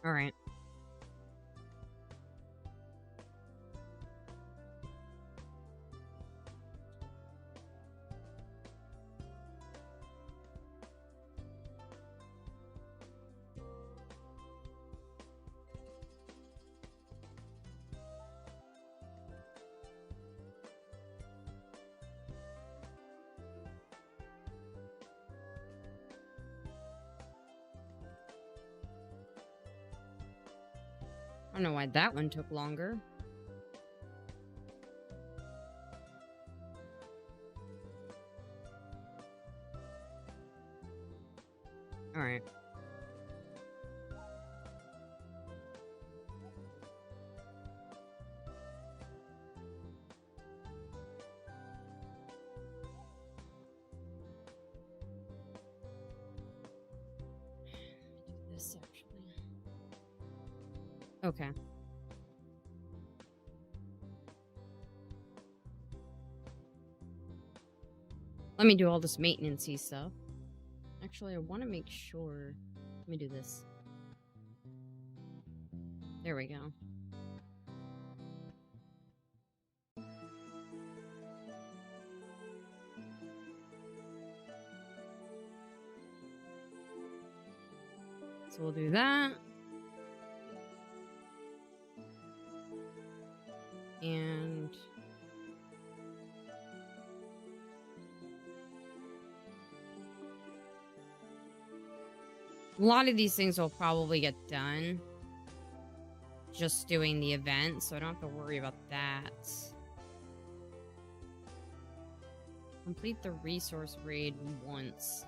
All right. I don't know why that one took longer. All right. This actually. Okay. Let me do all this maintenance-y stuff. Actually, I want to make sure. Let me do this. There we go. So we'll do that. And a lot of these things will probably get done just doing the event, so I don't have to worry about that. Complete the resource raid once.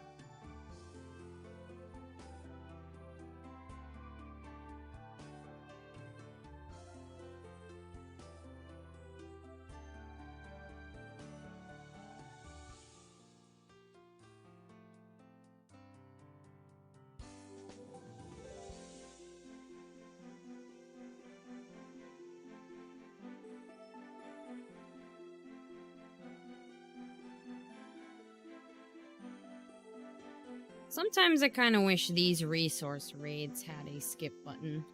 Sometimes I kind of wish these resource raids had a skip button.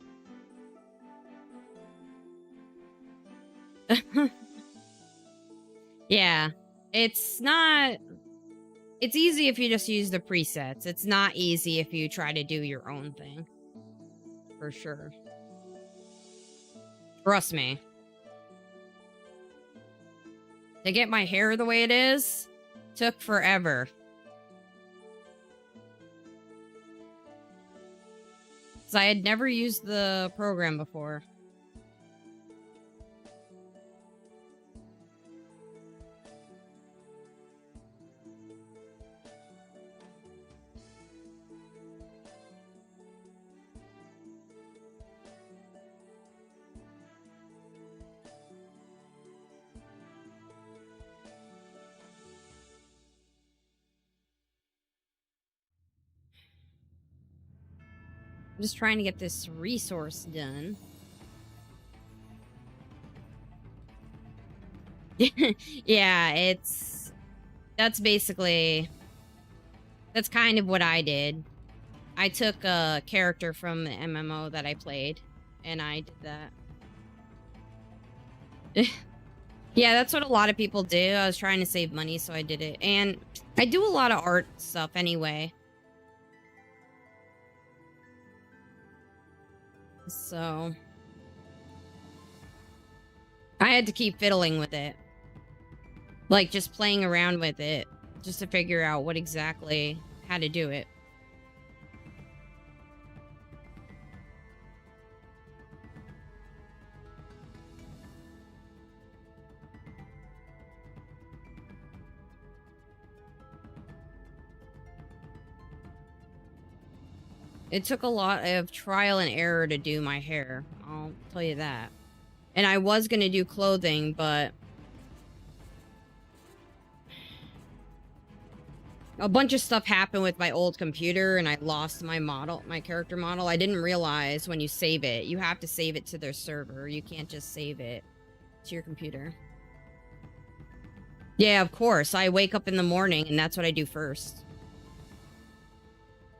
Yeah, it's not... It's easy if you just use the presets. It's not easy if you try to do your own thing. For sure. Trust me. To get my hair the way it is, took forever. Because I had never used the program before. I'm just trying to get this resource done. Yeah, that's basically, that's kind of what I did. I took a character from the MMO that I played, and I did that. Yeah, that's what a lot of people do. I was trying to save money, so I did it. And I do a lot of art stuff anyway. So I had to keep fiddling with it. Like, just playing around with it, just to figure out what exactly, how to do it. It took a lot of trial and error to do my hair. I'll tell you that. And I was going to do clothing, but a bunch of stuff happened with my old computer and I lost my model, my character model. I didn't realize when you save it, you have to save it to their server. You can't just save it to your computer. Yeah, of course. I wake up in the morning and that's what I do first.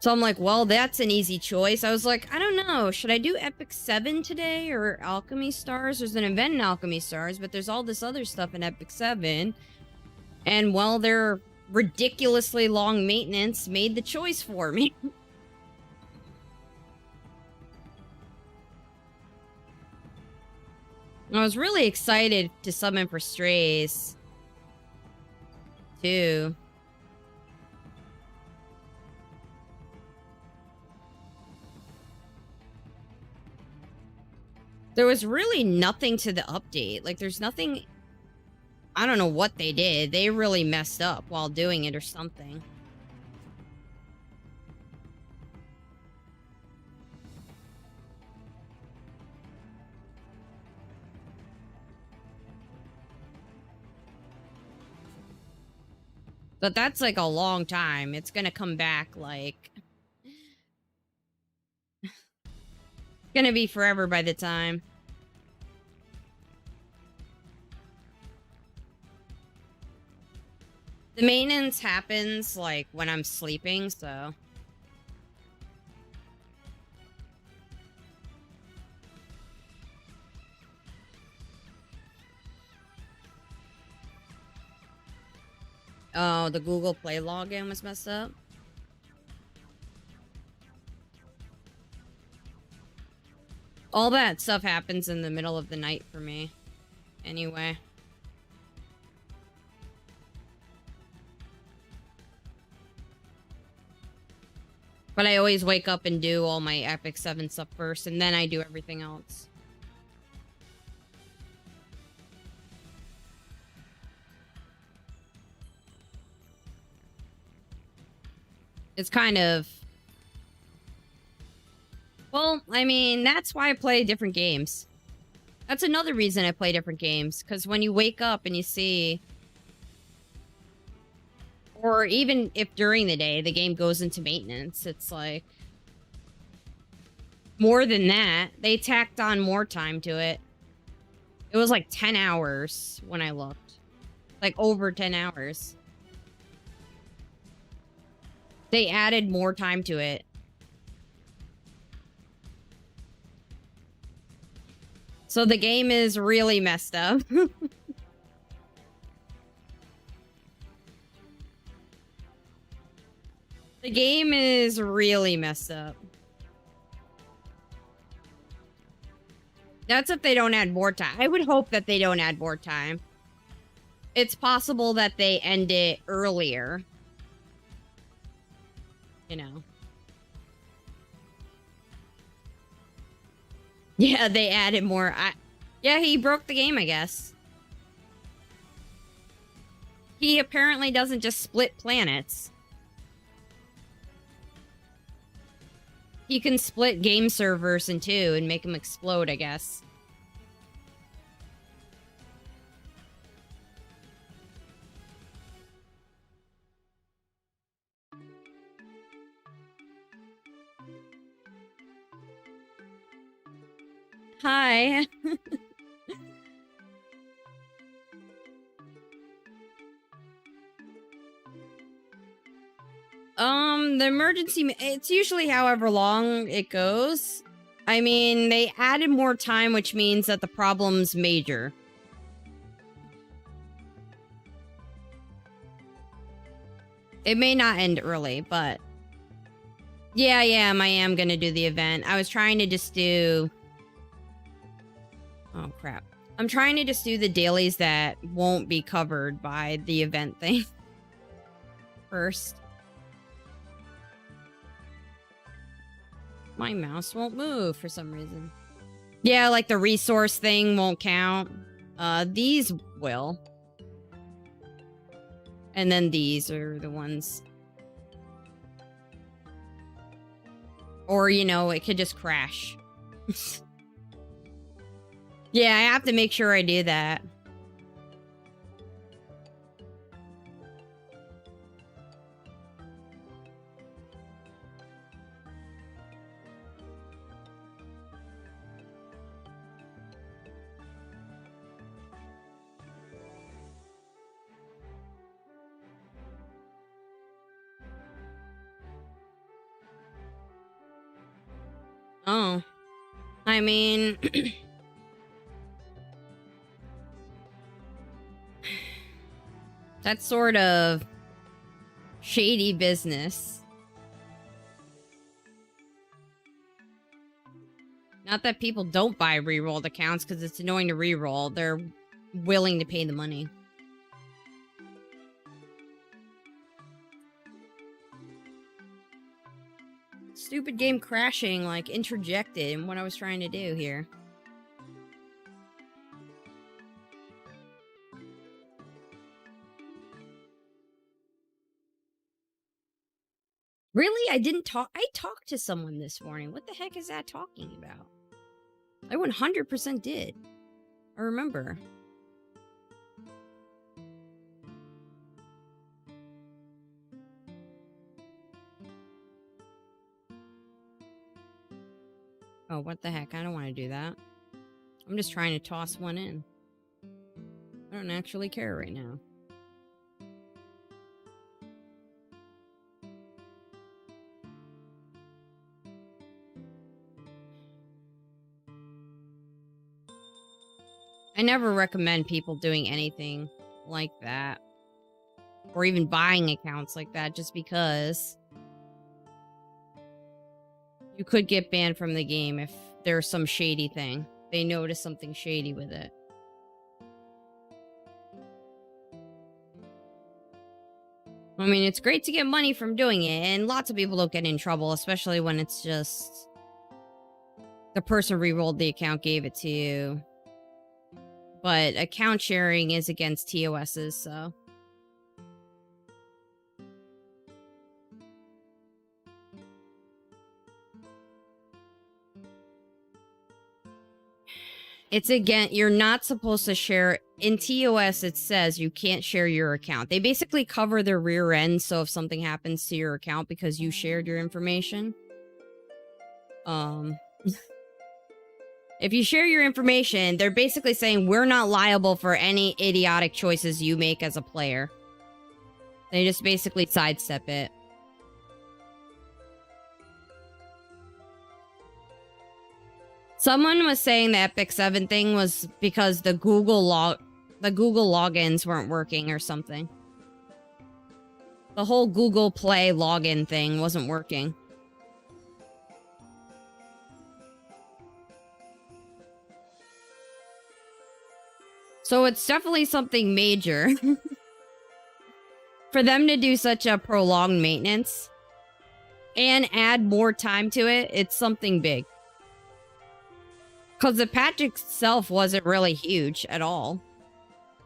So I'm like, well, that's an easy choice. I was like, I don't know. Should I do Epic 7 today or Alchemy Stars? There's an event in Alchemy Stars, but there's all this other stuff in Epic 7. And, well, they're ridiculously long maintenance made the choice for me. I was really excited to summon for Strays, too. There was really nothing to the update. Like, there's nothing... I don't know what they did. They really messed up while doing it or something. But that's like a long time. It's gonna come back like... It's gonna be forever by the time. The maintenance happens like when I'm sleeping, so... Oh, the Google Play login was messed up? All that stuff happens in the middle of the night for me. Anyway. But I always wake up and do all my Epic 7 stuff first, and then I do everything else. It's kind of... Well, I mean, that's why I play different games. That's another reason I play different games, because when you wake up and you see... Or even if during the day the game goes into maintenance, it's like... More than that, they tacked on more time to it. It was like 10 hours when I looked. Like over 10 hours. They added more time to it. So the game is really messed up. The game is really messed up. That's if they don't add more time. I would hope that they don't add more time. It's possible that they end it earlier. You know. Yeah, they added more. Yeah, he broke the game, I guess. He apparently doesn't just split planets. He can split game servers in two and make them explode, I guess. Hi. The emergency, it's usually however long it goes. I mean, they added more time, which means that the problem's major. It may not end early, but... Yeah, I am gonna do the event. I was trying to just do... Oh, crap. I'm trying to just do the dailies that won't be covered by the event thing. First. My mouse won't move for some reason. Yeah, like the resource thing won't count. These will. And then these are the ones. Or, you know, it could just crash. Yeah, I have to make sure I do that. Oh. I mean... that's sort of shady business. Not that people don't buy rerolled accounts because it's annoying to reroll. They're willing to pay the money. Stupid game crashing, like, interjected in what I was trying to do here. Really? I didn't talk. I talked to someone this morning. What the heck is that talking about? I 100% did. I remember. Oh, what the heck? I don't want to do that. I'm just trying to toss one in. I don't actually care right now. I never recommend people doing anything like that. Or even buying accounts like that just because you could get banned from the game if there's some shady thing. They notice something shady with it. I mean, it's great to get money from doing it, and lots of people don't get in trouble, especially when it's just the person re-rolled the account, gave it to you. But account sharing is against TOSs, so... it's again, you're not supposed to share. In TOS, it says you can't share your account. They basically cover their rear end, so if something happens to your account because you shared your information... if you share your information, they're basically saying we're not liable for any idiotic choices you make as a player. They just basically sidestep it. Someone was saying the Epic 7 thing was because the Google logins weren't working or something. The whole Google Play login thing wasn't working. So it's definitely something major. For them to do such a prolonged maintenance and add more time to it, it's something big. Because the patch itself wasn't really huge at all.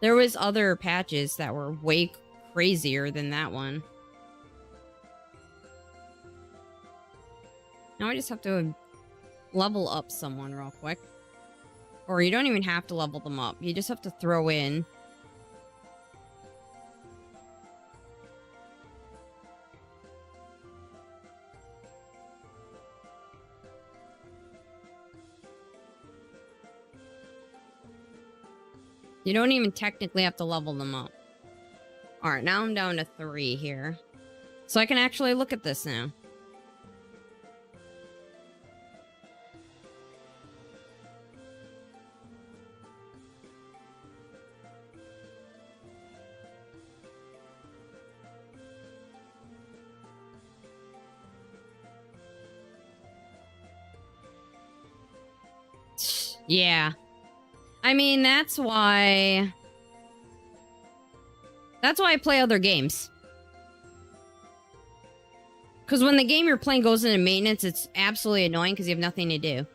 There was other patches that were way crazier than that one. Now I just have to level up someone real quick. Or you don't even have to level them up. You just have to throw in. You don't even technically have to level them up. Alright, now I'm down to 3 here. So I can actually look at this now. Yeah. I mean, that's why I play other games. Because when the game you're playing goes into maintenance, it's absolutely annoying because you have nothing to do.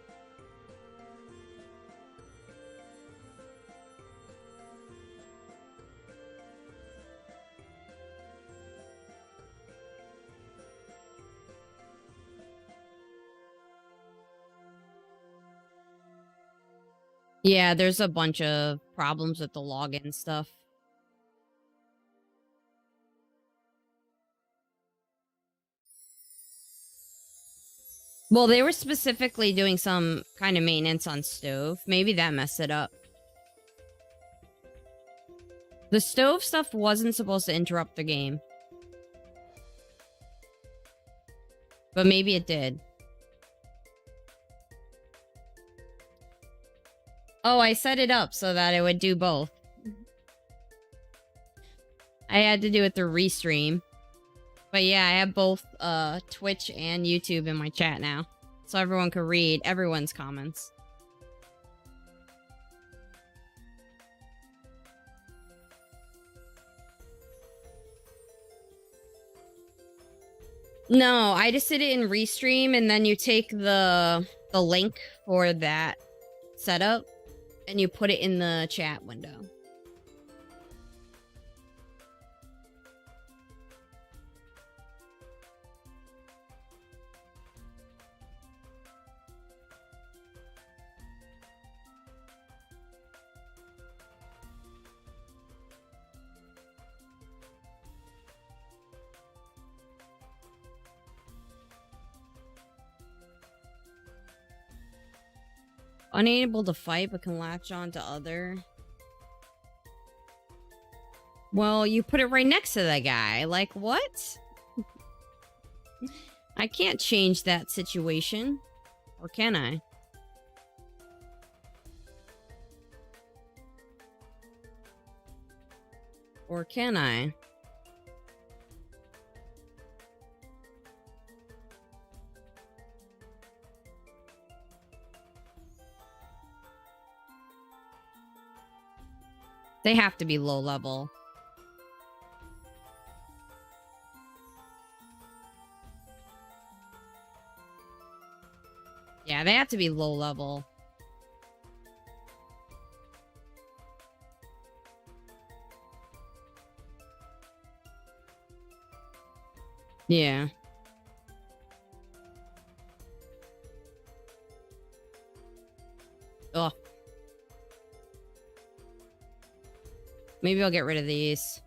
Yeah, there's a bunch of problems with the login stuff. Well, they were specifically doing some kind of maintenance on Stove. Maybe that messed it up. The Stove stuff wasn't supposed to interrupt the game. But maybe it did. Oh, I set it up so that it would do both. I had to do it through Restream. But yeah, I have both Twitch and YouTube in my chat now. So everyone can read everyone's comments. No, I just did it in Restream, and then you take the link for that setup and you put it in the chat window. Unable to fight but can latch on to other. Well, you put it right next to that guy. Like, what? I can't change that situation. Or can I? Or can I? They have to be low level. Yeah, they have to be low level. Yeah. Ugh. Maybe I'll get rid of these.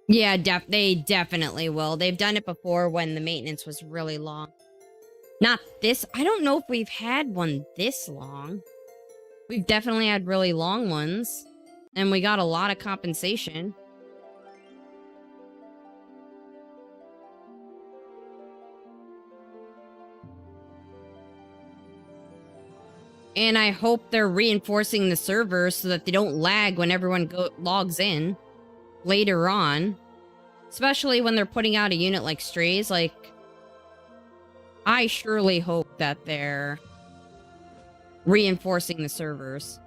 Yeah, they definitely will. They've done it before when the maintenance was really long. Not this. I don't know if we've had one this long. We've definitely had really long ones. And we got a lot of compensation. And I hope they're reinforcing the servers so that they don't lag when everyone logs in later on. Especially when they're putting out a unit like Strays. Like, I surely hope that they're reinforcing the servers.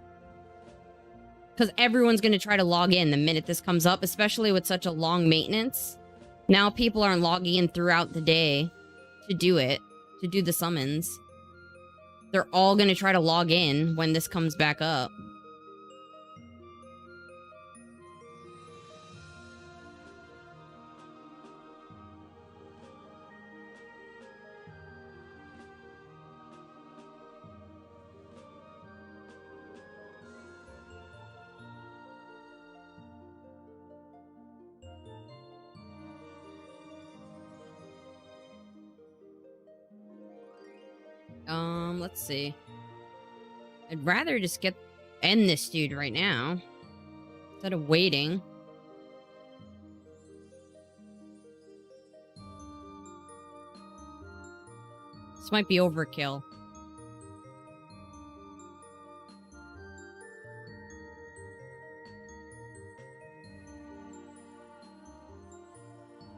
Because everyone's going to try to log in the minute this comes up, especially with such a long maintenance. Now people aren't logging in throughout the day to do it, to do the summons. They're all going to try to log in when this comes back up. Let's see. I'd rather just end this dude right now instead of waiting. This might be overkill.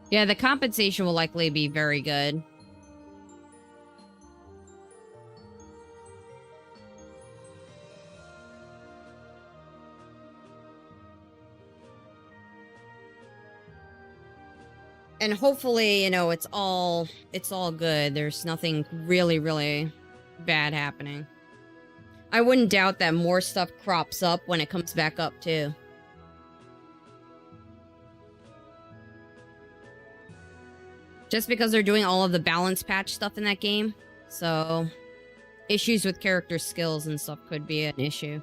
Yeah, the compensation will likely be very good. And hopefully, you know, it's all good. There's nothing really, really bad happening. I wouldn't doubt that more stuff crops up when it comes back up, too. Just because they're doing all of the balance patch stuff in that game. So, issues with character skills and stuff could be an issue.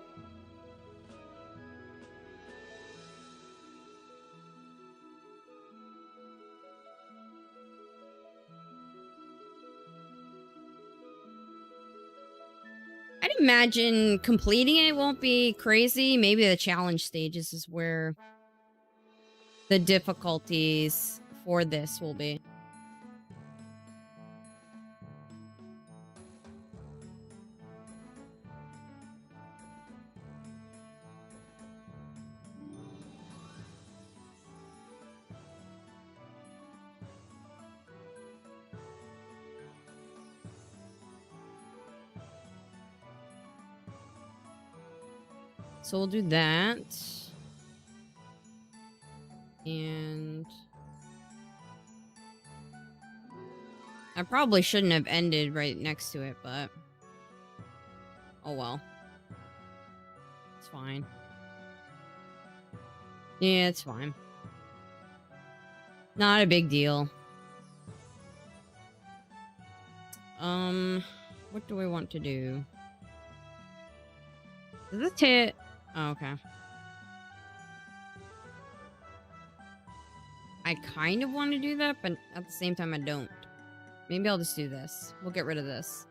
I'd imagine completing it won't be crazy. Maybe the challenge stages is where the difficulties for this will be. So we'll do that. And I probably shouldn't have ended right next to it, but oh well. It's fine. Yeah, it's fine. Not a big deal. What do I want to do? Does this hit? Oh, okay. I kind of want to do that, but at the same time I don't. Maybe I'll just do this. We'll get rid of this.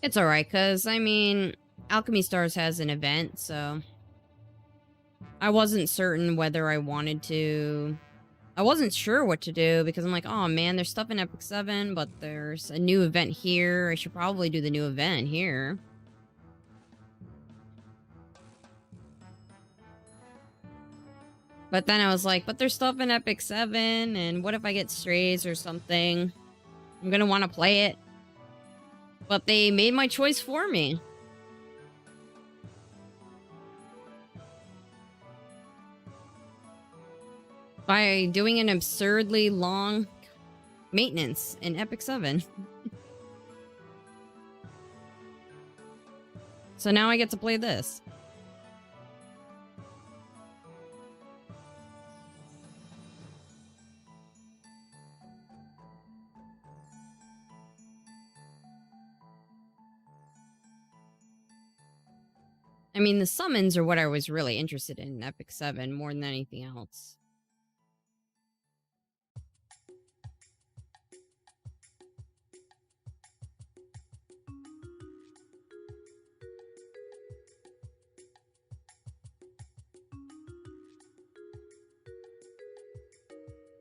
It's alright, because, I mean, Alchemy Stars has an event, so I wasn't certain whether I wanted to. I wasn't sure what to do, because I'm like, oh man, there's stuff in Epic 7, but there's a new event here. I should probably do the new event here. But then I was like, but there's stuff in Epic 7, and what if I get strays or something? I'm gonna want to play it. But they made my choice for me. By doing an absurdly long maintenance in Epic 7. So now I get to play this. I mean, the summons are what I was really interested in Epic 7 more than anything else.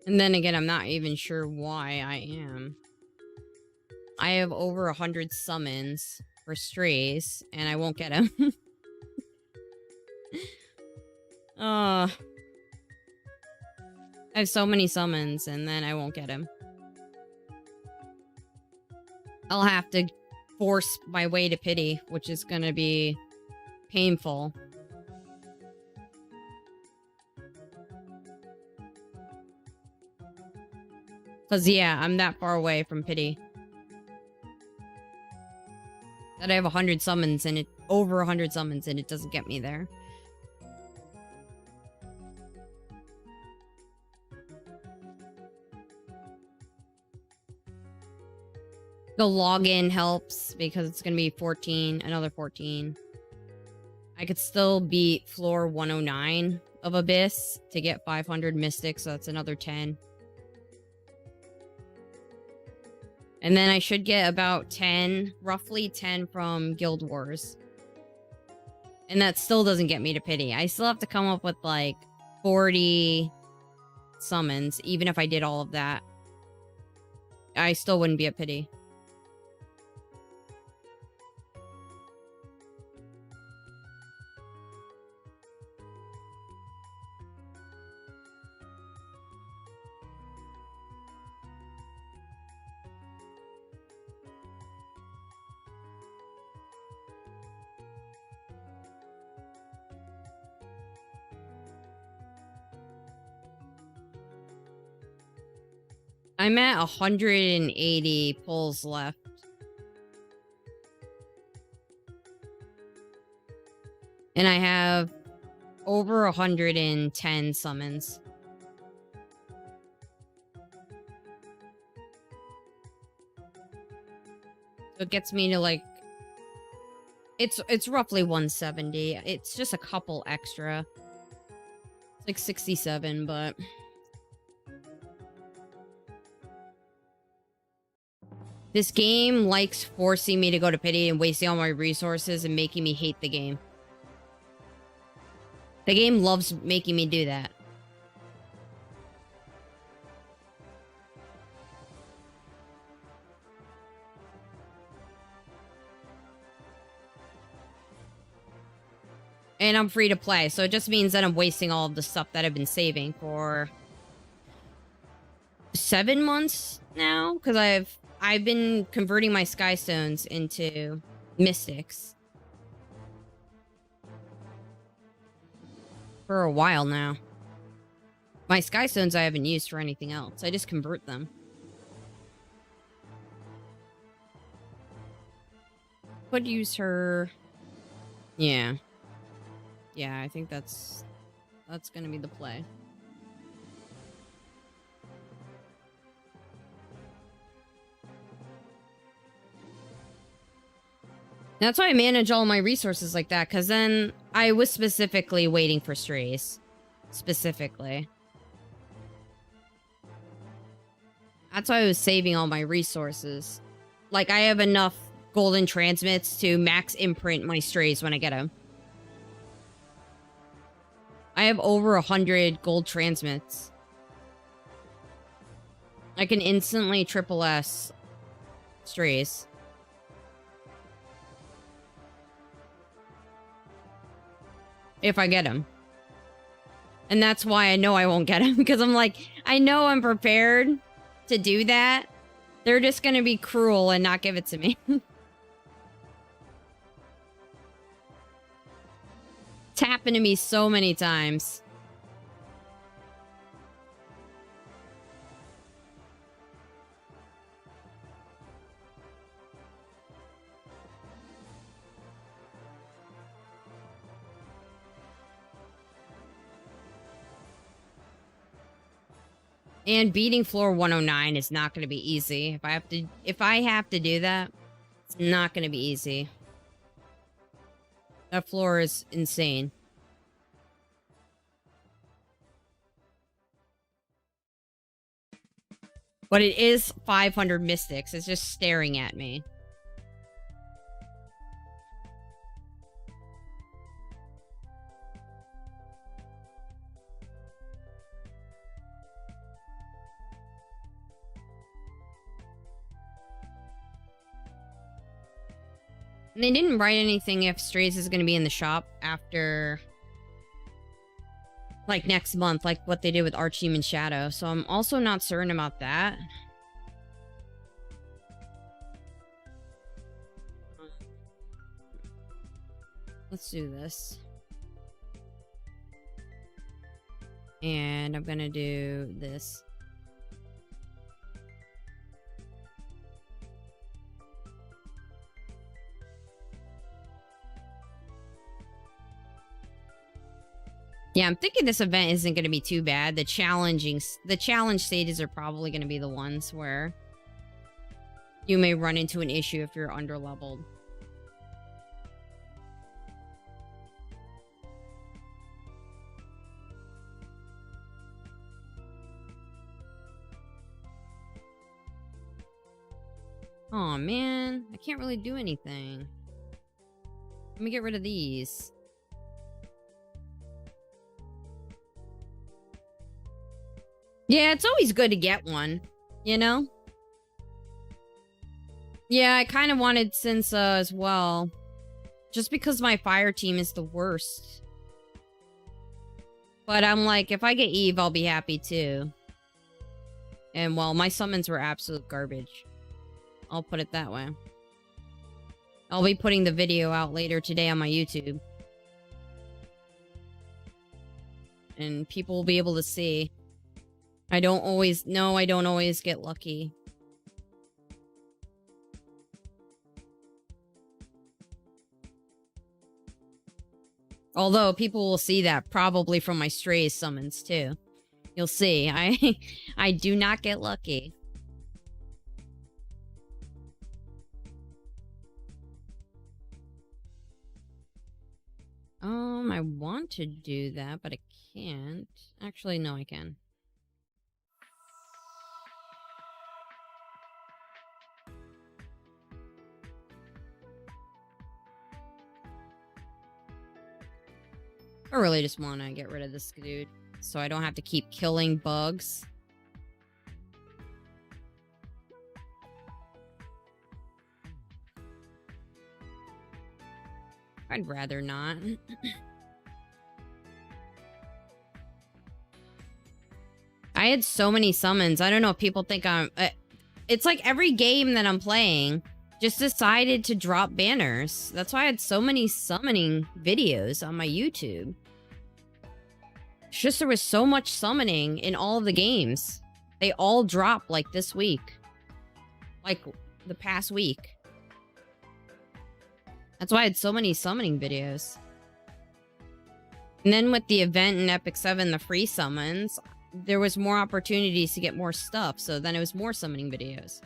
And then again, I'm not even sure why I am. I have over 100 summons for strays, and I won't get them. I have so many summons, and then I won't get them. I'll have to force my way to pity, which is gonna be painful. Because, yeah, I'm that far away from pity. That I have 100 summons, and over 100 summons, and it doesn't get me there. The login helps because it's going to be 14, another 14. I could still beat floor 109 of Abyss to get 500 Mystic, so that's another 10. And then I should get about 10, roughly 10 from Guild Wars. And that still doesn't get me to pity. I still have to come up with like 40 summons, even if I did all of that. I still wouldn't be at pity. I'm at 180 pulls left. And I have over 110 summons. So it gets me to like... It's roughly 170. It's just a couple extra. It's like 67, but... This game likes forcing me to go to pity and wasting all my resources and making me hate the game. The game loves making me do that. And I'm free to play, so it just means that I'm wasting all of the stuff that I've been saving for 7 months now, because I've been converting my sky stones into mystics for a while now. My sky stones I haven't used for anything else. I just convert them. Could use her. Yeah. Yeah, I think that's gonna be the play. That's why I manage all my resources like that, because then I was specifically waiting for strays. Specifically. That's why I was saving all my resources. Like, I have enough golden transmits to max imprint my strays when I get them. I have over 100 gold transmits. I can instantly triple S strays. If I get them. And that's why I know I won't get them. Because I'm like, I know I'm prepared to do that. They're just going to be cruel and not give it to me. It's happened to me so many times. And beating floor 109 is not going to be easy. If I have to do that, it's not going to be easy. That floor is insane. But it is 500 mystics. It's just staring at me. And they didn't write anything if Strays is going to be in the shop after, like, next month, like what they did with Archhuman Shadow. So I'm also not certain about that. Let's do this. And I'm going to do this. Yeah, I'm thinking this event isn't going to be too bad. The challenge stages are probably going to be the ones where you may run into an issue if you're underleveled. Oh man, I can't really do anything. Let me get rid of these. Yeah, it's always good to get one, you know? Yeah, I kind of wanted Cinsa as well. Just because my fire team is the worst. But I'm like, if I get Eve, I'll be happy too. And well, my summons were absolute garbage. I'll put it that way. I'll be putting the video out later today on my YouTube. And people will be able to see. I don't always get lucky. Although people will see that probably from my Strays summons too. You'll see. I do not get lucky. I want to do that, but I can't. Actually, no, I can. I really just want to get rid of this dude so I don't have to keep killing bugs. I'd rather not. I had so many summons. I don't know if people think I'm... it's like every game that I'm playing just decided to drop banners. That's why I had so many summoning videos on my YouTube. It's just there was so much summoning in all of the games. They all dropped like this week. Like the past week. That's why I had so many summoning videos. And then with the event in Epic 7, the free summons, there was more opportunities to get more stuff. So then it was more summoning videos.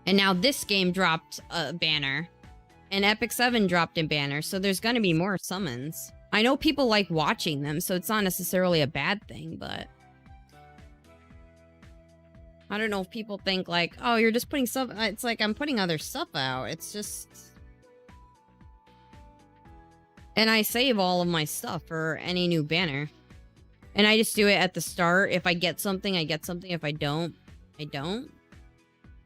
And now this game dropped a banner. And Epic 7 dropped a banner. So there's going to be more summons. I know people like watching them, so it's not necessarily a bad thing, but... I don't know if people think like, oh, you're just putting stuff... It's like I'm putting other stuff out. It's just... And I save all of my stuff for any new banner. And I just do it at the start. If I get something, I get something. If I don't, I don't.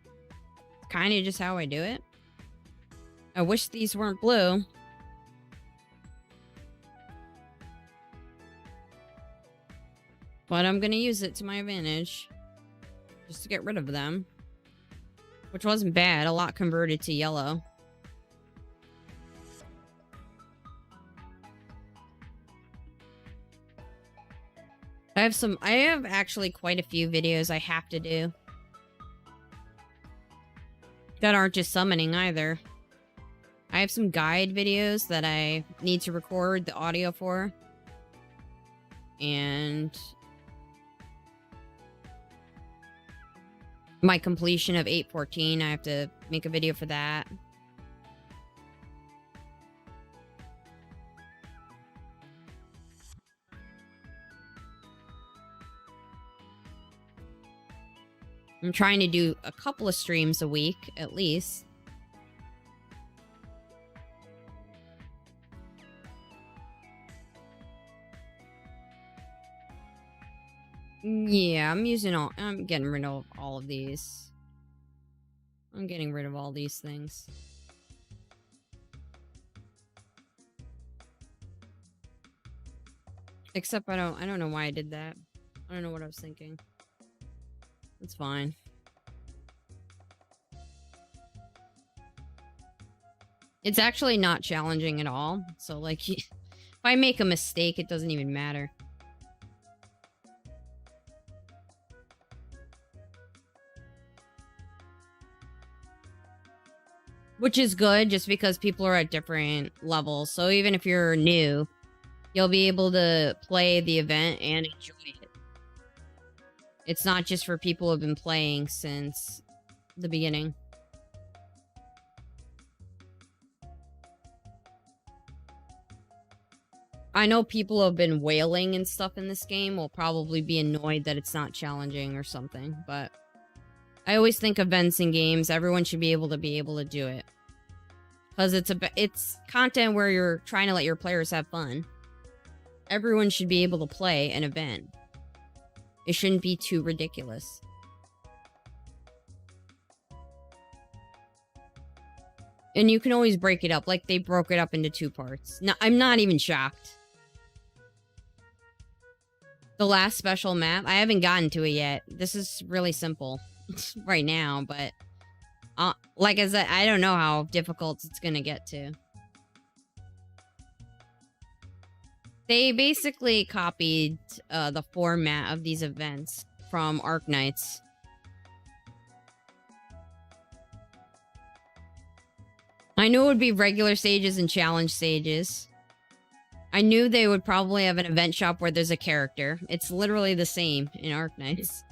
It's kind of just how I do it. I wish these weren't blue. But I'm going to use it to my advantage. Just to get rid of them. Which wasn't bad. A lot converted to yellow. I have actually quite a few videos I have to do. That aren't just summoning either. I have some guide videos that I need to record the audio for. And... my completion of 814, I have to make a video for that. I'm trying to do a couple of streams a week, at least. Yeah, I'm getting rid of all of these. I'm getting rid of all these things. Except I don't know why I did that. I don't know what I was thinking. It's fine. It's actually not challenging at all. So, like, if I make a mistake, it doesn't even matter. Which is good, just because people are at different levels. So even if you're new, you'll be able to play the event and enjoy it. It's not just for people who have been playing since the beginning. I know people who have been wailing and stuff in this game will probably be annoyed that it's not challenging or something, but I always think events and games, everyone should be able to do it. Because it's content where you're trying to let your players have fun. Everyone should be able to play an event. It shouldn't be too ridiculous. And you can always break it up, like they broke it up into 2 parts. No, I'm not even shocked. The last special map, I haven't gotten to it yet. This is really simple right now, but like I said, I don't know how difficult it's gonna get to. They basically copied the format of these events from Arknights. I knew it would be regular stages and challenge stages. I knew they would probably have an event shop where there's a character. It's literally the same in Arknights.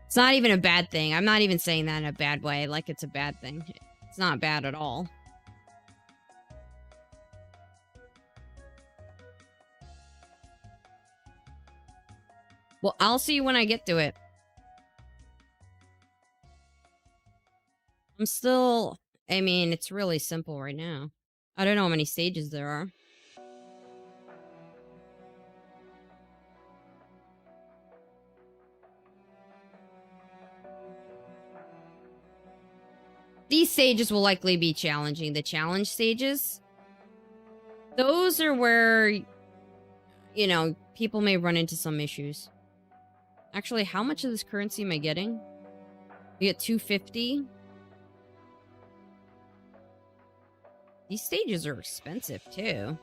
It's not even a bad thing. I'm not even saying that in a bad way, like it's a bad thing. It's not bad at all. Well, I'll see you when I get to it. I mean, it's really simple right now. I don't know how many stages there are. These stages will likely be challenging. The challenge stages, those are where you know, people may run into some issues. Actually, how much of this currency am I getting? You get 250. These stages are expensive too.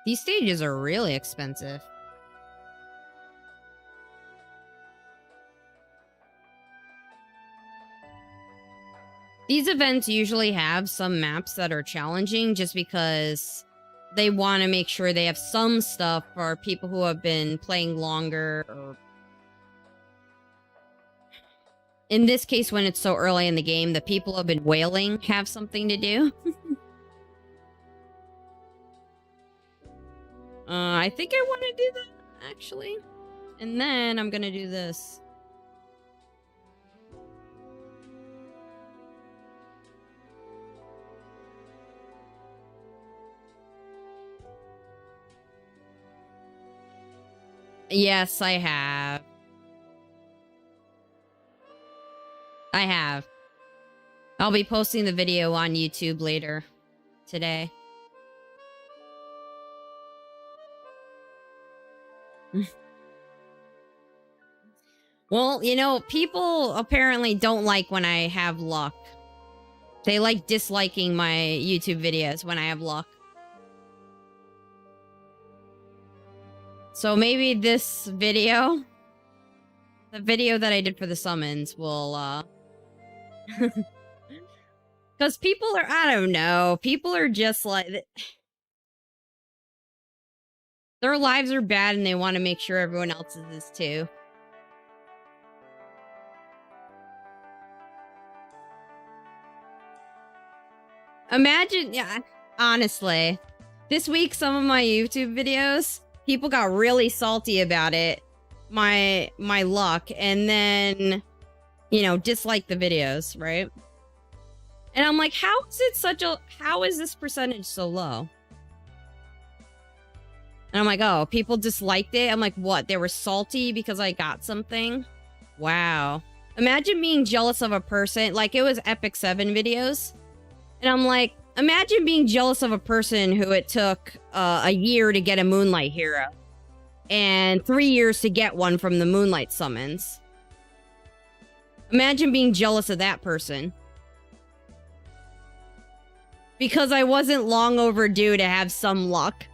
These stages are really expensive. These events usually have some maps that are challenging just because they want to make sure they have some stuff for people who have been playing longer. Or in this case, when it's so early in the game, the people who have been whaling have something to do. I think I want to do that, actually. And then I'm going to do this. Yes, I have. I have. I'll be posting the video on YouTube later today. Well, you know, people apparently don't like when I have luck. They like disliking my YouTube videos when I have luck. So maybe this video, the video that I did for the summons, will, because people are, I don't know, people are just like, their lives are bad and they want to make sure everyone else's is too. Imagine, yeah, honestly, this week, some of my YouTube videos, people got really salty about it, my luck, and then, you know, dislike the videos, right? And I'm like, how is this percentage so low? And I'm like, oh, people disliked it? I'm like, what? They were salty because I got something? Wow. Imagine being jealous of a person, like it was Epic 7 videos. And I'm like, imagine being jealous of a person who it took a year to get a Moonlight hero. And 3 years to get one from the Moonlight summons. Imagine being jealous of that person. Because I wasn't long overdue to have some luck.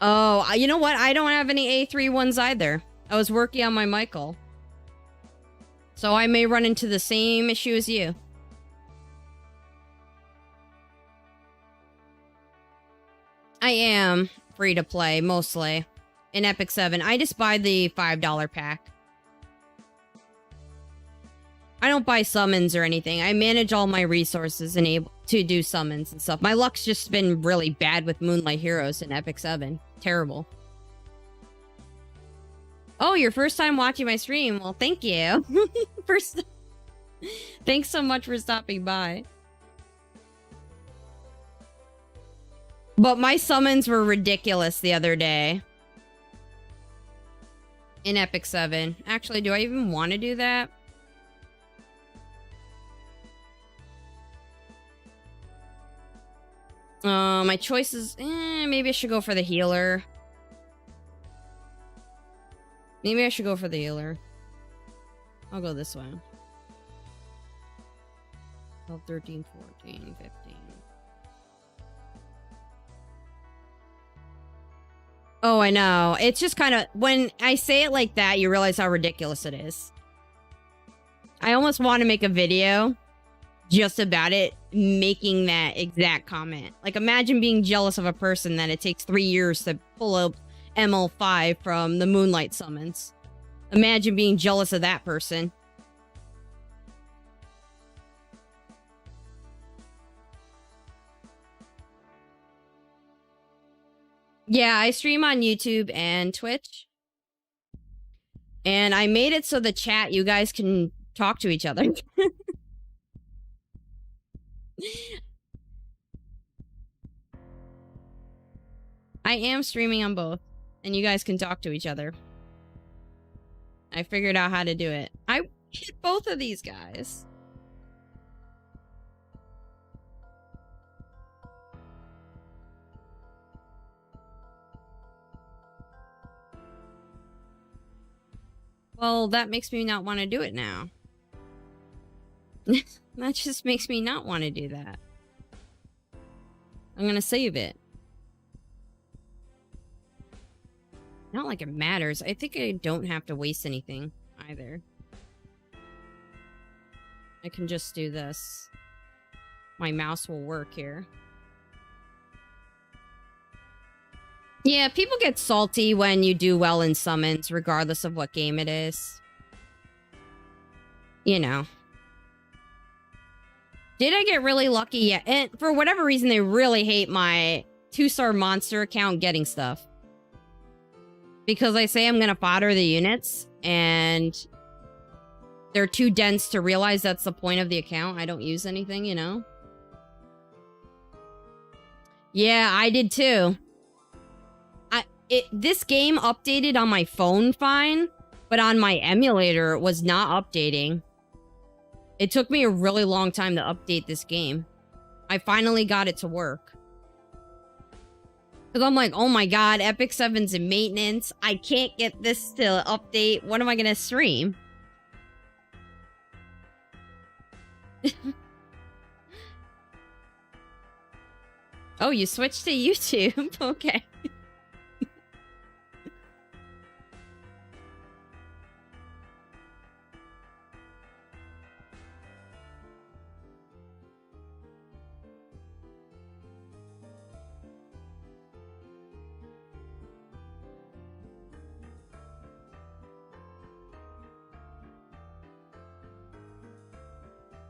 Oh, you know what? I don't have any A3 ones either. I was working on my Michael. So I may run into the same issue as you. I am free to play, mostly. In Epic 7. I just buy the $5 pack. I don't buy summons or anything. I manage all my resources and able to do summons and stuff. My luck's just been really bad with Moonlight Heroes in Epic 7. Terrible. Oh, your first time watching my stream. Well, thank you. Thanks so much for stopping by. But my summons were ridiculous the other day. In Epic 7. Actually, do I even want to do that? My choices... maybe I should go for the healer. Maybe I should go for the healer. I'll go this way. 12, 13, 14, 15. Oh, I know. It's just kind of... When I say it like that, you realize how ridiculous it is. I almost want to make a video just about it, making that exact comment. Like, imagine being jealous of a person that it takes 3 years to pull up ML5 from the Moonlight summons. Imagine being jealous of that person. Yeah, I stream on YouTube and Twitch. And I made it so the chat, you guys can talk to each other. I am streaming on both. And you guys can talk to each other. I figured out how to do it. I hit both of these guys. Well, that makes me not want to do it now. That just makes me not want to do that. I'm gonna save it. Not like it matters. I think I don't have to waste anything either. I can just do this. My mouse will work here. Yeah, people get salty when you do well in summons, regardless of what game it is. You know. Did I get really lucky? Yeah. And for whatever reason, they really hate my 2-star monster account getting stuff. Because I say I'm going to fodder the units, and they're too dense to realize that's the point of the account. I don't use anything, you know? Yeah, I did too. This game updated on my phone fine, but on my emulator, it was not updating. It took me a really long time to update this game. I finally got it to work. Because I'm like, oh my god, Epic 7's in maintenance. I can't get this to update. What am I going to stream? Oh, you switched to YouTube? Okay.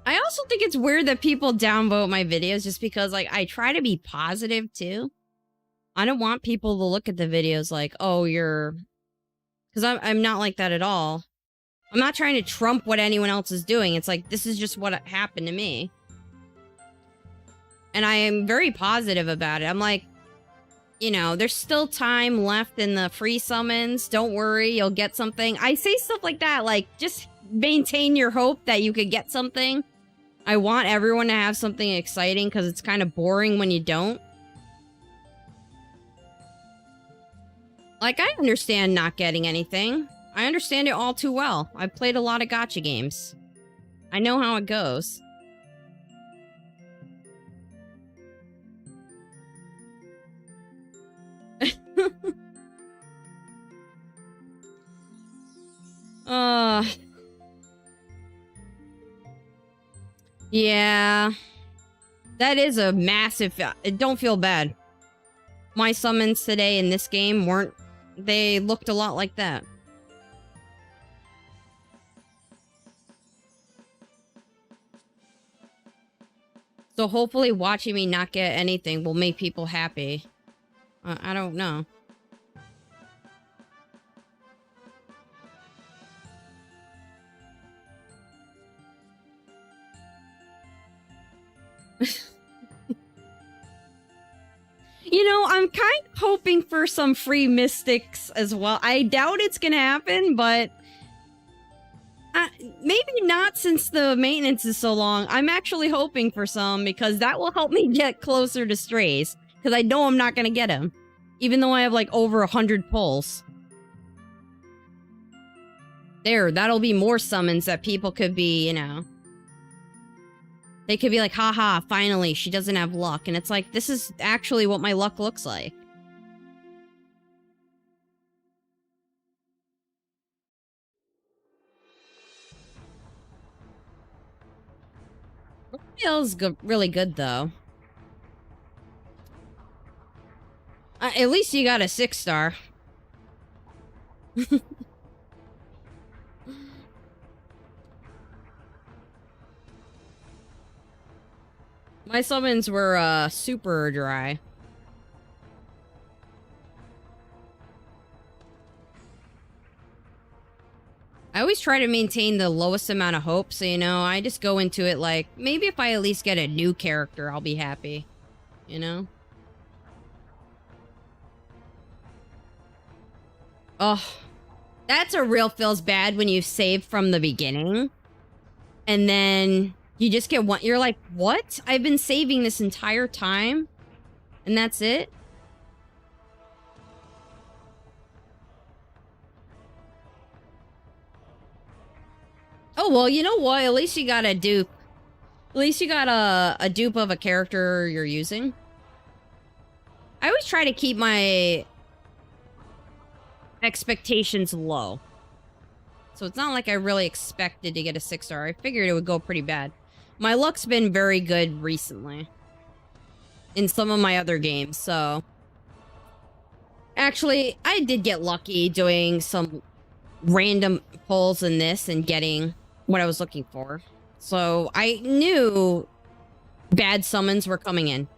I also think it's weird that people downvote my videos just because, like, I try to be positive, too. I don't want people to look at the videos like, oh, you're... Because I'm not like that at all. I'm not trying to trump what anyone else is doing. It's like, this is just what happened to me. And I am very positive about it. I'm like, you know, there's still time left in the free summons. Don't worry, you'll get something. I say stuff like that, like, just maintain your hope that you could get something. I want everyone to have something exciting because it's kind of boring when you don't. Like, I understand not getting anything. I understand it all too well. I've played a lot of gacha games. I know how it goes. Yeah. That is a massive... Don't feel bad. My summons today in this game weren't... They looked a lot like that. So hopefully watching me not get anything will make people happy. I don't know. You know, I'm kind of hoping for some free mystics as well. I doubt it's gonna happen, but... maybe not since the maintenance is so long. I'm actually hoping for some because that will help me get closer to strays. Because I know I'm not gonna get them. Even though I have like over 100 pulls. There, that'll be more summons that people could be, you know... They could be like, haha, finally, she doesn't have luck. And it's like, this is actually what my luck looks like. It feels really good, though. At least you got a 6-star. My summons were, super dry. I always try to maintain the lowest amount of hope, so, you know, I just go into it like, maybe if I at least get a new character, I'll be happy. You know? Oh, that's a real feels bad when you save from the beginning. And then... You just get one. You're like, what? I've been saving this entire time? And that's it? Oh, well, you know what? At least you got a dupe. At least you got a dupe of a character you're using. I always try to keep my expectations low. So it's not like I really expected to get a 6-star. I figured it would go pretty bad. My luck's been very good recently. In some of my other games, so... Actually, I did get lucky doing some random pulls in this and getting what I was looking for. So I knew bad summons were coming in.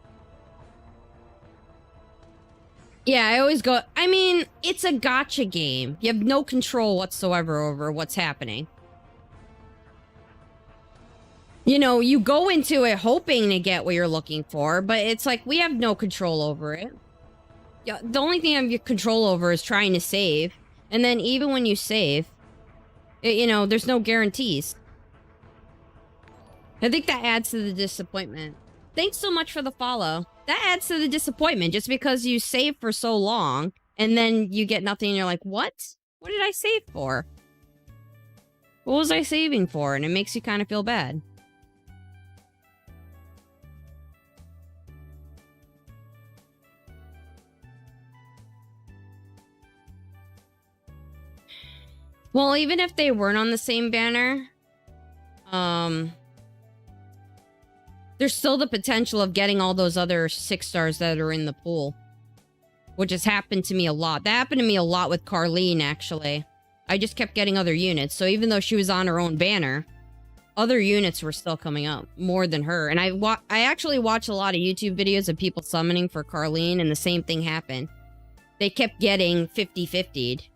Yeah, I always go... I mean, it's a gacha game. You have no control whatsoever over what's happening. You know, you go into it hoping to get what you're looking for, but it's like, we have no control over it. Yeah, the only thing I have control over is trying to save. And then even when you save, you know, there's no guarantees. I think that adds to the disappointment. Thanks so much for the follow. That adds to the disappointment just because you save for so long and then you get nothing and you're like, what? What did I save for? What was I saving for? And it makes you kind of feel bad. Well, even if they weren't on the same banner, there's still the potential of getting all those other 6-stars that are in the pool. Which has happened to me a lot. That happened to me a lot with Carlene, actually. I just kept getting other units. So even though she was on her own banner, other units were still coming up. More than her. And I actually watched a lot of YouTube videos of people summoning for Carlene, and the same thing happened. They kept getting 50-50'd.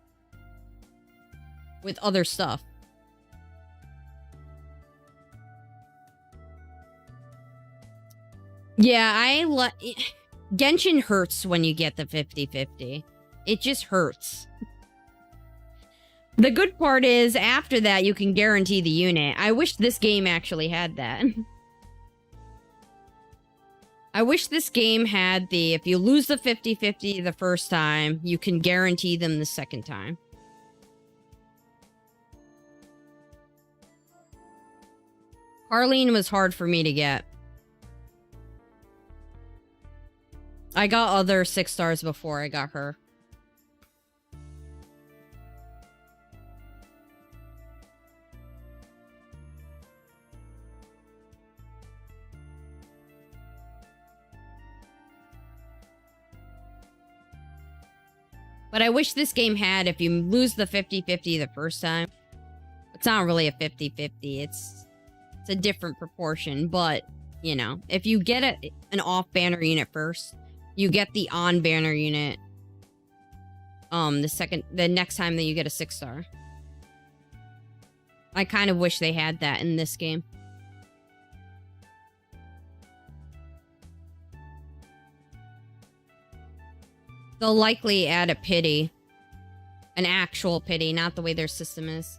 With other stuff. Yeah, Genshin hurts when you get the 50-50. It just hurts. The good part is, after that, you can guarantee the unit. I wish this game actually had that. I wish this game had the, if you lose the 50-50 the first time, you can guarantee them the second time. Arlene was hard for me to get. I got other 6-stars before I got her. But I wish this game had, if you lose the 50-50 the first time, it's not really a 50-50, it's a different proportion, but, you know, if you get an off-banner unit first, you get the on-banner unit, the next time that you get a 6-star. I kind of wish they had that in this game. They'll likely add a pity. An actual pity, not the way their system is.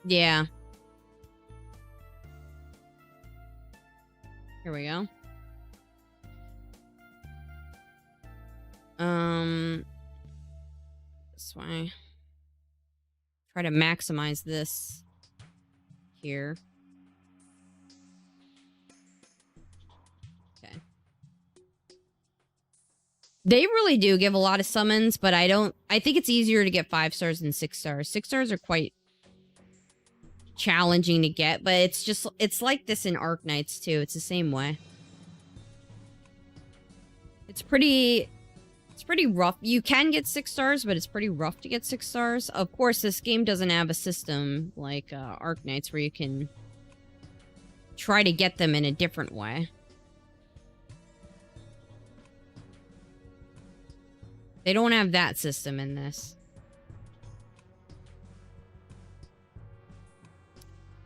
Yeah. Here we go. This way. Try to maximize this here. Okay. They really do give a lot of summons, but I think it's easier to get 5-stars than 6-stars. 6-stars are quite challenging to get, but it's like this in Arknights too. It's the same way. It's pretty rough. You can get 6-stars, but it's pretty rough to get 6-stars. Of course, this game doesn't have a system like Arknights where you can try to get them in a different way. They don't have that system in this.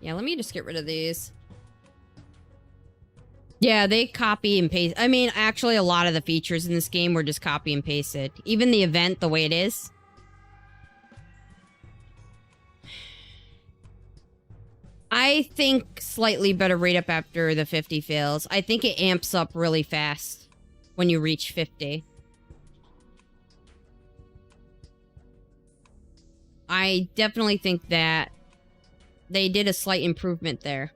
Yeah, let me just get rid of these. Yeah, they copy and paste. I mean, actually, a lot of the features in this game were just copy and pasted. Even the event, the way it is. I think slightly better rate up after the 50 fails. I think it amps up really fast when you reach 50. I definitely think that they did a slight improvement there.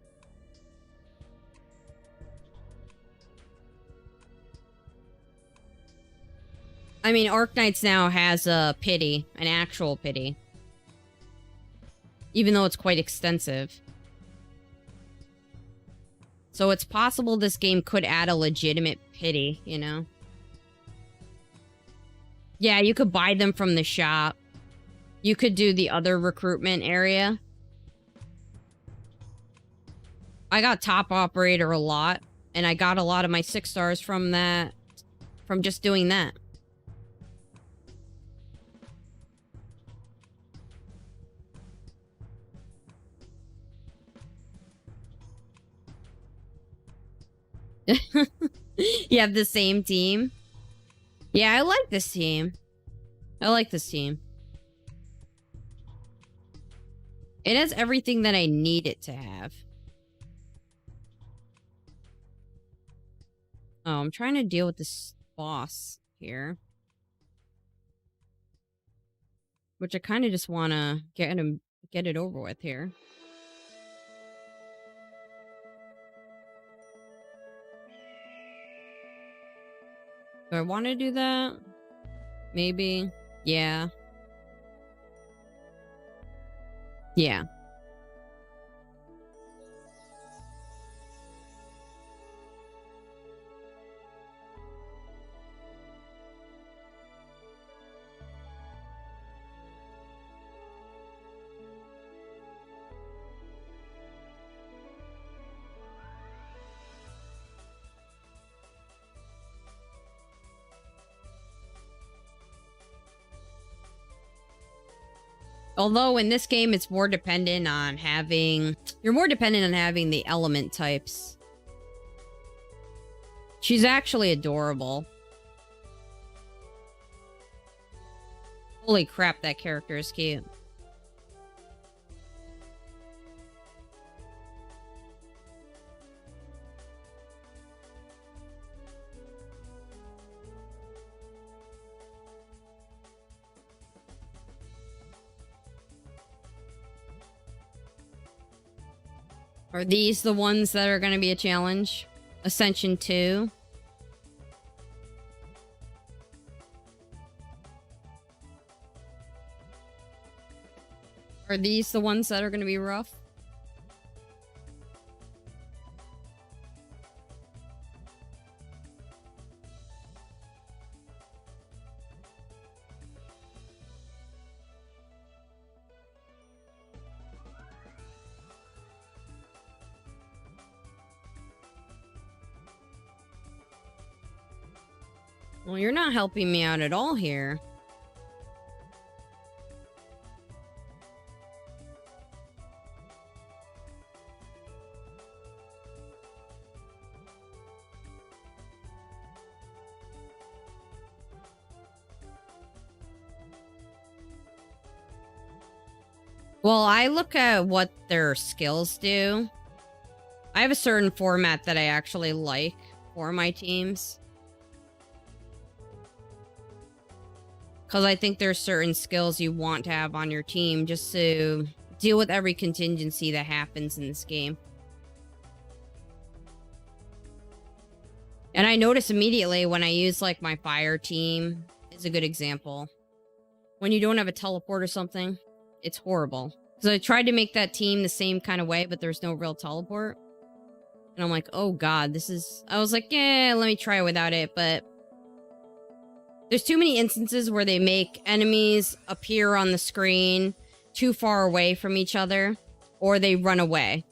I mean, Arknights now has a pity, an actual pity. Even though it's quite extensive. So it's possible this game could add a legitimate pity, you know? Yeah, you could buy them from the shop. You could do the other recruitment area. I got top operator a lot, and I got a lot of my 6 stars from that, from just doing that. You have the same team? Yeah, I like this team. I like this team. It has everything that I need it to have. Oh, I'm trying to deal with this boss here. Which I kind of just want to get it over with here. Do I want to do that? Maybe. Yeah. Yeah. Although in this game, it's more dependent on having... You're more dependent on having the element types. She's actually adorable. Holy crap, that character is cute. Are these the ones that are going to be a challenge? Ascension 2? Are these the ones that are going to be rough? Well, you're not helping me out at all here. Well, I look at what their skills do. I have a certain format that I actually like for my teams. Because I think there's certain skills you want to have on your team just to deal with every contingency that happens in this game. And I notice immediately when I use, like, my fire team is a good example. When you don't have a teleport or something, it's horrible. Because I tried to make that team the same kind of way, but there's no real teleport. And I'm like, oh god, this is... I was like, yeah, let me try without it, but... There's too many instances where they make enemies appear on the screen too far away from each other, or they run away.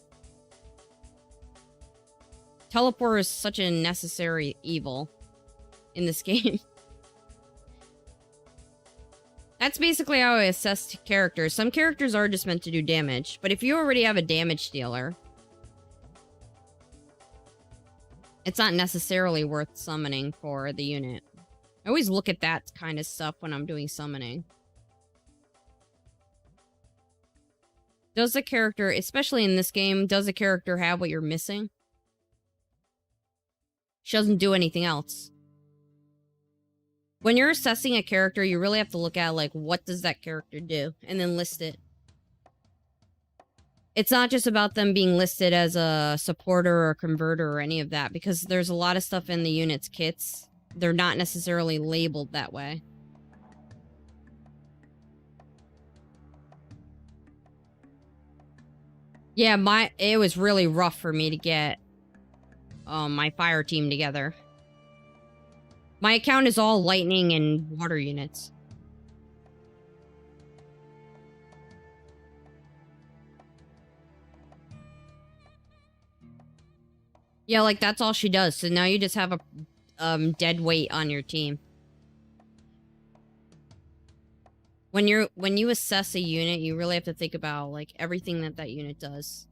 Teleport is such a necessary evil in this game. That's basically how I assess characters. Some characters are just meant to do damage, but if you already have a damage dealer, it's not necessarily worth summoning for the unit. I always look at that kind of stuff when I'm doing summoning. Does the character, especially in this game, does the character have what you're missing? She doesn't do anything else. When you're assessing a character, you really have to look at, like, what does that character do? And then list it. It's not just about them being listed as a supporter or converter or any of that, because there's a lot of stuff in the unit's kits. They're not necessarily labeled that way. Yeah, it was really rough for me to get my fire team together. My account is all lightning and water units. Yeah, like that's all she does. So now you just have a dead weight on your team. When you assess a unit, you really have to think about like everything that unit does.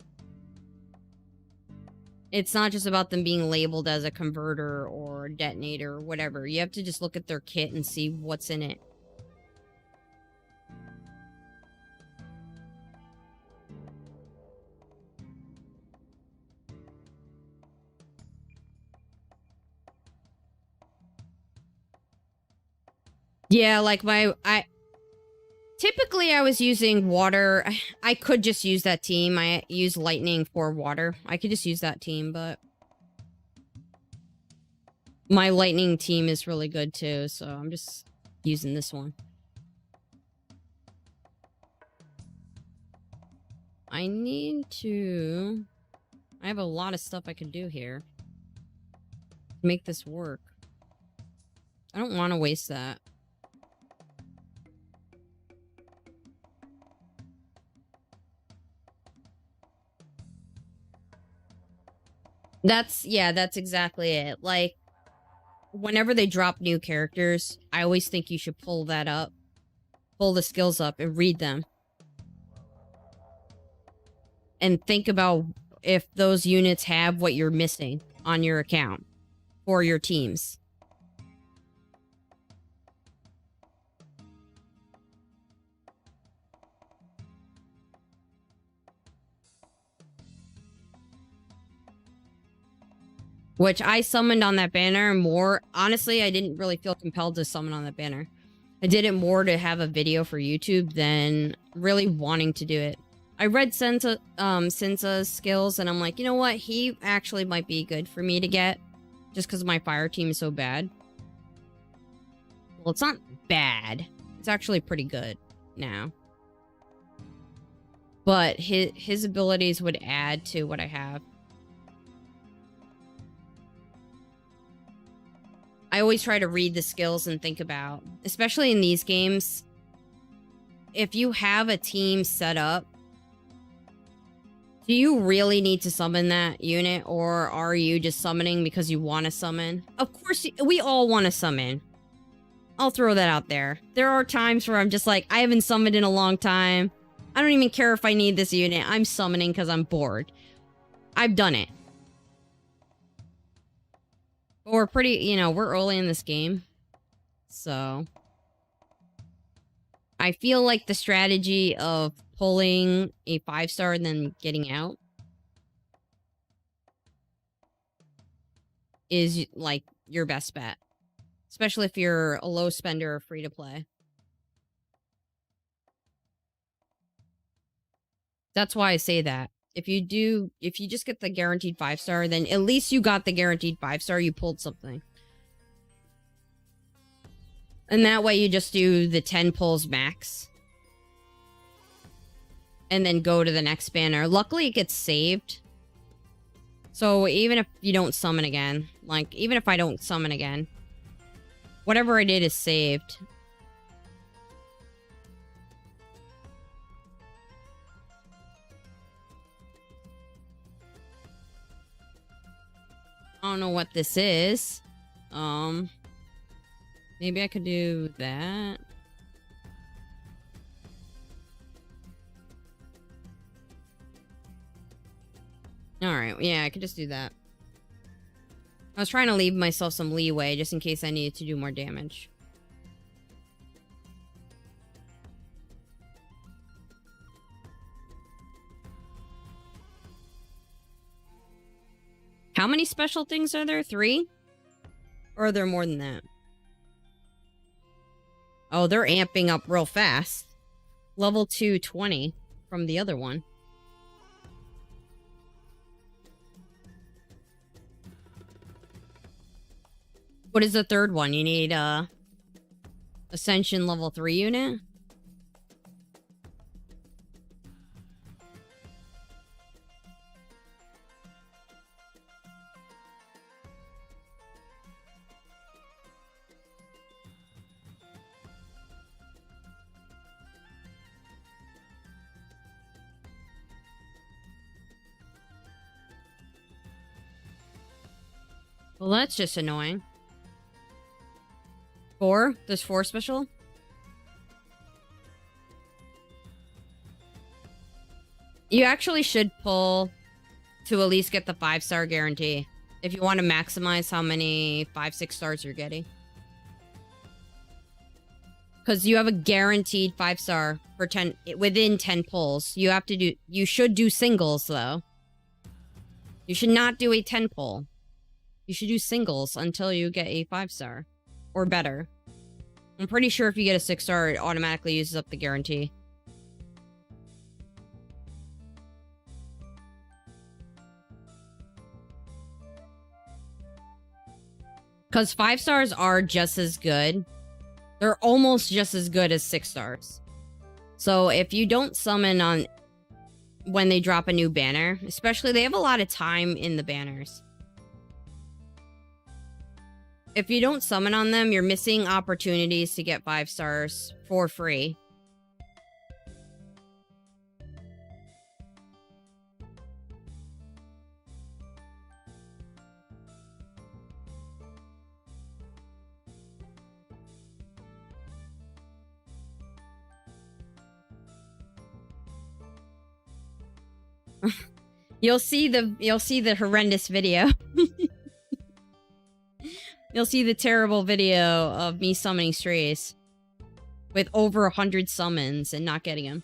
It's not just about them being labeled as a converter or a detonator or whatever. You have to just look at their kit and see what's in it. Yeah, like typically I was using water. I could just use that team. I use lightning for water. I could just use that team, but my lightning team is really good too, so I'm just using this one. I have a lot of stuff I could do here. Make this work. I don't want to waste that. That's exactly it. Like, whenever they drop new characters, I always think you should pull that up. Pull the skills up and read them. And think about if those units have what you're missing on your account for your teams. Which I summoned on that banner more. Honestly, I didn't really feel compelled to summon on that banner. I did it more to have a video for YouTube than really wanting to do it. I read Sensa's skills, and I'm like, you know what? He actually might be good for me to get, just because my fire team is so bad. Well, it's not bad. It's actually pretty good now. But his abilities would add to what I have. I always try to read the skills and think about, especially in these games, if you have a team set up, do you really need to summon that unit, or are you just summoning because you want to summon? Of course, we all want to summon. I'll throw that out there. There are times where I'm just like, I haven't summoned in a long time. I don't even care if I need this unit. I'm summoning because I'm bored. I've done it. But we're pretty, we're early in this game. So I feel like the strategy of pulling a 5-star and then getting out is like your best bet. Especially if you're a low spender or free to play. That's why I say that. If you just get the guaranteed 5-star, then at least you got the guaranteed 5-star, you pulled something. And that way you just do the 10 pulls max. And then go to the next banner. Luckily it gets saved. So even if you don't summon again, like even if I don't summon again, whatever I did is saved. I don't know what this is. Maybe I could do that. Alright, yeah, I could just do that. I was trying to leave myself some leeway just in case I needed to do more damage. How many special things are there? 3? Or are there more than that? Oh, they're amping up real fast. Level 2, 20 from the other one. What is the third one? You need Ascension level 3 unit? Well, that's just annoying. 4? There's 4 special? You actually should pull to at least get the 5-star guarantee if you want to maximize how many 5, 6 stars you're getting. Because you have a guaranteed 5-star for 10 within 10 pulls. You should do singles though. You should not do a 10 pull. You should do singles until you get a 5-star or better. I'm pretty sure if you get a 6-star, it automatically uses up the guarantee. Because 5 stars are just as good. They're almost just as good as 6 stars. So if you don't summon on when they drop a new banner, especially they have a lot of time in the banners. If you don't summon on them, you're missing opportunities to get 5 stars for free. You'll see the horrendous video. You'll see the terrible video of me summoning strays with over 100 summons and not getting them.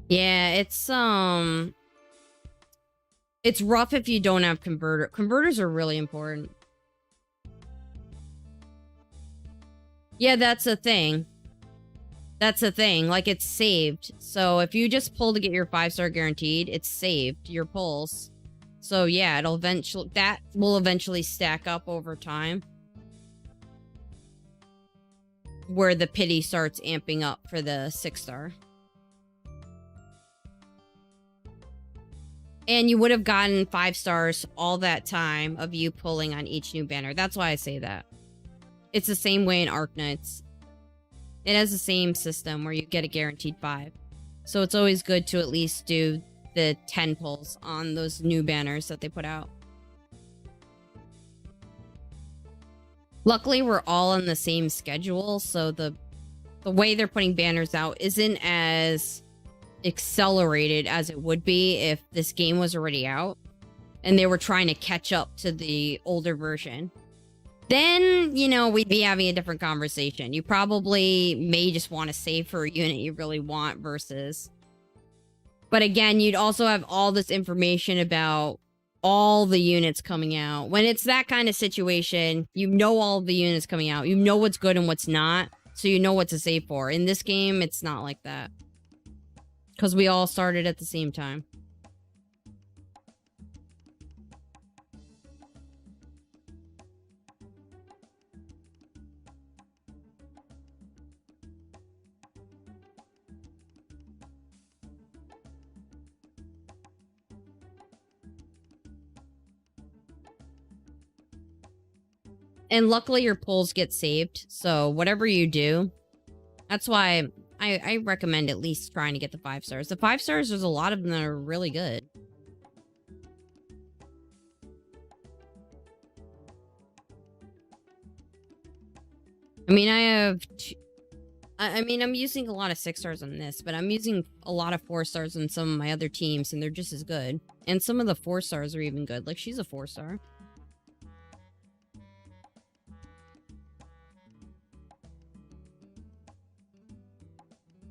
Yeah, it's rough if you don't have converter. Converters are really important. Yeah, that's a thing. That's the thing, like it's saved. So if you just pull to get your 5-star guaranteed, it's saved, your pulls. So yeah, that will eventually stack up over time. Where the pity starts amping up for the 6-star. And you would have gotten 5 stars all that time of you pulling on each new banner. That's why I say that. It's the same way in Arknights. It has the same system where you get a guaranteed 5. So it's always good to at least do the 10 pulls on those new banners that they put out. Luckily, we're all on the same schedule, so the way they're putting banners out isn't as accelerated as it would be if this game was already out and they were trying to catch up to the older version. Then, you know, we'd be having a different conversation. You probably may just want to save for a unit you really want versus... But again, you'd also have all this information about all the units coming out. When it's that kind of situation, you know all the units coming out. You know what's good and what's not, so you know what to save for. In this game, it's not like that. Because we all started at the same time. And luckily your pulls get saved, so whatever you do, that's why I recommend at least trying to get the 5 stars. The 5 stars, there's a lot of them that are really good. I mean, I'm using a lot of 6 stars on this, but I'm using a lot of 4 stars on some of my other teams, and they're just as good. And some of the 4 stars are even good. Like, she's a 4 star.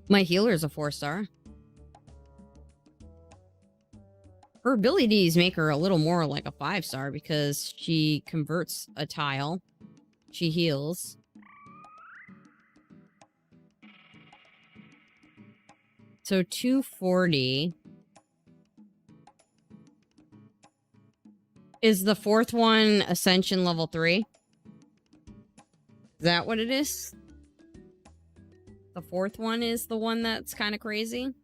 My healer's a 4 star. Her abilities make her a little more like a 5-star because she converts a tile. She heals. So 240. Is the fourth one Ascension level 3? Is that what it is? The fourth one is the one that's kind of crazy?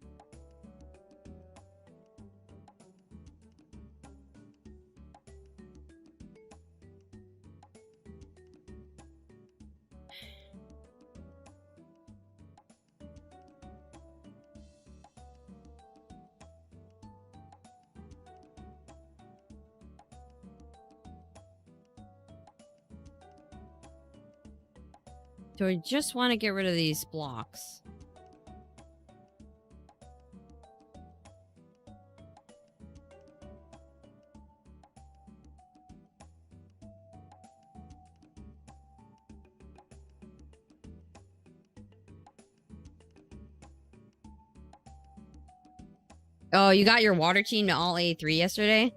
Do I just want to get rid of these blocks? Oh, you got your water team to all A3 yesterday?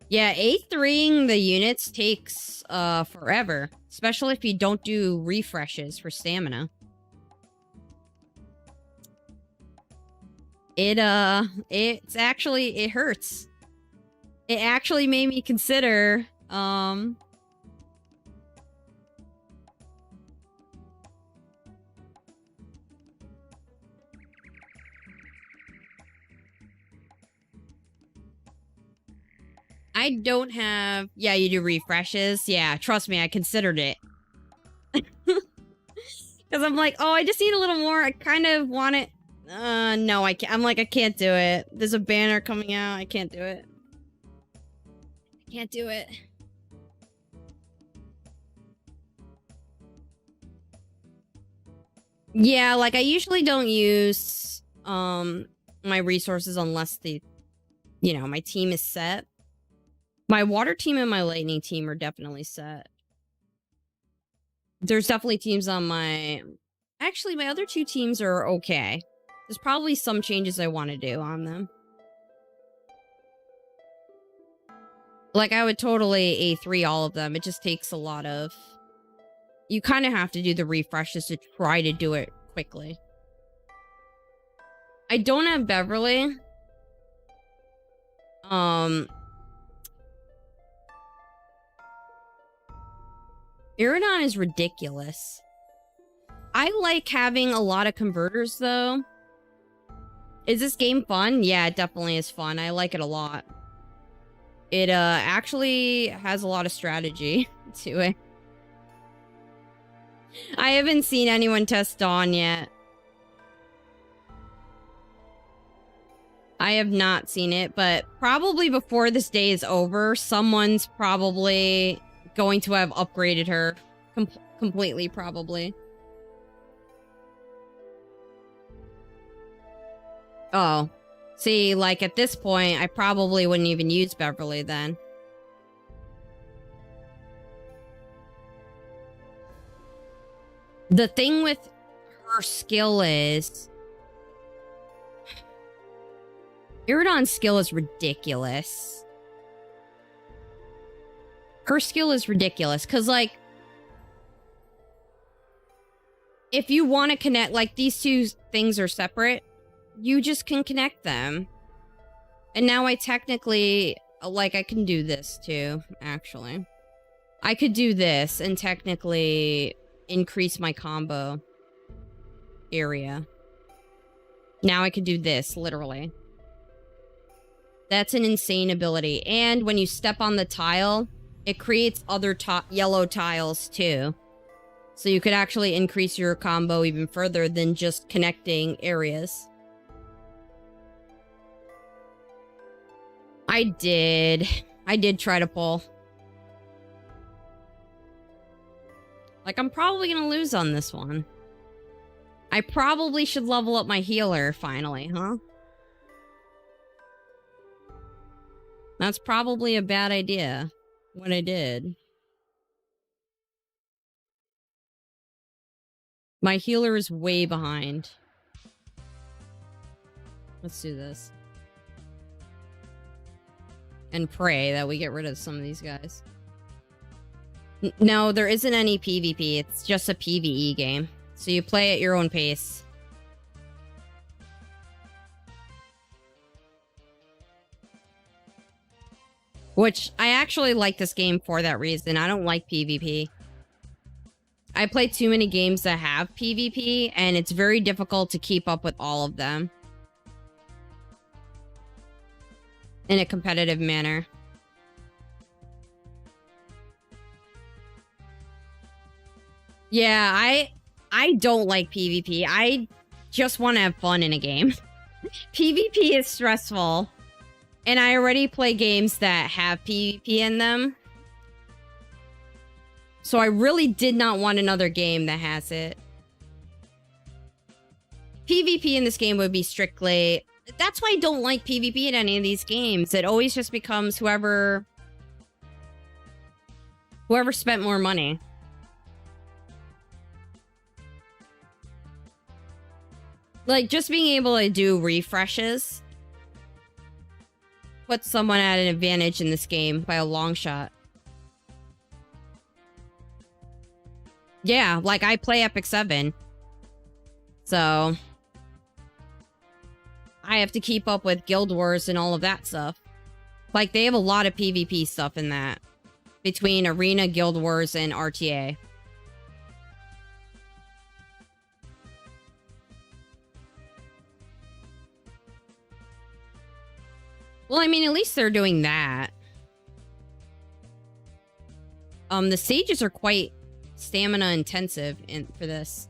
Yeah, A3ing the units takes forever, especially if you don't do refreshes for stamina. It's actually, it hurts. It actually made me consider, I don't have... Yeah, you do refreshes. Yeah, trust me, I considered it. Because I'm like, oh, I just need a little more. I kind of want it. No, I can't. I'm like, I can't do it. There's a banner coming out. I can't do it. I can't do it. Yeah, like, I usually don't use, my resources unless the, you know, my team is set. My water team and my lightning team are definitely set. There's definitely teams on my... Actually, my other two teams are okay. There's probably some changes I want to do on them. Like, I would totally A3 all of them. It just takes a lot of... You kind of have to do the refreshes to try to do it quickly. I don't have Beverly. Iridon is ridiculous. I like having a lot of converters, though. Is this game fun? Yeah, it definitely is fun. I like it a lot. It, actually has a lot of strategy to it. I haven't seen anyone test Dawn yet. I have not seen it, but probably before this day is over, someone's probably going to have upgraded her completely, probably. Oh. See, like, at this point, I probably wouldn't even use Beverly then. The thing with her skill is... Iridon's skill is ridiculous. Her skill is ridiculous, because, like... If you want to connect, like, these two things are separate, you just can connect them. And now I technically... Like, I can do this, too, actually. I could do this and technically increase my combo area. Now I could do this, literally. That's an insane ability. And when you step on the tile, it creates other yellow tiles, too. So you could actually increase your combo even further than just connecting areas. I did try to pull. Like, I'm probably gonna lose on this one. I probably should level up my healer, finally, huh? That's probably a bad idea, what I did. My healer is way behind. Let's do this. and pray that we get rid of some of these guys. No, there isn't any PvP. It's just a PvE game. So you play at your own pace. Which, I actually like this game for that reason. I don't like PvP. I play too many games that have PvP, and it's very difficult to keep up with all of them in a competitive manner. Yeah, I don't like PvP. I just want to have fun in a game. PvP is stressful. And I already play games that have PvP in them. So I really did not want another game that has it. PvP in this game would be strictly... That's why I don't like PvP in any of these games. It always just becomes whoever spent more money. Like, just being able to do refreshes puts someone at an advantage in this game by a long shot. Yeah, like I play Epic 7. So I have to keep up with Guild Wars and all of that stuff. Like, they have a lot of PvP stuff in that. Between Arena, Guild Wars, and RTA. Well, I mean, at least they're doing that. The stages are quite stamina intensive for this.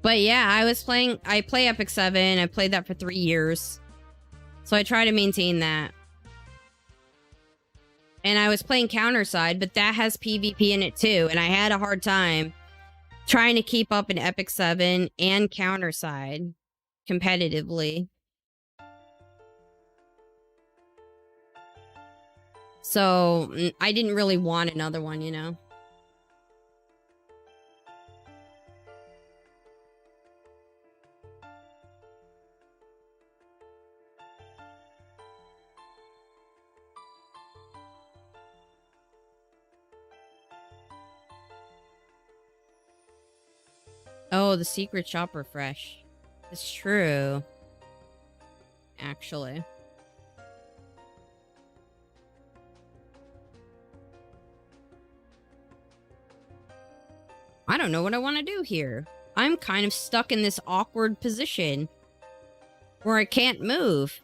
But yeah, I play Epic 7. I played that for 3 years. So I try to maintain that. And I was playing Counterside, but that has PvP in it too. And I had a hard time trying to keep up in Epic 7 and Counterside competitively. So I didn't really want another one, you know? Oh, the secret shop refresh. It's true. Actually. I don't know what I want to do here. I'm kind of stuck in this awkward position where I can't move.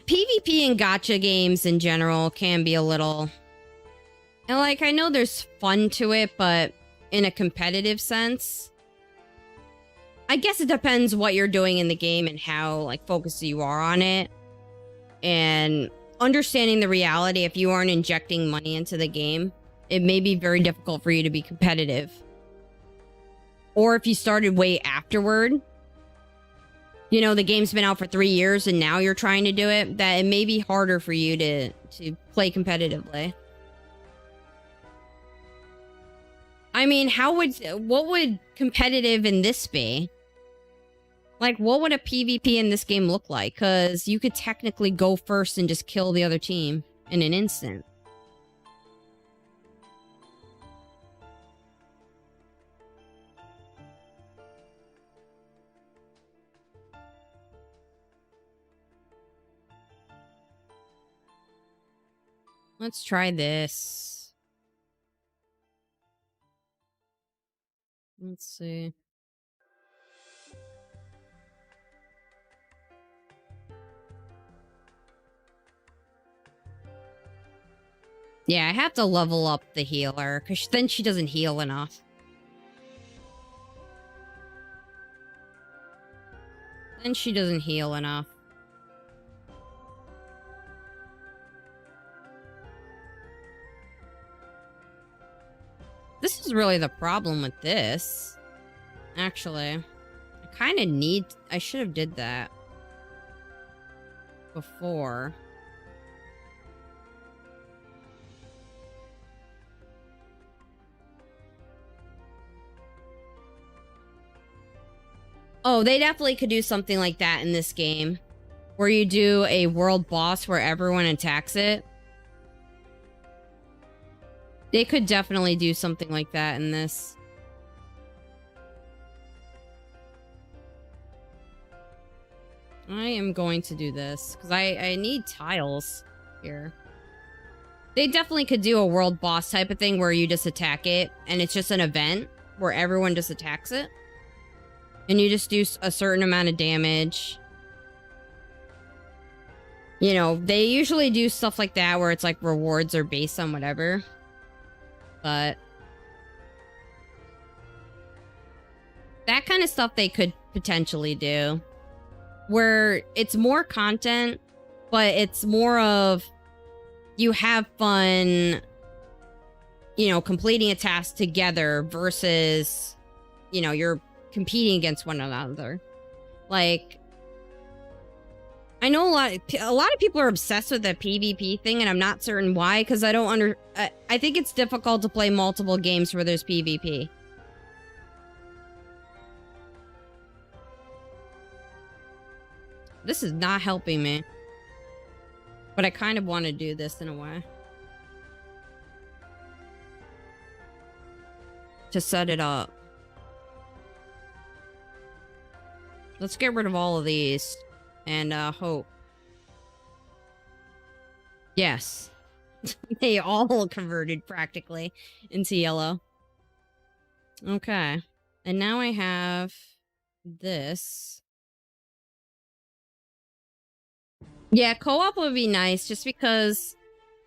PvP and gacha games in general can be a little... And, like, I know there's fun to it, but in a competitive sense, I guess it depends what you're doing in the game and how, like, focused you are on it. And understanding the reality, if you aren't injecting money into the game, it may be very difficult for you to be competitive. Or if you started way afterward, you know, the game's been out for 3 years and now you're trying to do it, that it may be harder for you to play competitively. I mean, what would competitive in this be? Like, what would a PvP in this game look like? Because you could technically go first and just kill the other team in an instant. Let's try this. Let's see. Yeah, I have to level up the healer, because then she doesn't heal enough. Then she doesn't heal enough. This is really the problem with this. Actually, I kind of need... I should have did that. before. Oh, they definitely could do something like that in this game, where you do a world boss where everyone attacks it. They could definitely do something like that in this. I am going to do this because I need tiles here. They definitely could do a world boss type of thing where you just attack it and it's just an event where everyone just attacks it. And you just do a certain amount of damage. You know, they usually do stuff like that where it's like rewards are based on whatever. But that kind of stuff they could potentially do. Where it's more content, but it's more of you have fun, you know, completing a task together versus, you know, you're competing against one another. Like, I know a lot of people are obsessed with the PvP thing, and I'm not certain why, because I think it's difficult to play multiple games where there's PvP. This is not helping me. But I kind of want to do this in a way. To set it up. Let's get rid of all of these. And hope. Yes. They all converted practically into yellow. Okay. And now I have this. Yeah, co-op would be nice just because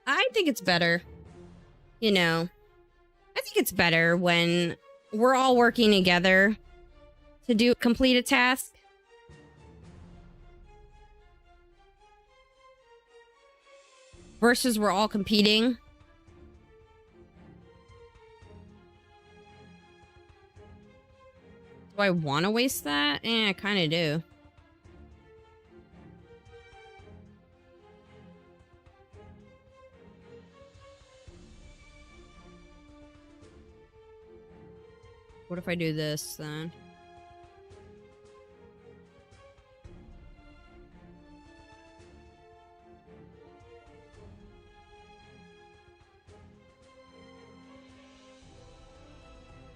I think it's better. You know, I think it's better when we're all working together to complete a task. Versus we're all competing. Do I want to waste that? I kind of do. What if I do this then?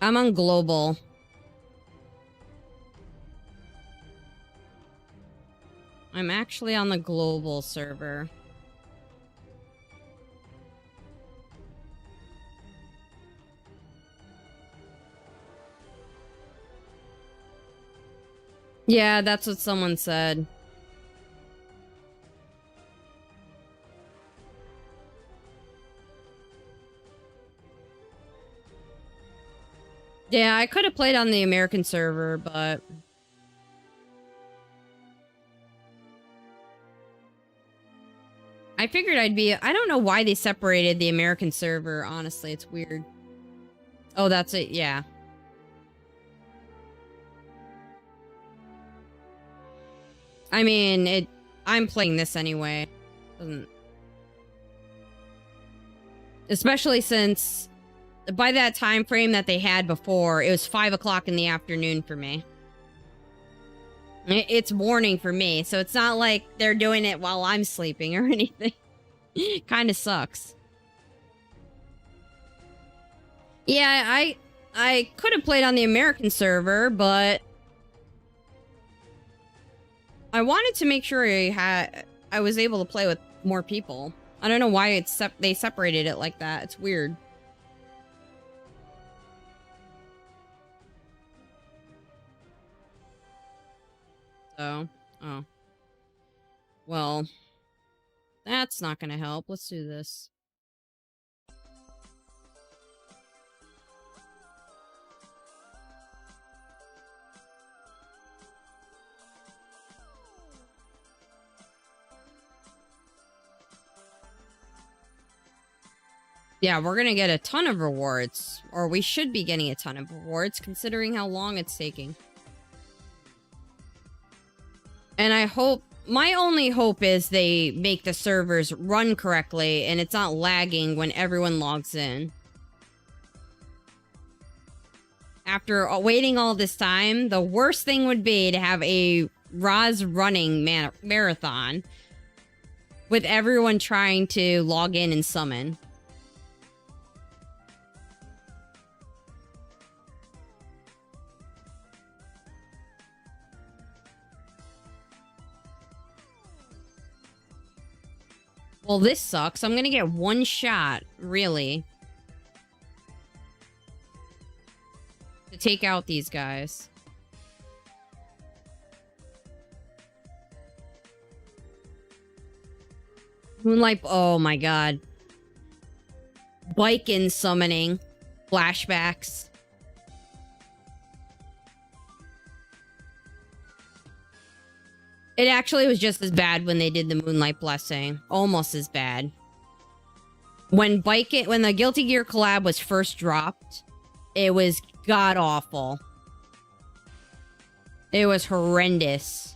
I'm on global. I'm actually on the global server. Yeah, that's what someone said. Yeah, I could have played on the American server, but... I figured I'd be... I don't know why they separated the American server, honestly. It's weird. Oh, that's it. Yeah. I mean, I'm playing this anyway. Doesn't... Especially since... By that time frame that they had before, it was 5 o'clock in the afternoon for me. It's morning for me, so it's not like they're doing it while I'm sleeping or anything. Kind of sucks. Yeah, I could have played on the American server, but I wanted to make sure I was able to play with more people. I don't know why they separated it like that. It's weird. So, oh. Well, that's not gonna help. Let's do this. Yeah, we're gonna get a ton of rewards. Or we should be getting a ton of rewards, considering how long it's taking. And I hope My only hope is they make the servers run correctly and it's not lagging when everyone logs in. After waiting all this time, the worst thing would be to have a Roz running marathon with everyone trying to log in and summon. Well, this sucks. I'm gonna get one shot, really, to take out these guys. Moonlight, oh my god. Biken summoning. Flashbacks. It actually was just as bad when they did the Moonlight Blessing. Almost as bad. When the Guilty Gear collab was first dropped, it was god-awful. It was horrendous.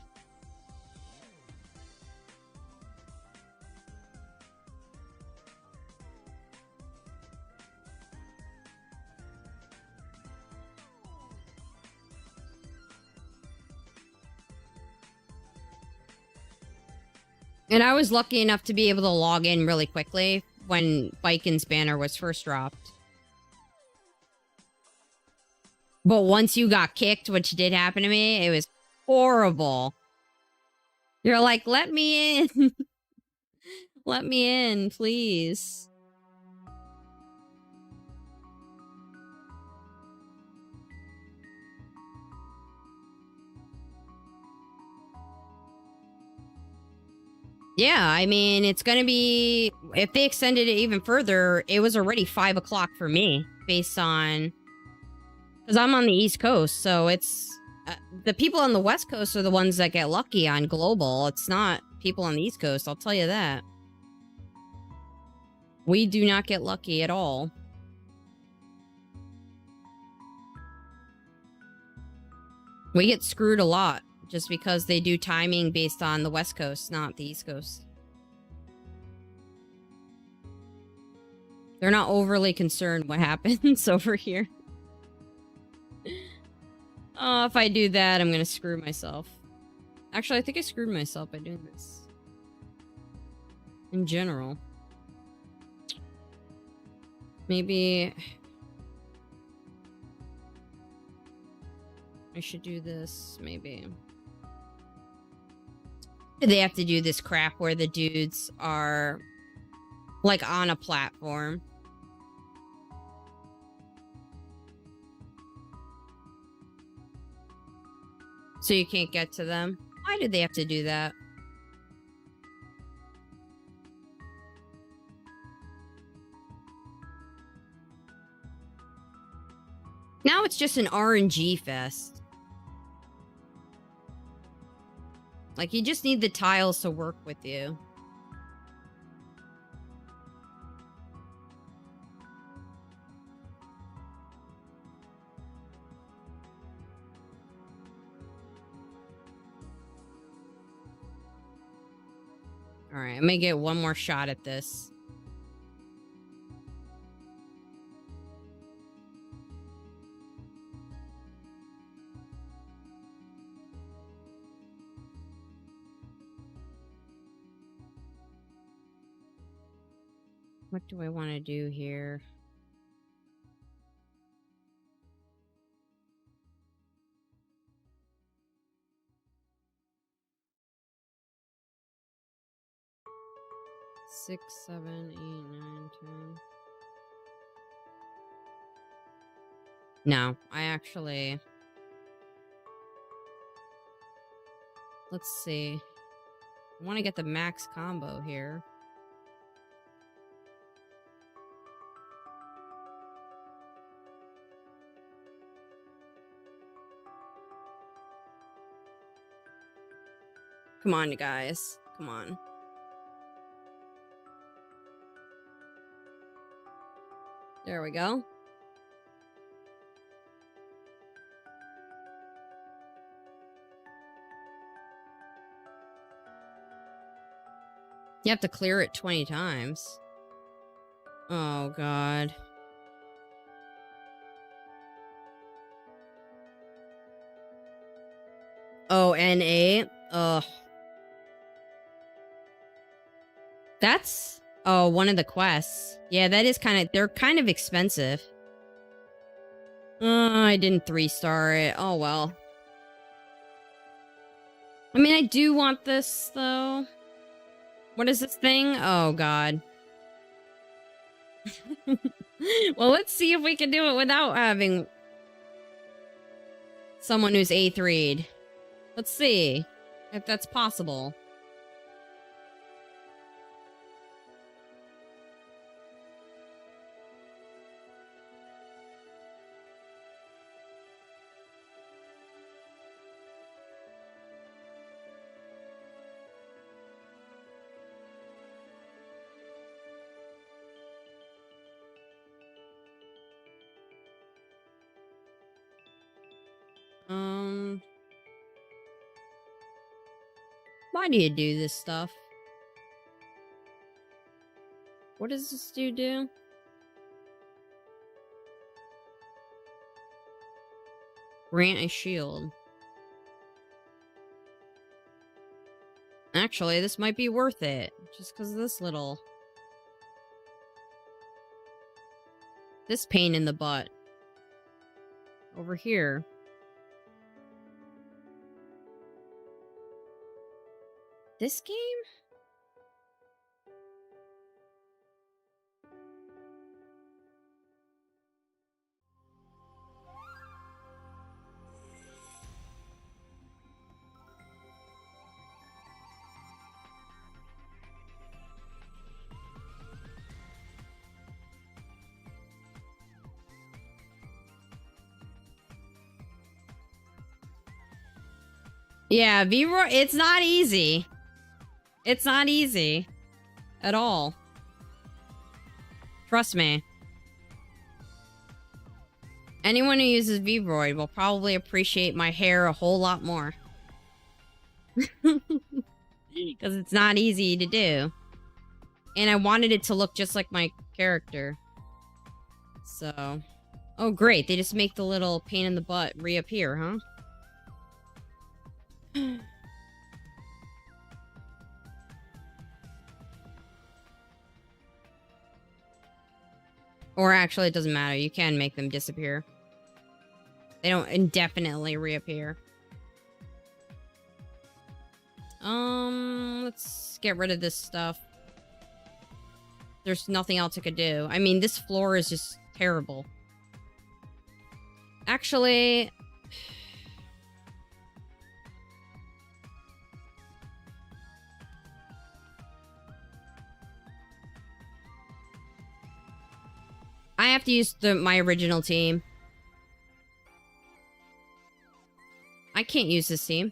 And I was lucky enough to be able to log in really quickly when Biken's banner was first dropped. But once you got kicked, which did happen to me, it was horrible. You're like, let me in. Let me in, please. Yeah, I mean, it's gonna be... If they extended it even further, it was already 5 o'clock for me, based on... Because I'm on the East Coast, so it's... the people on the West Coast are the ones that get lucky on global. It's not people on the East Coast, I'll tell you that. We do not get lucky at all. We get screwed a lot, just because they do timing based on the West Coast, not the East Coast. They're not overly concerned what happens over here. Oh, if I do that, I'm gonna screw myself. Actually, I think I screwed myself by doing this. In general. Maybe... I should do this, maybe. They have to do this crap where the dudes are, like, on a platform. So you can't get to them. Why did they have to do that? Now it's just an RNG fest. Like, you just need the tiles to work with you. Alright, I'm gonna get one more shot at this. What do I want to do here? Six, 7, 8, 9, 10. No, I actually... Let's see. I want to get the max combo here. Come on, guys. Come on. There we go. You have to clear it 20 times. Oh, God. Oh, NA? Ugh. That's... Oh, one of the quests. Yeah, that is kind of... They're kind of expensive. I didn't 3-star it. Oh, well. I mean, I do want this, though. What is this thing? Oh, God. Well, let's see if we can do it without having someone who's 8th read. Let's see if that's possible. Why do you do this stuff? What does this dude do? Grant a shield. Actually, this might be worth it. Just because of this little... This pain in the butt. Over here. This game? Yeah, V-Roy, it's not easy. It's not easy. At all. Trust me. Anyone who uses V-Roid will probably appreciate my hair a whole lot more. Because it's not easy to do. And I wanted it to look just like my character. So... Oh, great. They just make the little pain in the butt reappear, huh? Or actually, it doesn't matter. You can make them disappear. They don't indefinitely reappear. Let's get rid of this stuff. There's nothing else I could do. I mean, this floor is just terrible. Actually... I have to use my original team. I can't use this team.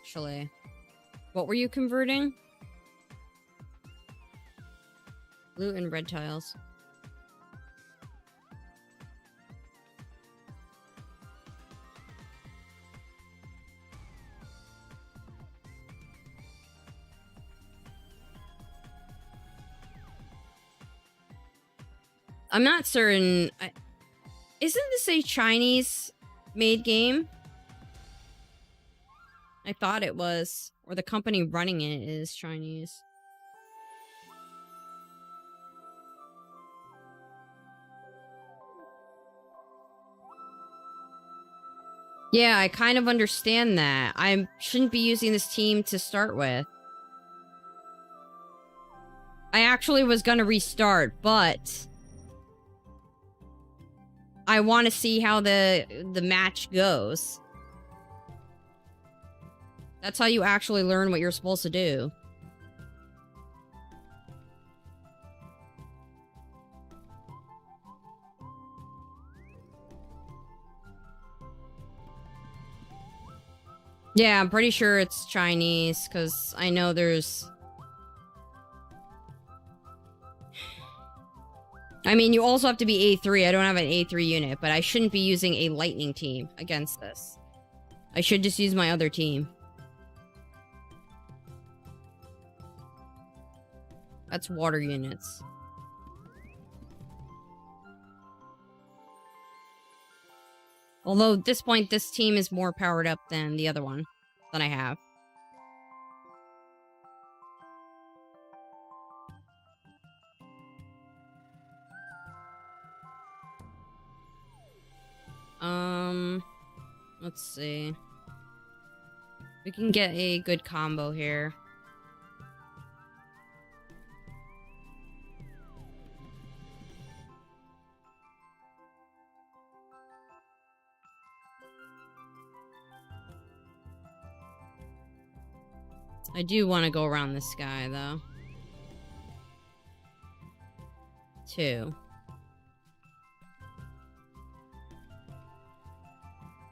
Actually, what were you converting? Blue and red tiles. I'm not certain. Isn't this a Chinese-made game? I thought it was. Or the company running it is Chinese. Yeah, I kind of understand that. I shouldn't be using this team to start with. I actually was gonna restart, but... I want to see how the match goes. That's how you actually learn what you're supposed to do. Yeah, I'm pretty sure it's Chinese, because I know there's... I mean, you also have to be A3. I don't have an A3 unit, but I shouldn't be using a lightning team against this. I should just use my other team. That's water units. Although at this point, this team is more powered up than the other one that I have. Let's see. We can get a good combo here. I do want to go around this guy, though. 2.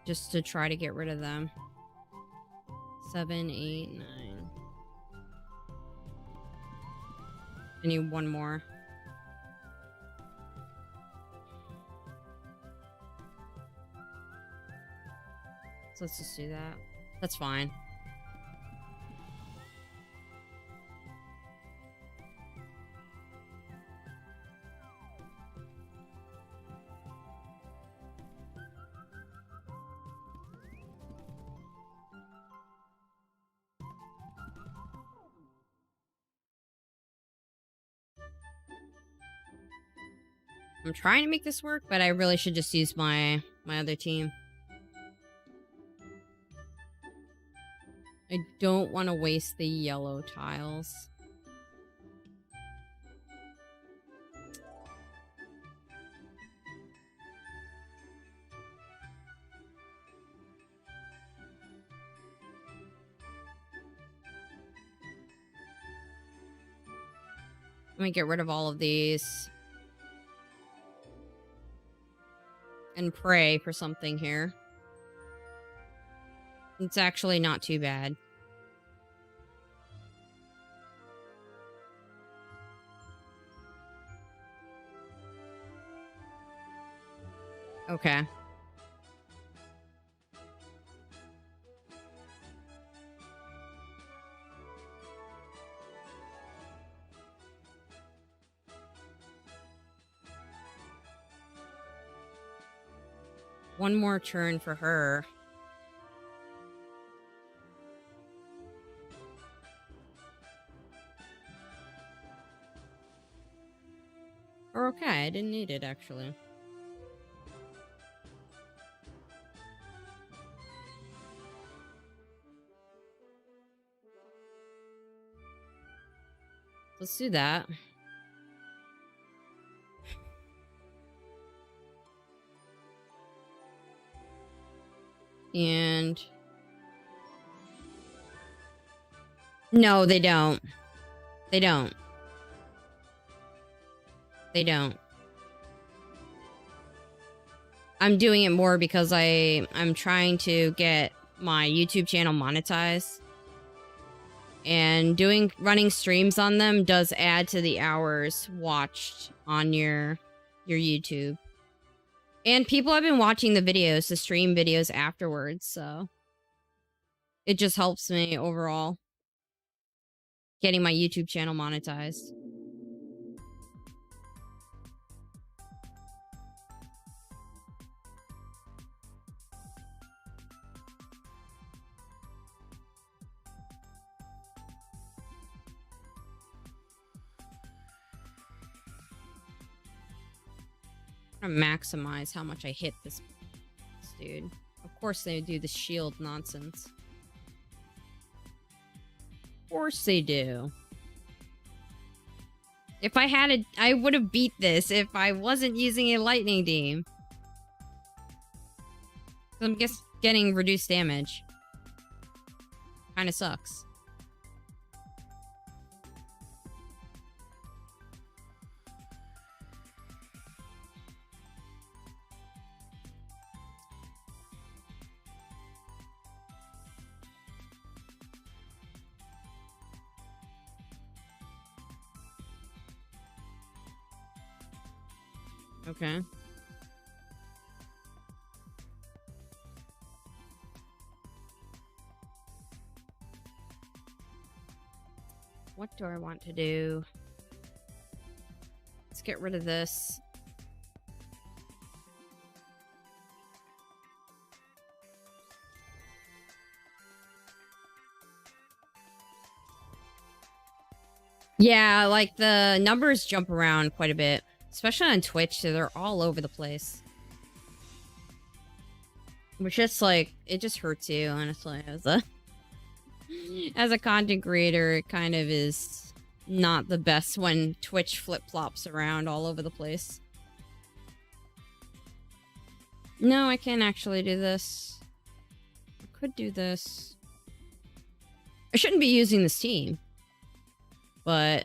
Just to try to get rid of them. 7, 8, 9. I need one more. So let's just do that. That's fine. I'm trying to make this work, but I really should just use my other team. I don't want to waste the yellow tiles. Let me get rid of all of these. And pray for something here. It's actually not too bad. Okay. One more turn for her. Or okay, I didn't need it actually. Let's do that. And no, they don't. They don't. They don't. I'm doing it more because I'm trying to get my YouTube channel monetized. And running streams on them does add to the hours watched on your YouTube. And people have been watching the videos, the stream videos afterwards, so it just helps me overall getting my YouTube channel monetized. I'm gonna maximize how much I hit this dude. Of course they do the shield nonsense. Of course they do. If I had I would have beat this if I wasn't using a lightning beam. I'm just getting reduced damage. Kinda sucks. Okay. What do I want to do? Let's get rid of this. Yeah, like the numbers jump around quite a bit, especially on Twitch, so they're all over the place. Which just like, it just hurts you, honestly, as a content creator. It kind of is not the best when Twitch flip-flops around all over the place. No, I can't actually do this. I could do this. I shouldn't be using this team, but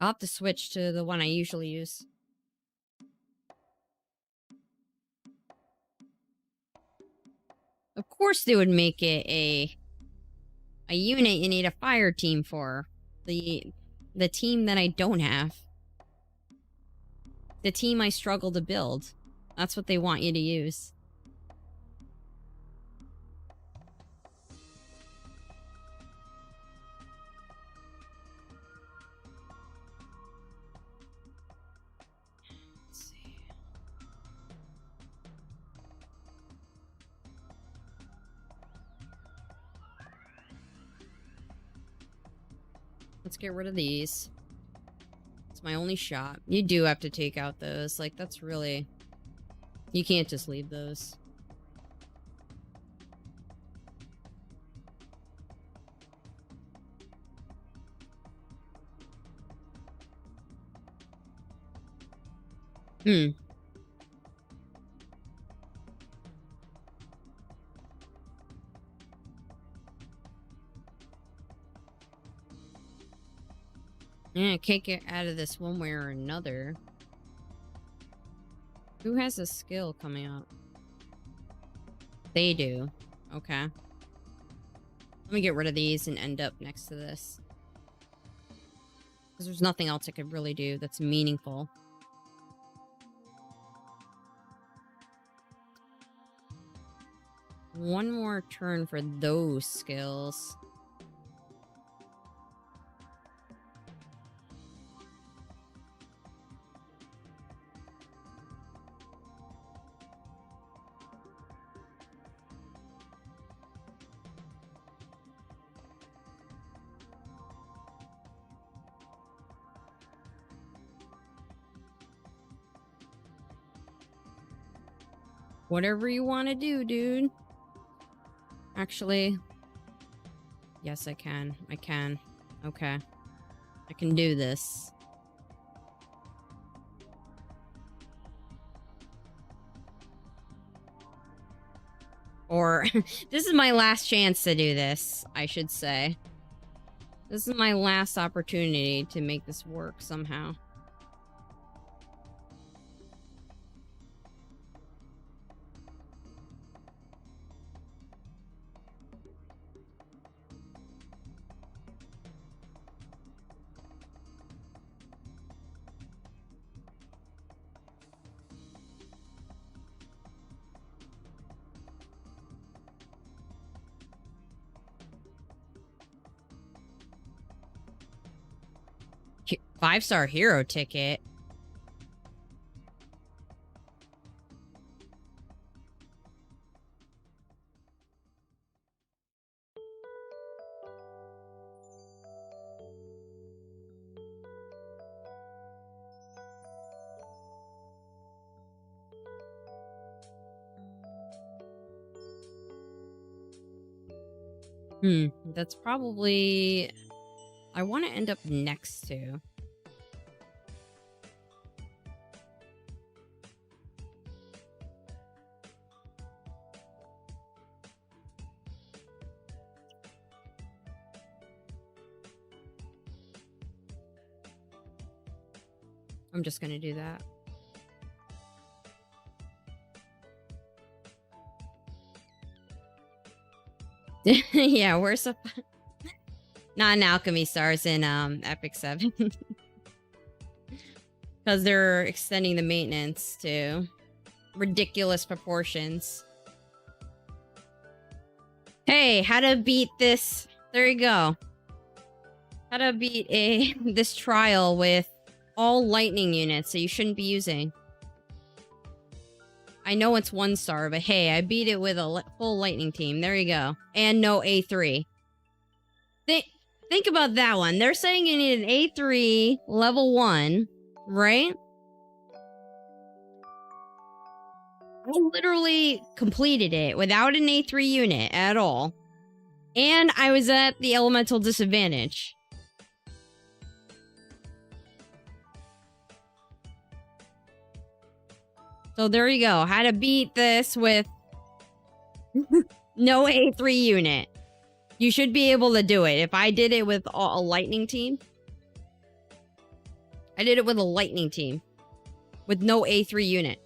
I'll have to switch to the one I usually use. Of course they would make it a unit you need a fire team for. The team that I don't have. The team I struggle to build. That's what they want you to use. Let's see. Let's get rid of these. It's my only shot. You do have to take out those. Like, that's really... You can't just leave those. Hmm. Yeah, I can't get out of this one way or another. Who has a skill coming up? They do. Okay. Let me get rid of these and end up next to this. Because there's nothing else I could really do that's meaningful. One more turn for those skills. Whatever you want to do, dude. Actually, yes, I can. I can. Okay. I can do this. Or, this is my last chance to do this, I should say. This is my last opportunity to make this work somehow. Five-star hero ticket. That's probably... I want to end up next to. I'm just gonna do that. Yeah, where's the... Not an Alchemy Stars in Epic 7. Because they're extending the maintenance to ridiculous proportions. Hey, how to beat this? There you go. How to beat this trial with all lightning units that you shouldn't be using. I know it's 1 star, but hey, I beat it with a full lightning team. There you go. And no A3. Think about that one. They're saying you need an A3 level 1, right? I literally completed it without an A3 unit at all. And I was at the elemental disadvantage. So there you go. How to beat this with no A3 unit. You should be able to do it. If I did it with a lightning team. I did it with a lightning team. With no A3 unit.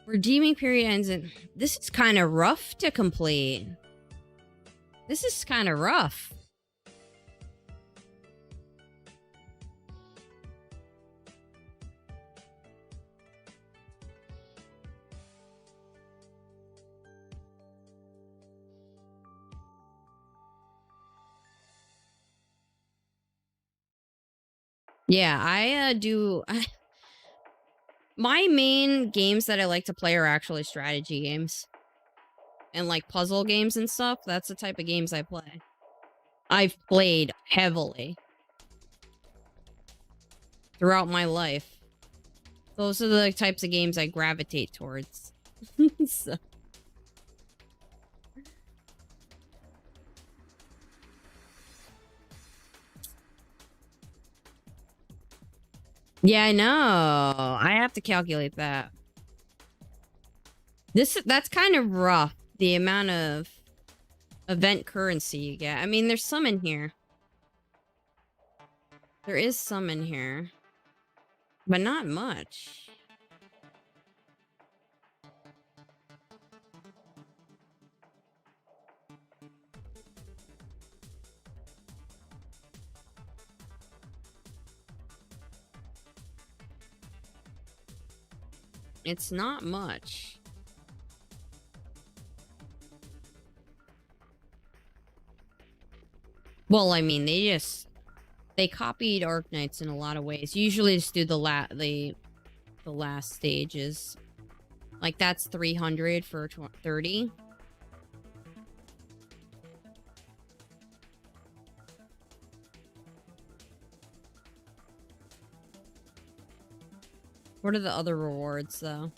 Redeeming period ends in... This is kind of rough to complete. This is kind of rough. Yeah, I do... My main games that I like to play are actually strategy games. And like puzzle games and stuff. That's the type of games I play. I've played heavily. Throughout my life. Those are the types of games I gravitate towards. So. Yeah, I know. I have to calculate that. That's kind of rough, the amount of event currency you get. I mean, there's some in here. There is some in here. But not much. It's not much. Well, I mean, they copied Arknights in a lot of ways. Usually just do the last stages. Like that's 300 for 30. What are the other rewards, though?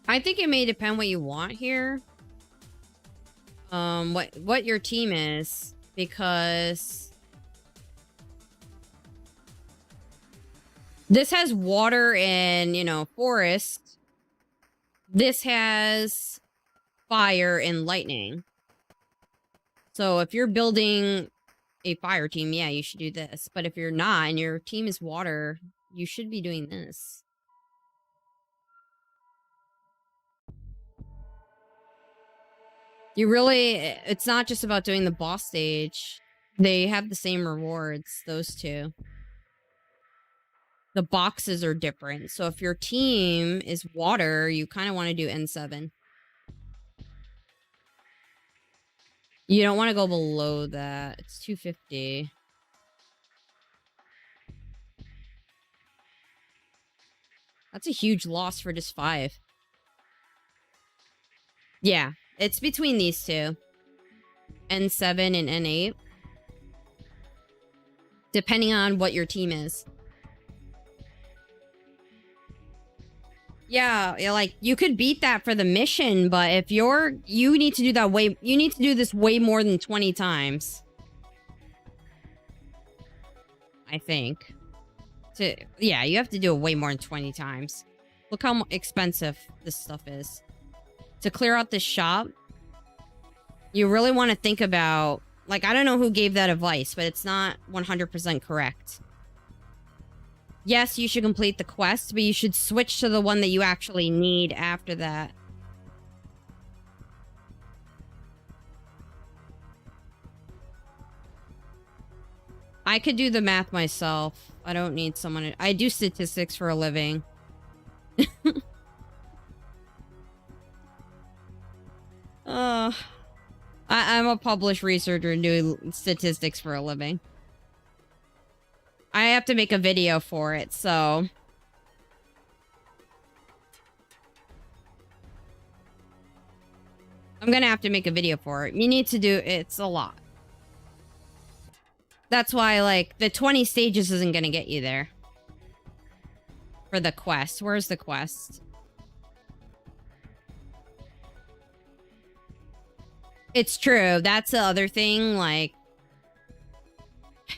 I think it may depend what you want here. What your team is, because this has water and, you know, forest. This has fire and lightning. So if you're building a fire team, yeah, you should do this. But if you're not and your team is water, you should be doing this. It's not just about doing the boss stage. They have the same rewards, those two. The boxes are different. So if your team is water, you kind of want to do N7. You don't want to go below that. It's 250. That's a huge loss for just 5. Yeah, it's between these two. N7 and N8. Depending on what your team is. Yeah, like you could beat that for the mission, but if you need to do that you need to do this way more than 20 times. I think. Yeah, you have to do it way more than 20 times. Look how expensive this stuff is. To clear out this shop, you really want to think about, like, I don't know who gave that advice, but it's not 100% correct. Yes, you should complete the quest, but you should switch to the one that you actually need after that. I could do the math myself. I don't need someone to... I do statistics for a living. I'm a published researcher and doing statistics for a living. I have to make a video for it, so... I'm gonna have to make a video for it. You need to do... It's a lot. That's why, like, the 20 stages isn't gonna get you there. For the quest. Where's the quest? It's true. That's the other thing, like...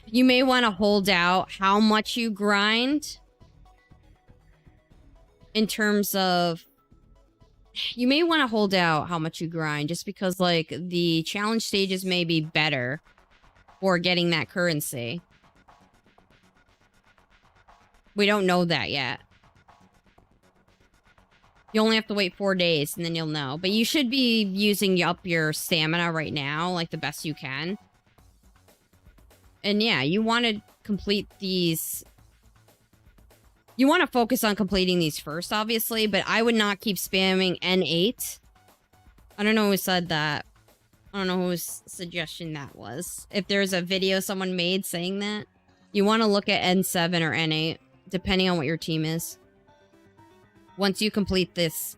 You may want to hold out how much you grind. In terms of... You may want to hold out how much you grind, just because, like, the challenge stages may be better for getting that currency. We don't know that yet. You only have to wait 4 days, and then you'll know. But you should be using up your stamina right now, like, the best you can. And yeah, you want to complete these... You want to focus on completing these first, obviously, but I would not keep spamming N8. I don't know who said that. I don't know whose suggestion that was. If there's a video someone made saying that, you want to look at N7 or N8, depending on what your team is. Once you complete this.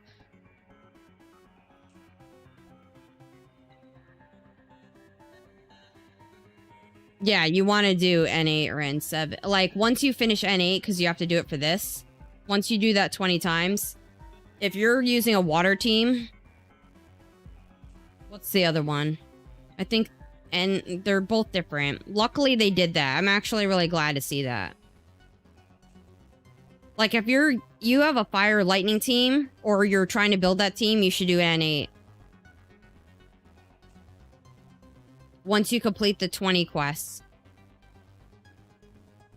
Yeah, you want to do N8 or N7. Like, once you finish N8, because you have to do it for this, once you do that 20 times, if you're using a water team... What's the other one? I think... And they're both different. Luckily, they did that. I'm actually really glad to see that. Like, if you have a fire lightning team, or you're trying to build that team, you should do N8. Once you complete the 20 quests.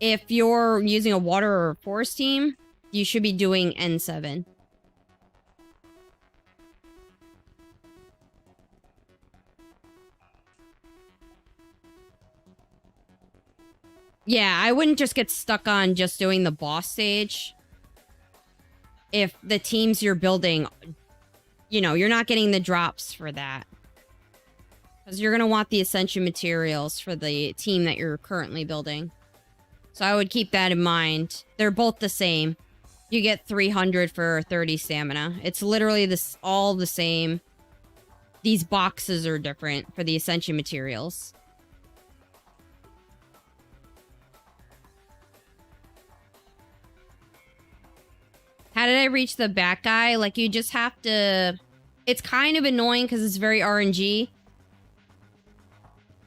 If you're using a water or forest team, you should be doing N7. Yeah, I wouldn't just get stuck on just doing the boss stage. If the teams you're building, you know, you're not getting the drops for that. Because you're going to want the ascension materials for the team that you're currently building. So I would keep that in mind. They're both the same. You get 300 for 30 stamina. It's literally all the same. These boxes are different for the ascension materials. How did I reach the back guy? Like, you just have to... It's kind of annoying because it's very RNG.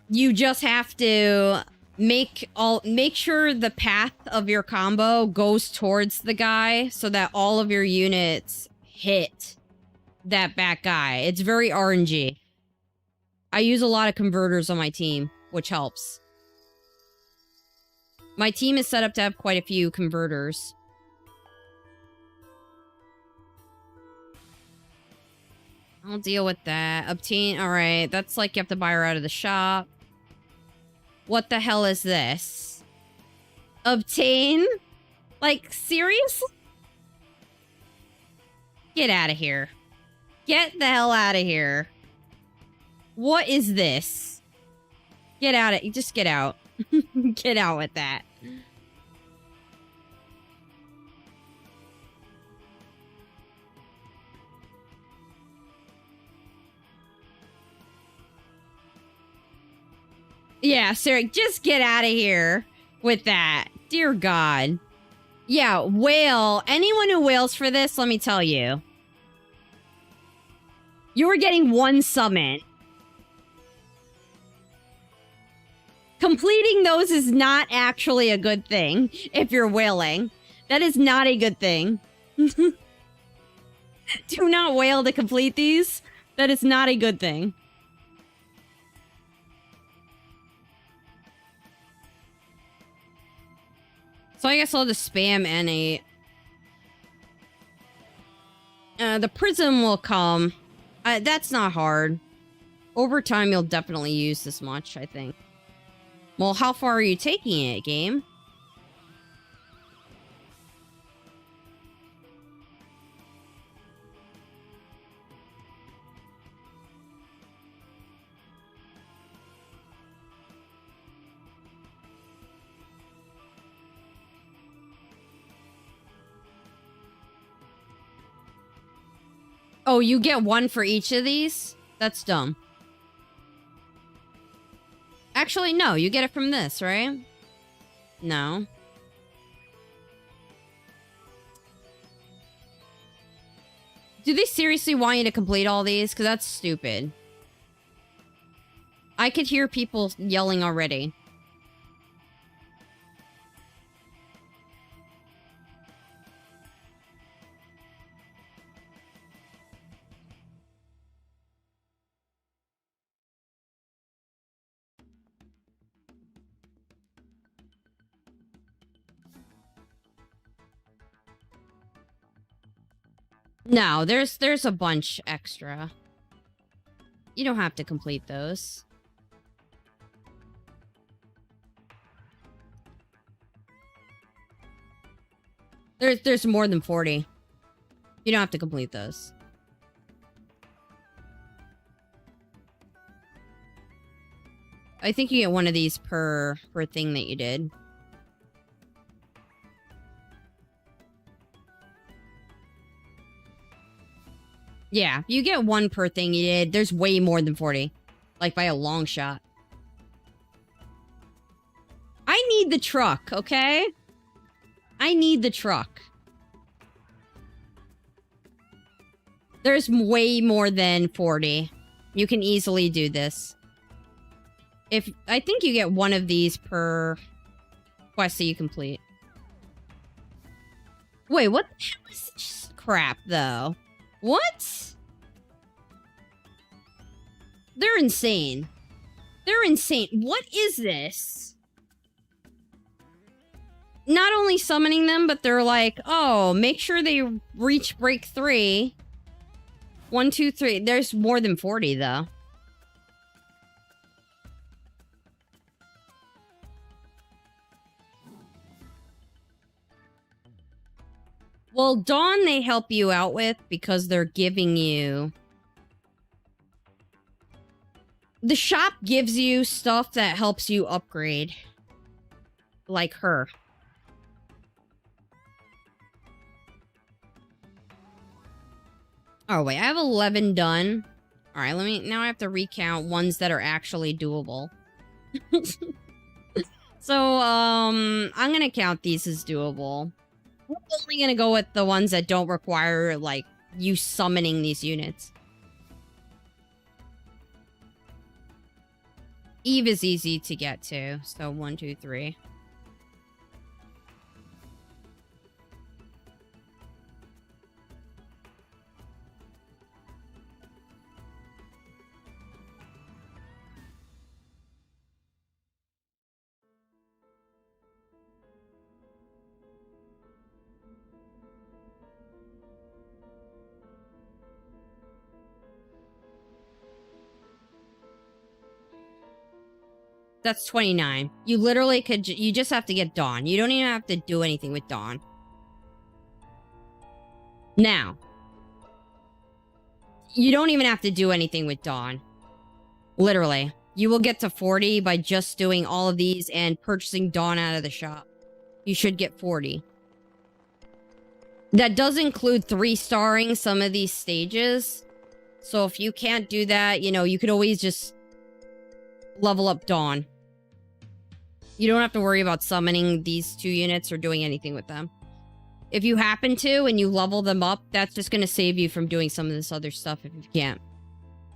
You just have to make sure the path of your combo goes towards the guy so that all of your units hit that back guy. It's very RNG. I use a lot of converters on my team, which helps. My team is set up to have quite a few converters. I'll deal with that. Obtain... Alright, that's like you have to buy her out of the shop. What the hell is this? Obtain? Like, seriously? Get out of here. Get the hell out of here. What is this? Get out of... Just get out. Get out with that. Yeah, Sarah, just get out of here with that. Dear God. Yeah, whale. Anyone who wails for this, let me tell you. You are getting one summon. Completing those is not actually a good thing if you're whaling. That is not a good thing. Do not whale to complete these. That is not a good thing. So I guess I'll just spam N8. The prism will come. That's not hard. Over time, you'll definitely use this much, I think. Well, how far are you taking it, game? Oh, you get one for each of these? That's dumb. Actually, no. You get it from this, right? No. Do they seriously want you to complete all these? Because that's stupid. I could hear people yelling already. No, there's a bunch extra. You don't have to complete those. There's more than 40. You don't have to complete those. I think you get one of these per thing that you did. Yeah, you get one per thing you did. There's way more than 40. Like, by a long shot. I need the truck, okay? I need the truck. There's way more than 40. You can easily do this. I think you get one of these per quest that you complete. Wait, what the hell is this crap, though? What? They're insane. They're insane. What is this? Not only summoning them, but they're like, oh, make sure they reach break 3. 1, 2, 3. There's more than 40, though. Well, Dawn they help you out with because they're giving you... The shop gives you stuff that helps you upgrade. Like her. Oh, wait, I have 11 done. Alright, now I have to recount ones that are actually doable. So, I'm gonna count these as doable. We're only gonna go with the ones that don't require, like, you summoning these units. Eve is easy to get to, so 1, 2, 3. That's 29. You literally could... You just have to get Dawn. You don't even have to do anything with Dawn. Now. You don't even have to do anything with Dawn. Literally. You will get to 40 by just doing all of these and purchasing Dawn out of the shop. You should get 40. That does include 3-starring some of these stages. So if you can't do that, you know, you could always just level up Dawn. You don't have to worry about summoning these 2 units or doing anything with them. If you happen to and you level them up, that's just going to save you from doing some of this other stuff if you can't.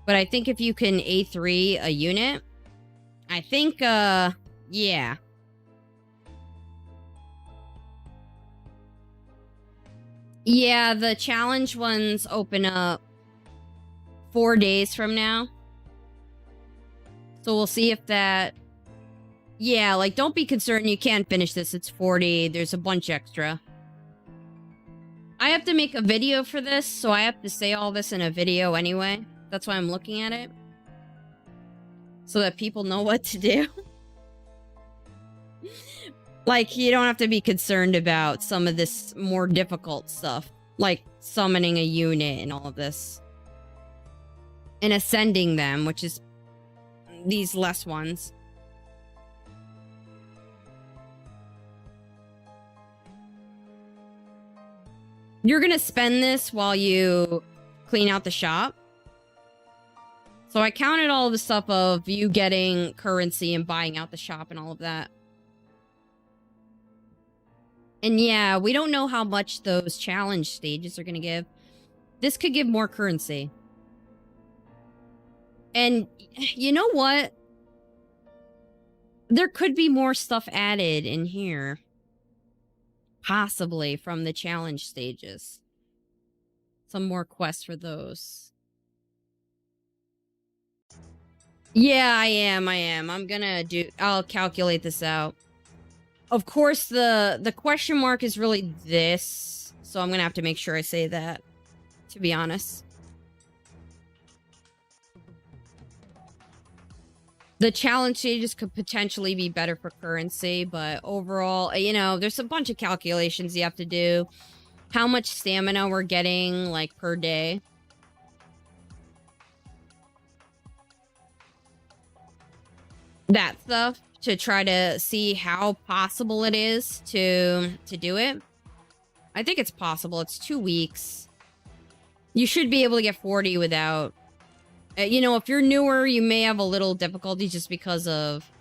But I think if you can A3 a unit, I think, yeah. Yeah, the challenge ones open up 4 days from now. So we'll see if that... Yeah, like, don't be concerned. You can't finish this. It's 40. There's a bunch extra. I have to make a video for this, so I have to say all this in a video anyway. That's why I'm looking at it. So that people know what to do. Like, you don't have to be concerned about some of this more difficult stuff. Like, summoning a unit and all of this. And ascending them, which is these less ones. You're gonna spend this while you clean out the shop. So I counted all the stuff of you getting currency and buying out the shop and all of that. And yeah, we don't know how much those challenge stages are gonna give. This could give more currency. And you know what? There could be more stuff added in here. Possibly from the challenge stages. Some more quests for those. Yeah, I am. I'll calculate this out. Of course, the question mark is really this. So I'm gonna have to make sure I say that, to be honest. The challenge stages could potentially be better for currency, but overall, you know, there's a bunch of calculations you have to do. How much stamina we're getting, like, per day. That stuff, to try to see how possible it is to do it. I think it's possible. It's 2 weeks. You should be able to get 40 without... you know, if you're newer, you may have a little difficulty just because of...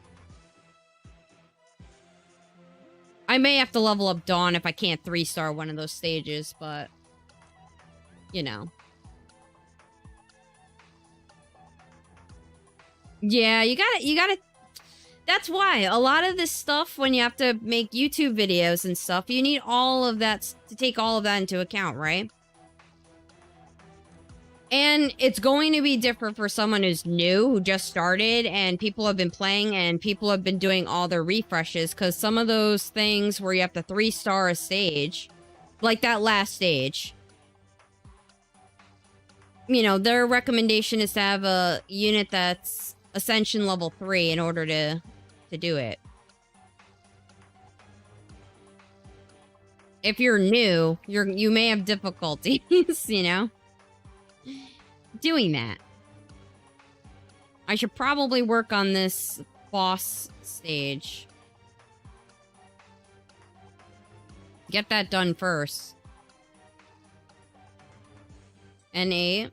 I may have to level up Dawn if I can't 3-star one of those stages, but... You know. Yeah, you gotta... That's why. A lot of this stuff, when you have to make YouTube videos and stuff, you need all of that... to take all of that into account, right? And it's going to be different for someone who's new, who just started, and people have been playing, and people have been doing all their refreshes, because some of those things where you have to 3-star a stage, like that last stage, you know, their recommendation is to have a unit that's Ascension level 3 in order to do it. If you're new, you may have difficulties, you know? Doing that. I should probably work on this boss stage. Get that done first. N8.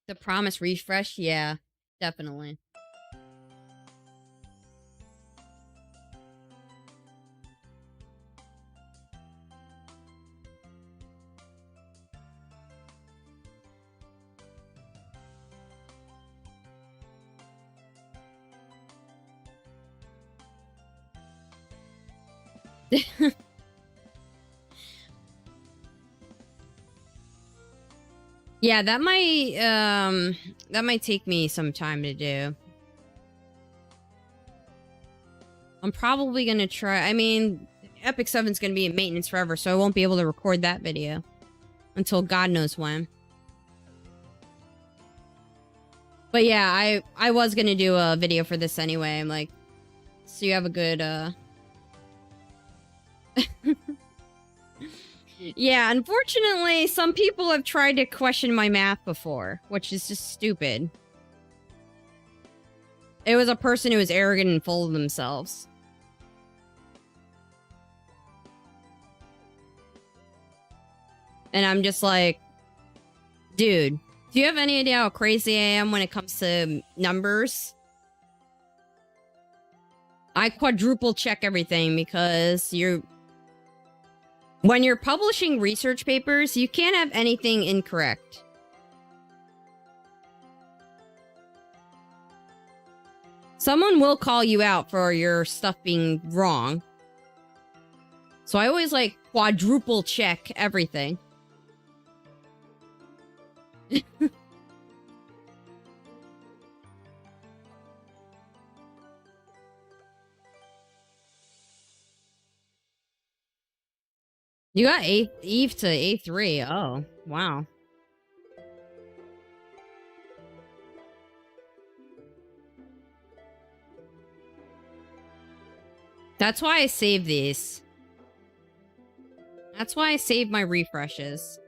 The promise refresh? Yeah, definitely. Yeah, that might take me some time to do. I'm probably gonna try. I mean, Epic 7's gonna be in maintenance forever, so I won't be able to record that video until God knows when. But yeah, I was gonna do a video for this anyway. I'm like, so you have a good Yeah, unfortunately, some people have tried to question my math before, which is just stupid. It was a person who was arrogant and full of themselves. And I'm just like, dude, do you have any idea how crazy I am when it comes to numbers? I quadruple check everything because when you're publishing research papers, you can't have anything incorrect. Someone will call you out for your stuff being wrong. So I always like quadruple check everything. You got Eve to A3. Oh, wow. That's why I save these. That's why I save my refreshes.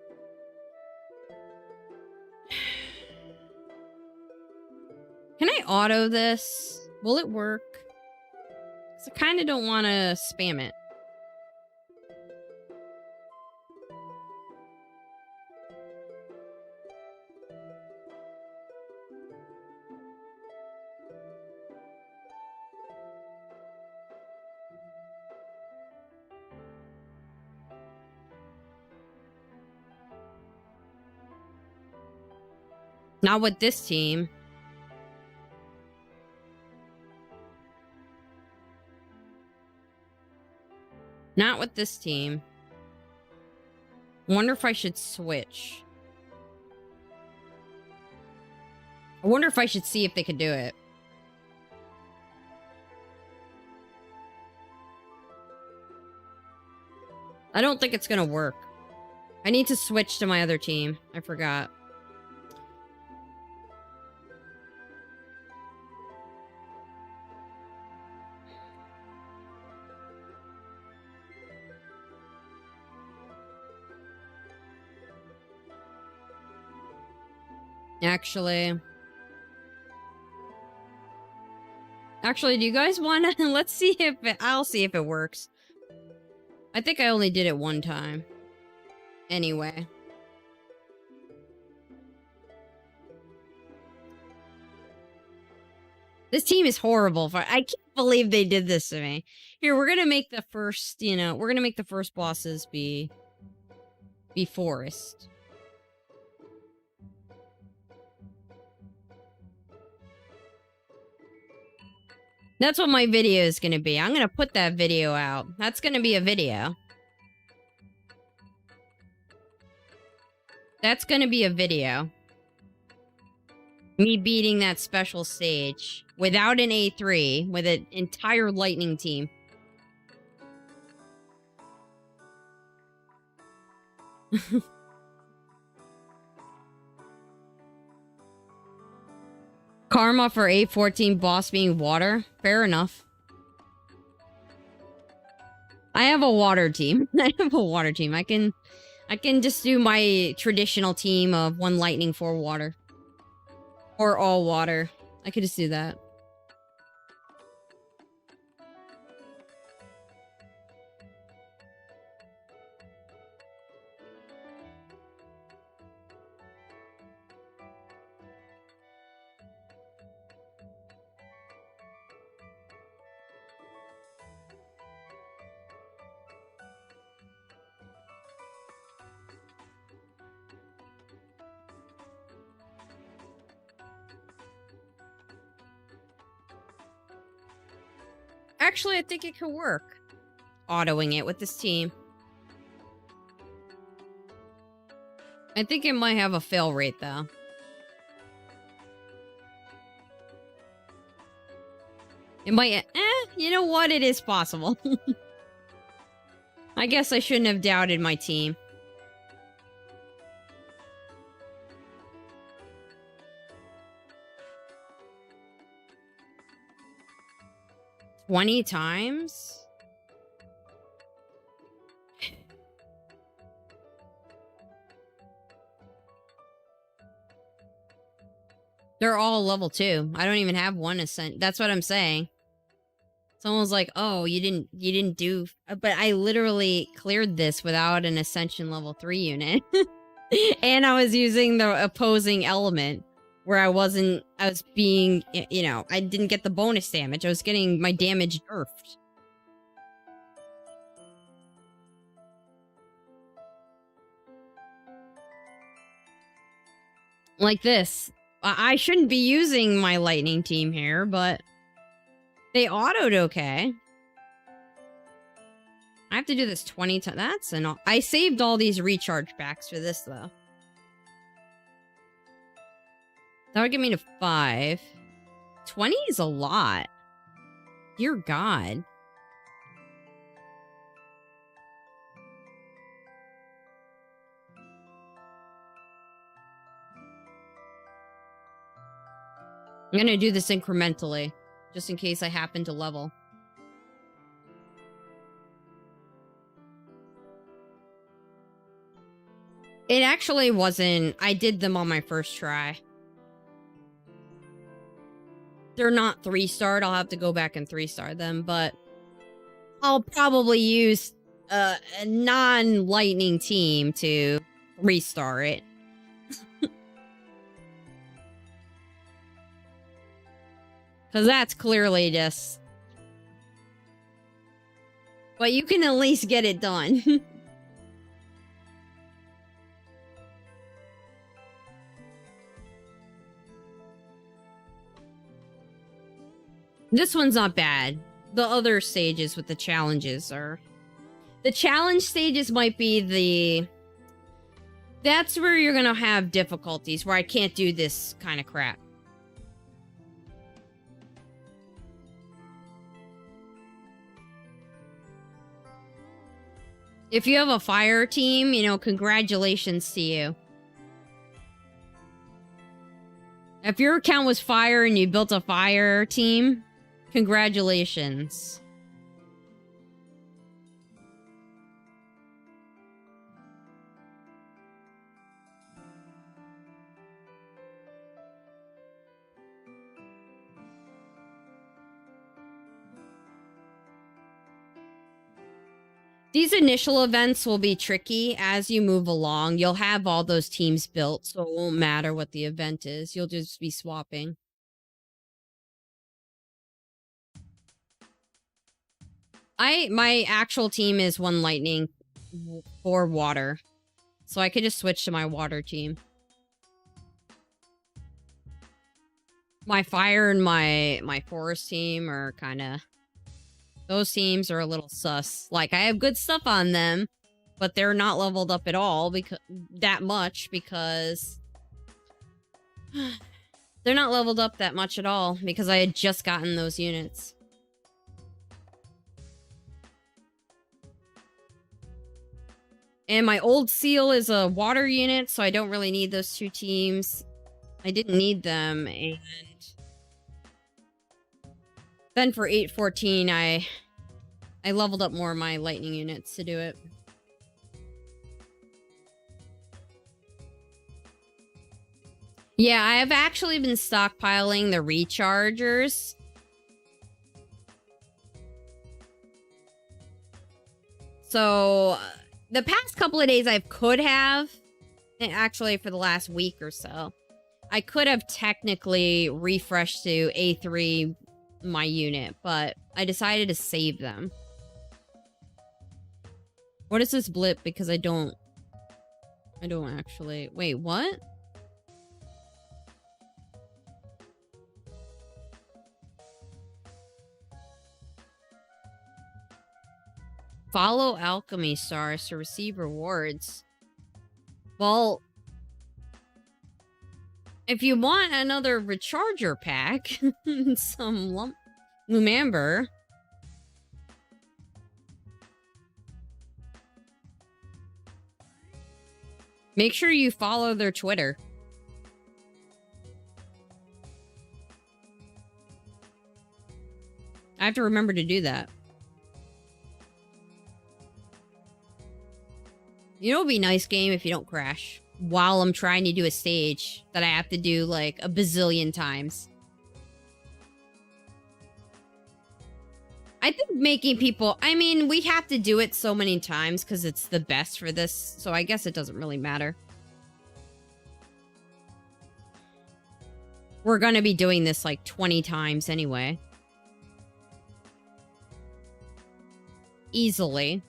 Can I auto this? Will it work? 'Cause I kind of don't want to spam it. Not with this team. Not with this team. Wonder if I should switch. I wonder if I should see if they could do it. I don't think it's gonna work. I need to switch to my other team. I forgot. Actually, do you guys want to? Let's see if I'll see if it works. I think I only did it one time. Anyway. This team is horrible. I can't believe they did this to me. Here, we're gonna make the first, we're gonna make the first bosses be forest. That's what my video is going to be. I'm going to put that video out. That's going to be a video. That's going to be a video. Me beating that special stage without an A3, with an entire lightning team. Karma for A14 boss being water. Fair enough. I have a water team. I have a water team. I can just do my traditional team of 1 lightning, 4 water. Or all water. I could just do that. Actually, I think it could work. Autoing it with this team. I think it might have a fail rate, though. It might... you know what? It is possible. I guess I shouldn't have doubted my team. $20 times? They're all level 2. I don't even have 1 ascent. That's what I'm saying. Someone's like, "Oh, you didn't do..." But I literally cleared this without an Ascension level 3 unit. And I was using the opposing element. where I was being, you know, I didn't get the bonus damage. I was getting my damage nerfed. Like this. I shouldn't be using my lightning team here, but they autoed okay. I have to do this 20 times. That's enough. I saved all these recharge packs for this, though. That would get me to 5. 20 is a lot. Dear God. I'm gonna do this incrementally, just in case I happen to level. It actually wasn't. I did them on my first try. They're not 3-starred. I'll have to go back and 3-star them, but I'll probably use a non-lightning team to 3-star it. Because that's clearly just... But you can at least get it done. This one's not bad. The other stages with the challenges are... The challenge stages might be the... That's where you're gonna have difficulties, where I can't do this kind of crap. If you have a fire team, you know, congratulations to you. If your account was fire and you built a fire team, congratulations. These initial events will be tricky. As you move along, you'll have all those teams built, so it won't matter what the event is. You'll just be swapping. My actual team is 1 lightning, 4 water. So I could just switch to my water team. My fire and my forest team are kind of... Those teams are a little sus. Like, I have good stuff on them, but they're not leveled up at all because that much because they're not leveled up that much at all because I had just gotten those units. And my old seal is a water unit, so I don't really need those 2 teams. I didn't need them, and then for 814, I leveled up more of my lightning units to do it. Yeah, I have actually been stockpiling the rechargers. So, the past couple of days I could have, actually for the last week or so, I could have technically refreshed to A3 my unit, but I decided to save them. What is this blip? Because I don't actually... Wait, what? Follow Alchemy stars to receive rewards. Well, if you want another recharger pack, some Lumamber, make sure you follow their Twitter. I have to remember to do that. You know, it'd be a nice game if you don't crash while I'm trying to do a stage that I have to do like a bazillion times. I think making people... I mean, we have to do it so many times because it's the best for this, so I guess it doesn't really matter. We're gonna be doing this like 20 times anyway. Easily.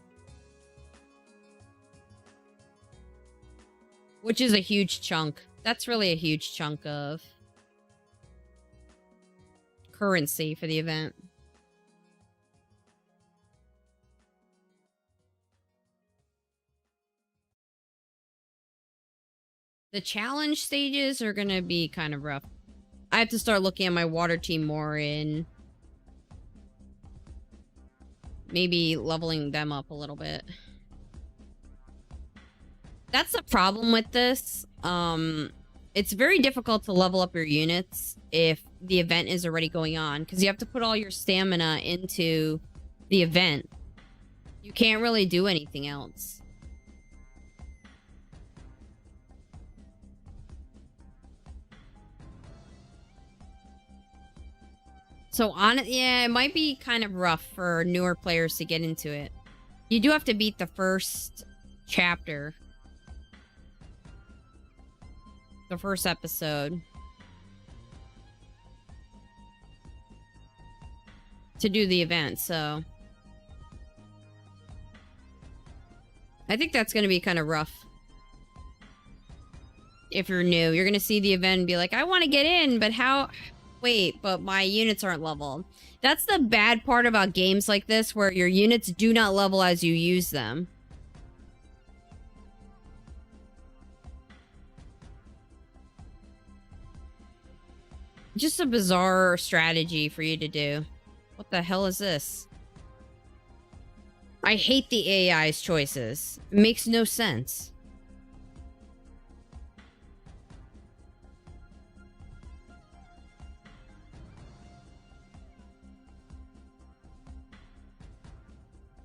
Which is a huge chunk. That's really a huge chunk of currency for the event. The challenge stages are gonna be kind of rough. I have to start looking at my water team more and maybe leveling them up a little bit. That's the problem with this. It's very difficult to level up your units if the event is already going on, because you have to put all your stamina into the event. You can't really do anything else. So yeah, it might be kind of rough for newer players to get into it. You do have to beat the first chapter. The first episode. To do the event, so. I think that's going to be kind of rough. If you're new, you're going to see the event and be like, I want to get in, but how... Wait, but my units aren't leveled. That's the bad part about games like this, where your units do not level as you use them. Just a bizarre strategy for you to do. What the hell is this? I hate the AI's choices. It makes no sense.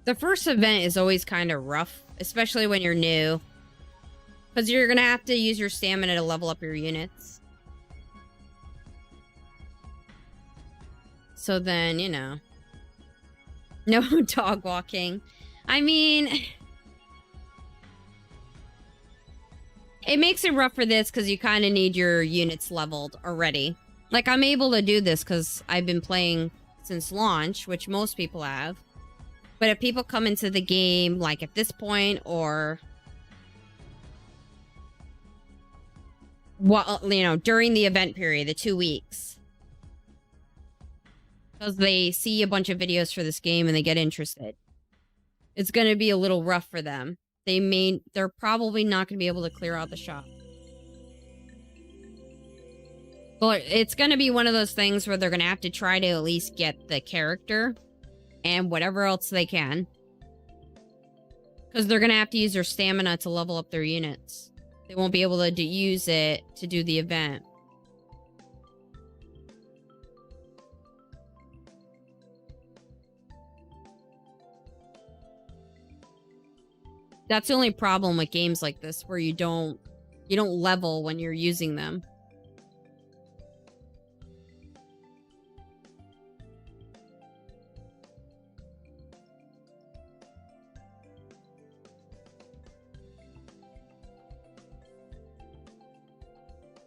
The first event is always kind of rough, especially when you're new. Because you're going to have to use your stamina to level up your units. So then, you know. No dog walking. I mean... It makes it rough for this because you kind of need your units leveled already. Like, I'm able to do this because I've been playing since launch, which most people have. But if people come into the game, like, at this point, or... well, you know, during the event period, the 2 weeks. Because they see a bunch of videos for this game and they get interested. It's going to be a little rough for them. They're probably not going to be able to clear out the shop. But it's going to be one of those things where they're going to have to try to at least get the character and whatever else they can. Because they're going to have to use their stamina to level up their units. They won't be able to use it to do the event. That's the only problem with games like this, where you don't level when you're using them.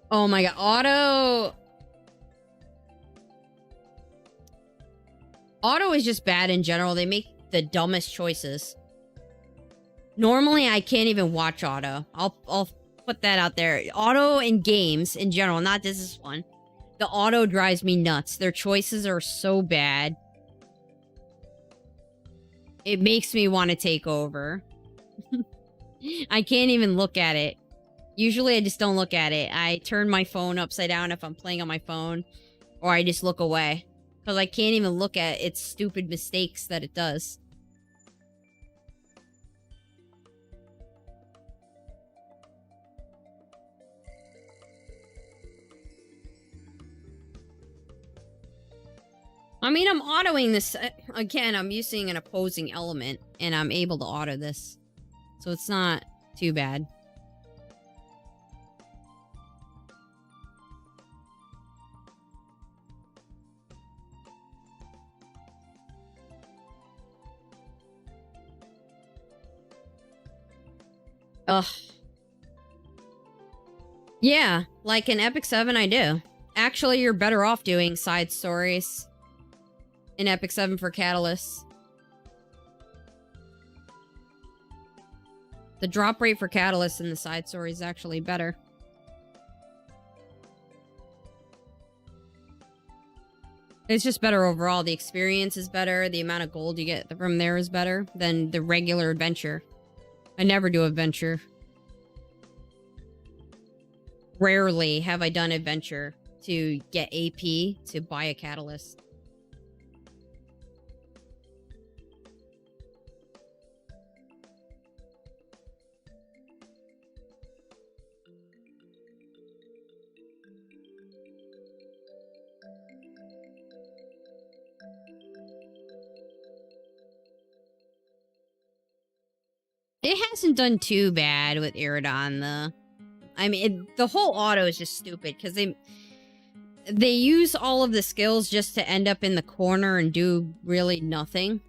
Oh my god, Auto is just bad in general. They make the dumbest choices. Normally, I can't even watch Auto. I'll put that out there. Auto in games in general, not this one. The Auto drives me nuts. Their choices are so bad. It makes me want to take over. I can't even look at it. Usually, I just don't look at it. I turn my phone upside down if I'm playing on my phone. Or I just look away. Because I can't even look at its stupid mistakes that it does. I mean, I'm autoing this. Again, I'm using an opposing element, and I'm able to auto this. So it's not too bad. Ugh. Yeah, like in Epic 7 I do. Actually, you're better off doing side stories in Epic 7 for Catalyst. The drop rate for Catalyst in the side story is actually better. It's just better overall. The experience is better. The amount of gold you get from there is better than the regular adventure. I never do adventure. Rarely have I done adventure to get AP to buy a catalyst. It hasn't done too bad with Iridon, though. I mean, the whole auto is just stupid because they use all of the skills just to end up in the corner and do really nothing.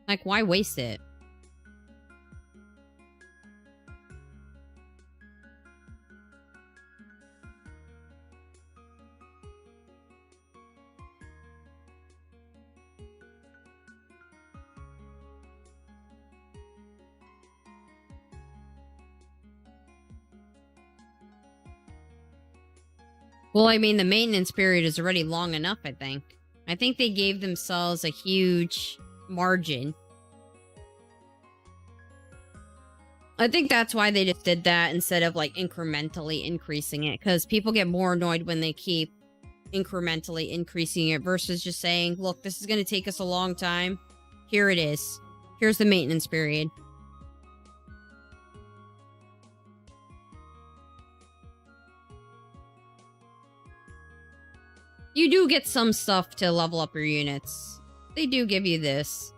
Like, why waste it? Well, I mean, the maintenance period is already long enough, I think. I think they gave themselves a huge margin. I think that's why they just did that instead of, like, incrementally increasing it. Because people get more annoyed when they keep incrementally increasing it versus just saying, look, this is going to take us a long time. Here it is. Here's the maintenance period. You do get some stuff to level up your units. They do give you this.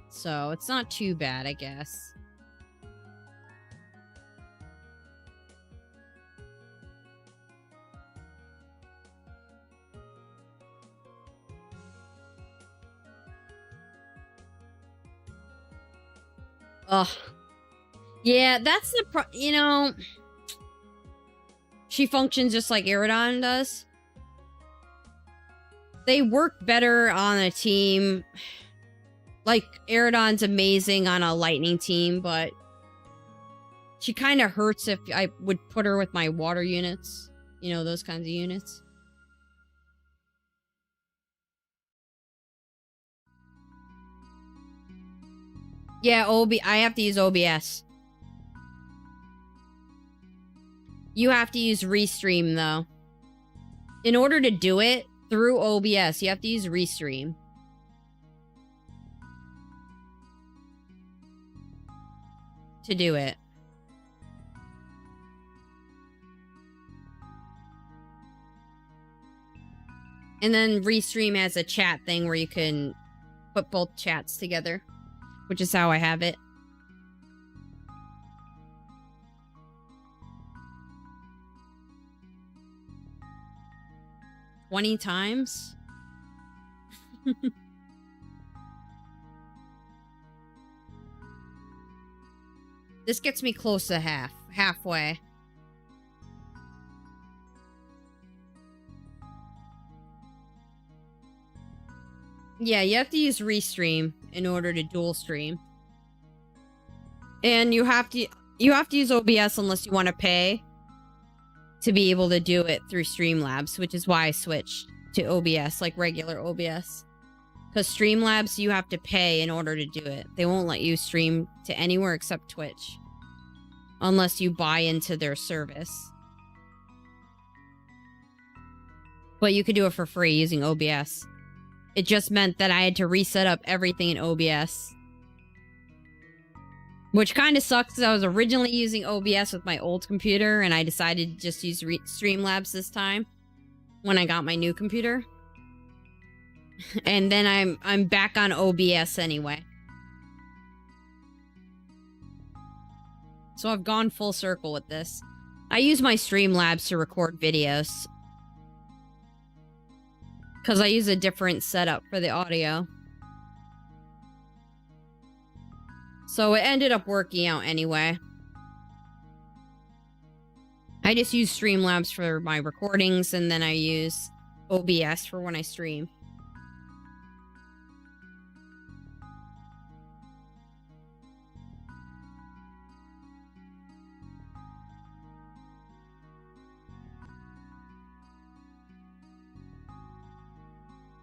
So, it's not too bad, I guess. Ugh. Yeah, that's the you know... She functions just like Iridon does. They work better on a team. Like, Iridon's amazing on a lightning team, but she kind of hurts if I would put her with my water units. You know, those kinds of units. Yeah, I have to use OBS. You have to use Restream, though. In order to do it through OBS, you have to use Restream. To do it. And then Restream has a chat thing where you can put both chats together, which is how I have it. "20 times? This gets me close to halfway. Yeah, you have to use Restream in order to dual stream. And you have to use OBS unless you want to pay to be able to do it through Streamlabs, which is why I switched to OBS, like regular OBS. Because Streamlabs, you have to pay in order to do it. They won't let you stream to anywhere except Twitch. Unless you buy into their service. But you could do it for free using OBS. It just meant that I had to reset up everything in OBS. Which kind of sucks because I was originally using OBS with my old computer and I decided to just use Streamlabs this time when I got my new computer. And then I'm back on OBS anyway. So I've gone full circle with this. I use my Streamlabs to record videos. Because I use a different setup for the audio. So it ended up working out anyway. I just use Streamlabs for my recordings, and then I use OBS for when I stream.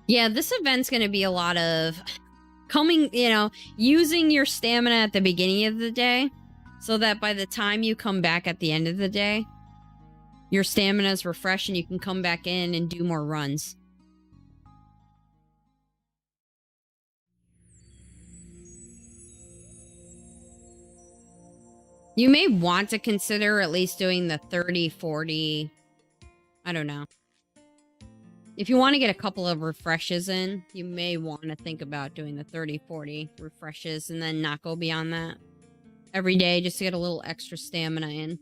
Yeah, this event's going to be a lot of using your stamina at the beginning of the day so that by the time you come back at the end of the day, your stamina is refreshed and you can come back in and do more runs. You may want to consider at least doing the 30, 40, I don't know. If you want to get a couple of refreshes in, you may want to think about doing the 30, 40 refreshes and then not go beyond that every day just to get a little extra stamina in.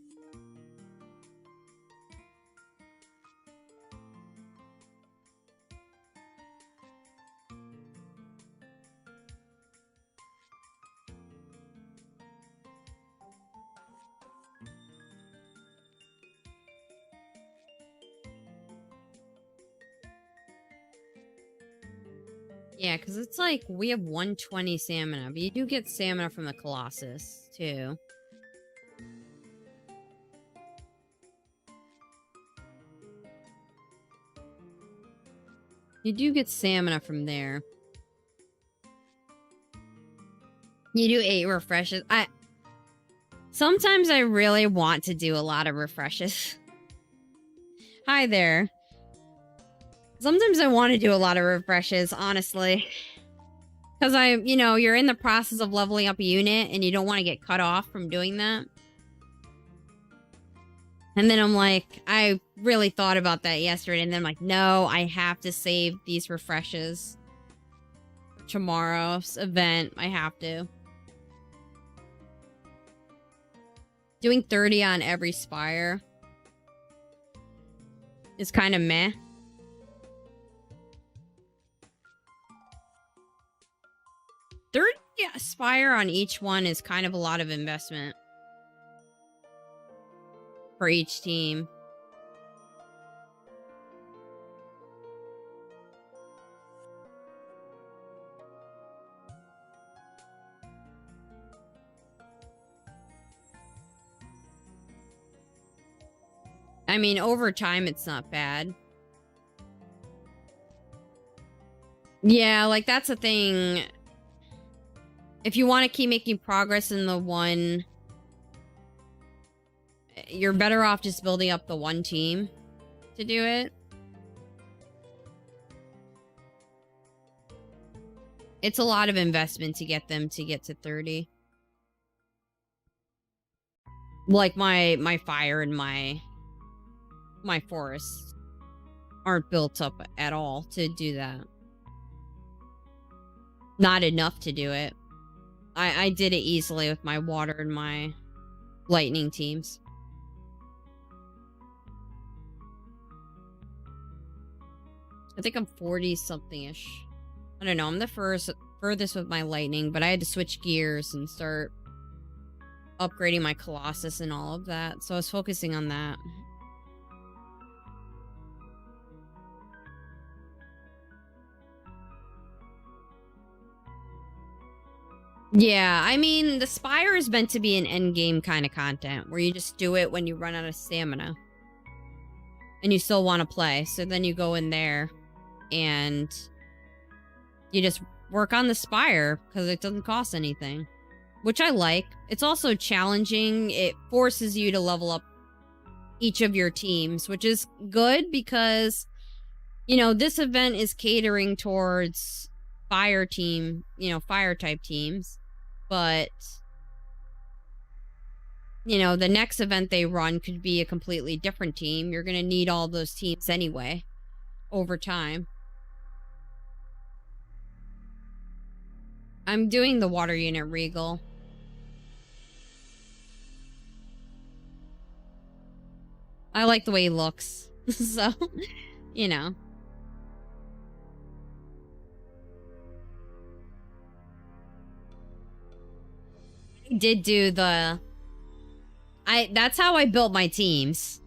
Yeah, because it's like we have 120 stamina, but you do get stamina from the Colossus, too. You do get stamina from there. You do 8 refreshes. Sometimes I really want to do a lot of refreshes. Hi there. Sometimes I want to do a lot of refreshes, honestly. Because you're in the process of leveling up a unit and you don't want to get cut off from doing that. And then I'm like, I really thought about that yesterday and then I'm like, no, I have to save these refreshes for tomorrow's event. I have to. Doing 30 on every spire is kind of meh. 30 spire on each one is kind of a lot of investment for each team. I mean, over time, it's not bad. Yeah, like, that's the thing. If you want to keep making progress in the one, you're better off just building up the one team to do it. It's a lot of investment to get them to get to 30. Like, my fire and my forests aren't built up at all to do that. Not enough to do it. I did it easily with my water and my lightning teams. I think I'm 40-something-ish. I don't know. I'm the furthest with my lightning, but I had to switch gears and start upgrading my Colossus and all of that. So I was focusing on that. Yeah, I mean, the Spire is meant to be an endgame kind of content, where you just do it when you run out of stamina. And you still want to play, so then you go in there, and you just work on the Spire, because it doesn't cost anything. Which I like. It's also challenging. It forces you to level up each of your teams, which is good, because, this event is catering towards fire type teams. But, the next event they run could be a completely different team. You're going to need all those teams anyway, over time. I'm doing the water unit Regal. I like the way he looks. So, did do that's how I built my teams.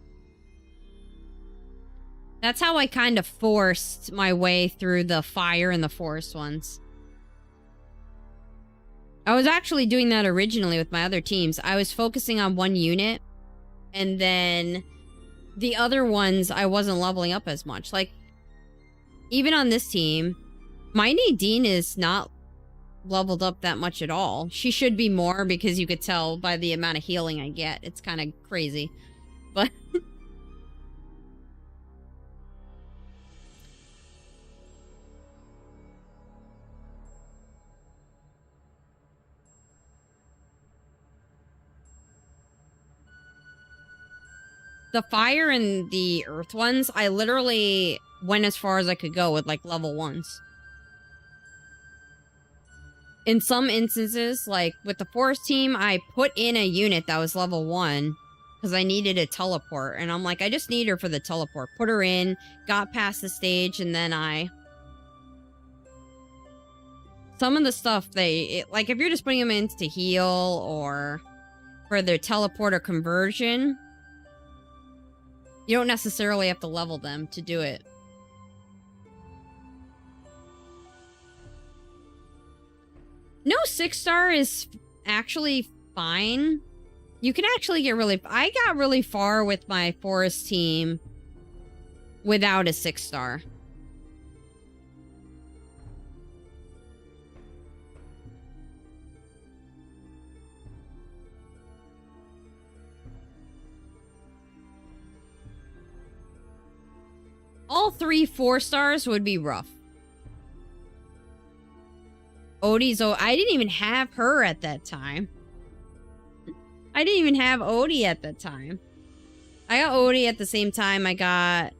That's how I kind of forced my way through the fire and the forest ones. I was actually doing that originally with my other teams. I was focusing on one unit, and then the other ones I wasn't leveling up as much. Like, even on this team, my Nadine is not leveled up that much at all. She should be more because you could tell by the amount of healing I get. It's kind of crazy. But... the fire and the earth ones, I literally went as far as I could go with, like, level 1s. In some instances, like, with the forest team, I put in a unit that was level 1 because I needed a teleport. And I'm like, I just need her for the teleport. Put her in, got past the stage, and then some of the stuff, like, if you're just putting them in to heal or for their teleport or conversion... you don't necessarily have to level them to do it. No 6-star is actually fine. You can actually get really... I got really far with my forest team without a 6-star. All 3 4-stars would be rough. Odie's... I didn't even have her at that time. I didn't even have Odie at that time. I got Odie at the same time I got,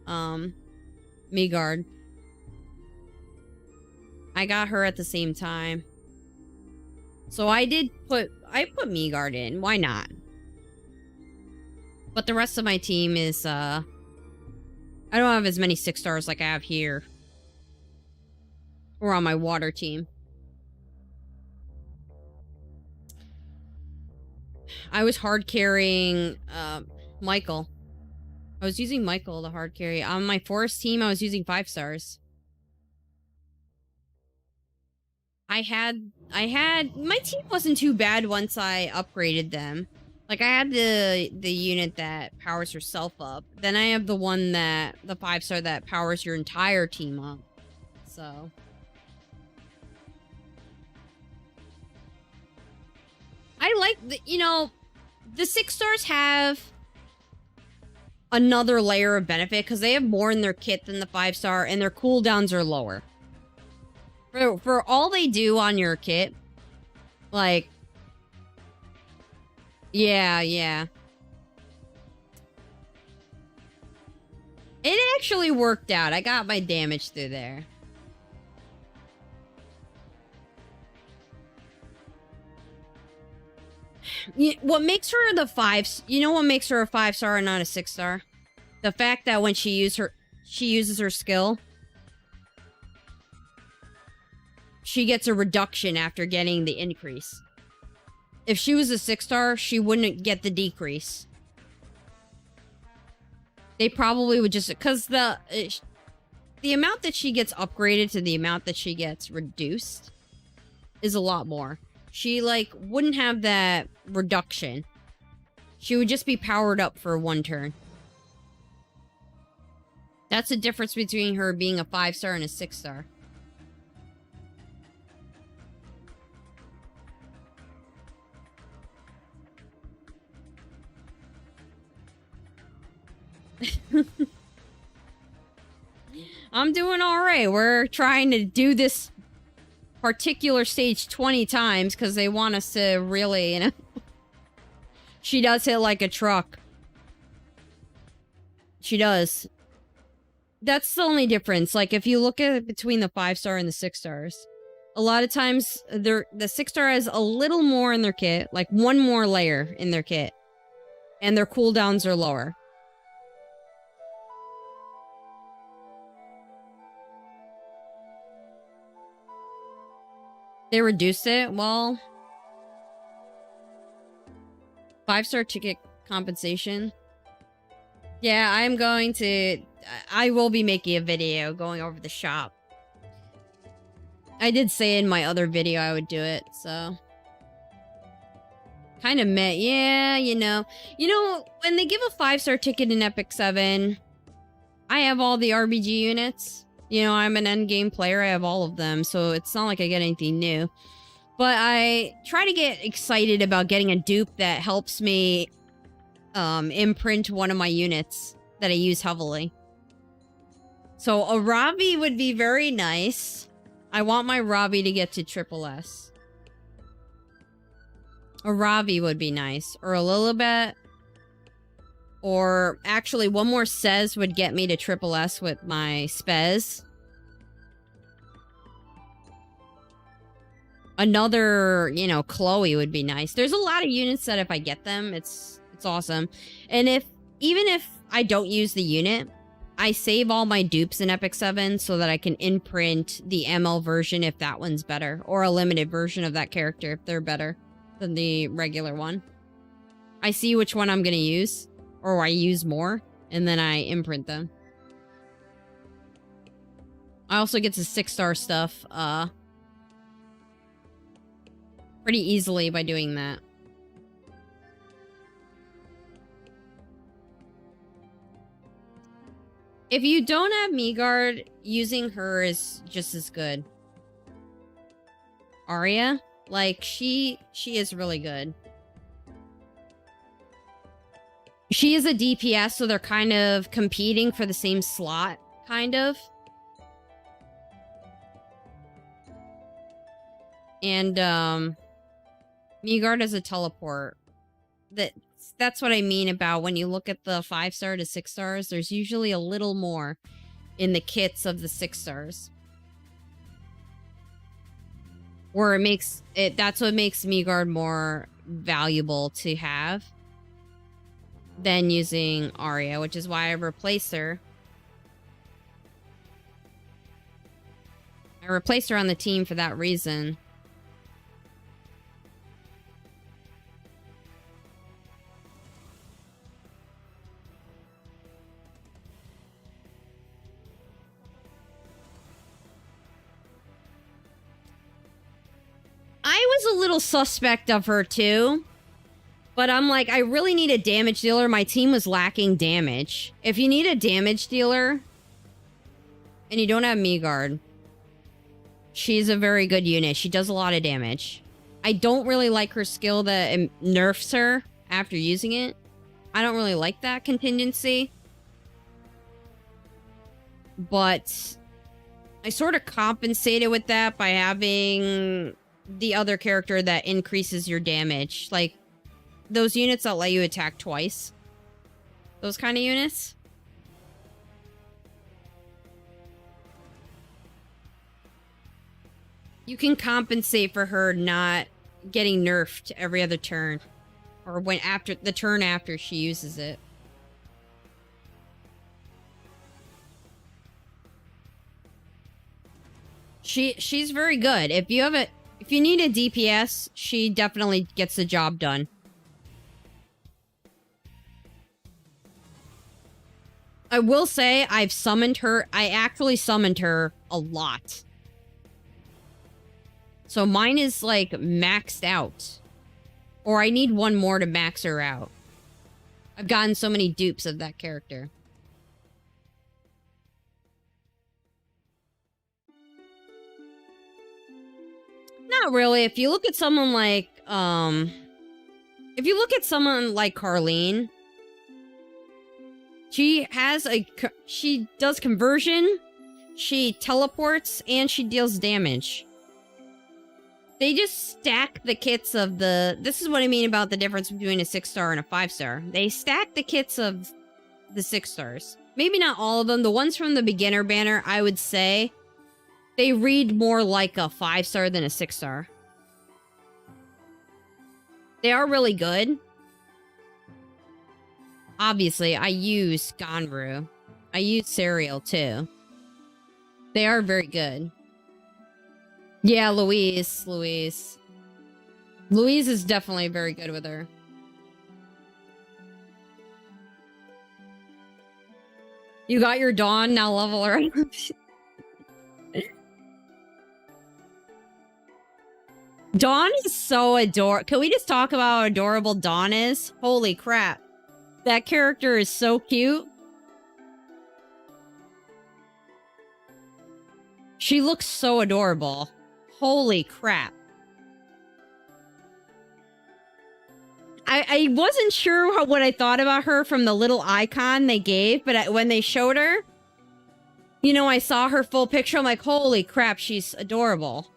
Meagard. I got her at the same time. So I put Meagard in. Why not? But the rest of my team is, I don't have as many 6-stars like I have here. Or on my water team. I was hard carrying Michael. I was using Michael to hard carry. On my forest team, I was using 5-stars. My team wasn't too bad once I upgraded them. Like, I had the unit that powers herself up. Then I have the one the 5-star that powers your entire team up. So... I like the 6-stars have another layer of benefit because they have more in their kit than the 5-star, and their cooldowns are lower. For all they do on your kit, like, yeah. It actually worked out. I got my damage through there. What makes her the 5? You know what makes her a 5-star and not a 6-star? The fact that when she uses her skill, she gets a reduction after getting the increase. If she was a 6-star, she wouldn't get the decrease. They probably would just... because the amount that she gets upgraded to the amount that she gets reduced is a lot more. She, like, wouldn't have that reduction. She would just be powered up for one turn. That's the difference between her being a 5-star and a 6-star. I'm doing alright. We're trying to do this particular stage 20 times because they want us to really, She does hit like a truck. She does. That's the only difference. Like, if you look at it between the 5-star and the 6-stars, a lot of times the 6-star has a little more in their kit, like one more layer in their kit, and their cooldowns are lower. They reduced it? Well... 5-star ticket compensation. Yeah, I'm going to... I will be making a video going over the shop. I did say in my other video I would do it, so. Kind of met. Yeah, you know. You know, when they give a 5-star ticket in Epic 7, I have all the RBG units. You know, I'm an endgame player. I have all of them, so it's not like I get anything new. But I try to get excited about getting a dupe that helps me imprint one of my units that I use heavily. So a Ravi would be very nice. I want my Ravi to get to triple S. A Ravi would be nice. Or a Lilibet. Or actually, one more Sez would get me to triple S with my Spez. Another, you know, Chloe would be nice. There's a lot of units that if I get them, it's awesome. And even if I don't use the unit, I save all my dupes in Epic 7 so that I can imprint the ML version if that one's better. Or a limited version of that character if they're better than the regular one. I see which one I'm going to use. Or I use more. And then I imprint them. I also get to 6-star stuff pretty easily by doing that. If you don't have Meagard, using her is just as good. Arya, like she is really good. She is a DPS, so they're kind of competing for the same slot, kind of. And Meagard is a teleport. That's what I mean about when you look at the 5-star to 6-stars, there's usually a little more in the kits of the 6-stars. Or that's what makes Meagard more valuable to have than using Arya, which is why I replaced her. I replaced her on the team for that reason. I was a little suspect of her too. But I'm like, I really need a damage dealer. My team was lacking damage. If you need a damage dealer and you don't have Meagard, she's a very good unit. She does a lot of damage. I don't really like her skill that nerfs her after using it. I don't really like that contingency. But I sort of compensated with that by having the other character that increases your damage. Like, those units that let you attack twice. Those kind of units. You can compensate for her not getting nerfed every other turn. Or when after the turn after she uses it. She's very good. If you need a DPS, she definitely gets the job done. I will say I've summoned her. I actually summoned her a lot. So mine is like maxed out. Or I need one more to max her out. I've gotten so many dupes of that character. Not really. If you look at someone like, Carlene, she does conversion, she teleports, and she deals damage. They just stack the kits of this is what I mean about the difference between a 6-star and a 5-star. They stack the kits of the 6-stars. Maybe not all of them. The ones from the beginner banner, I would say, they read more like a 5-star than a 6-star. They are really good. Obviously, I use Ganru. I use Serial, too. They are very good. Yeah, Louise. Louise is definitely very good with her. You got your Dawn, now level her up. Dawn is so adorable. Can we just talk about how adorable Dawn is? Holy crap. That character is so cute. She looks so adorable. Holy crap. I wasn't sure what I thought about her from the little icon they gave, but when they showed her, you know, I saw her full picture. I'm like, holy crap, she's adorable.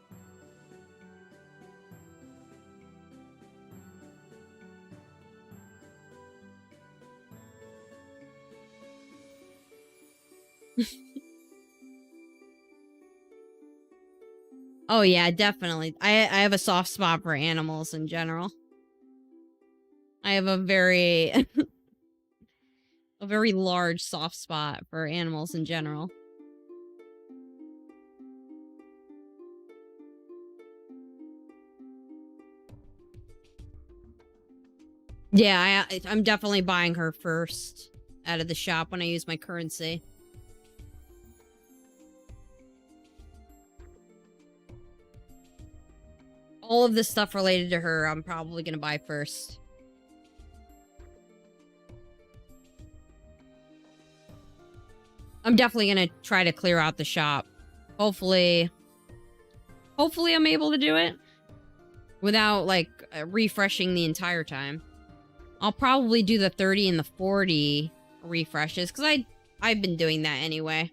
Oh yeah, definitely. I have a soft spot for animals in general. I have a very a very large soft spot for animals in general. Yeah, I'm definitely buying her first out of the shop when I use my currency. All of the stuff related to her, I'm probably going to buy first. I'm definitely going to try to clear out the shop. Hopefully I'm able to do it without, like, refreshing the entire time. I'll probably do the 30 and the 40 refreshes, because I've been doing that anyway.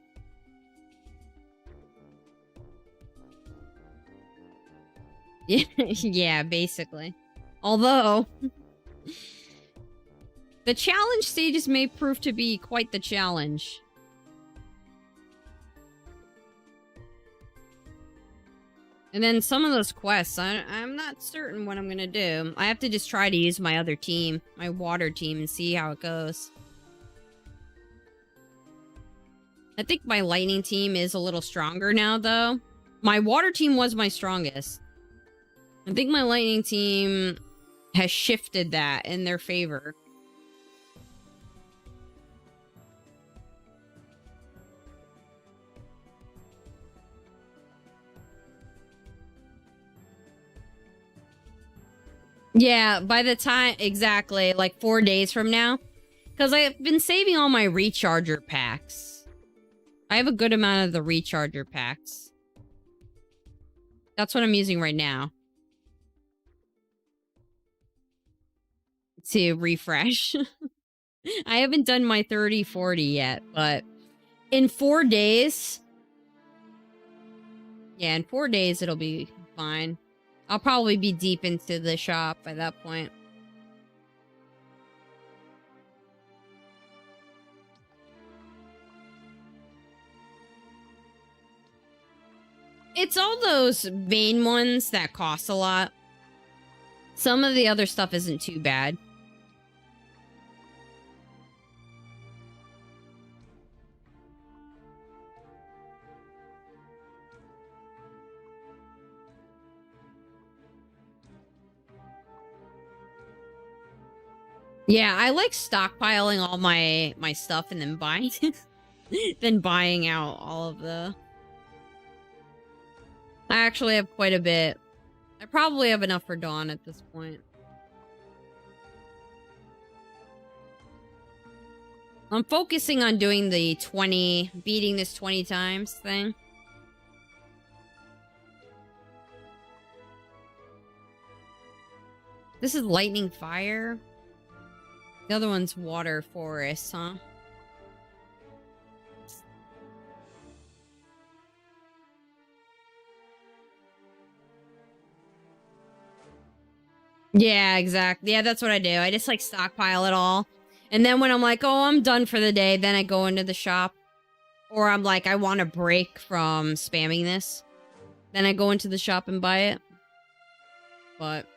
Yeah, basically. Although, the challenge stages may prove to be quite the challenge. And then some of those quests, I'm not certain what I'm going to do. I have to just try to use my other team, my water team, and see how it goes. I think my lightning team is a little stronger now, though. My water team was my strongest. I think my lightning team has shifted that in their favor. Yeah, by the time, exactly, like 4 days from now. Because I've been saving all my recharger packs. I have a good amount of the recharger packs. That's what I'm using right now. To refresh. I haven't done my 30-40 yet, but in 4 days... Yeah, in 4 days it'll be fine. I'll probably be deep into the shop by that point. It's all those main ones that cost a lot. Some of the other stuff isn't too bad. Yeah, I like stockpiling all my stuff and then buying then buying out all of the... I actually have quite a bit. I probably have enough for Dawn at this point. I'm focusing on doing the 20, beating this 20 times thing. This is lightning fire. The other one's water forest, huh? Yeah, exactly. Yeah, that's what I do. I just like stockpile it all. And then when I'm like, oh, I'm done for the day, then I go into the shop. Or I'm like, I want a break from spamming this. Then I go into the shop and buy it. But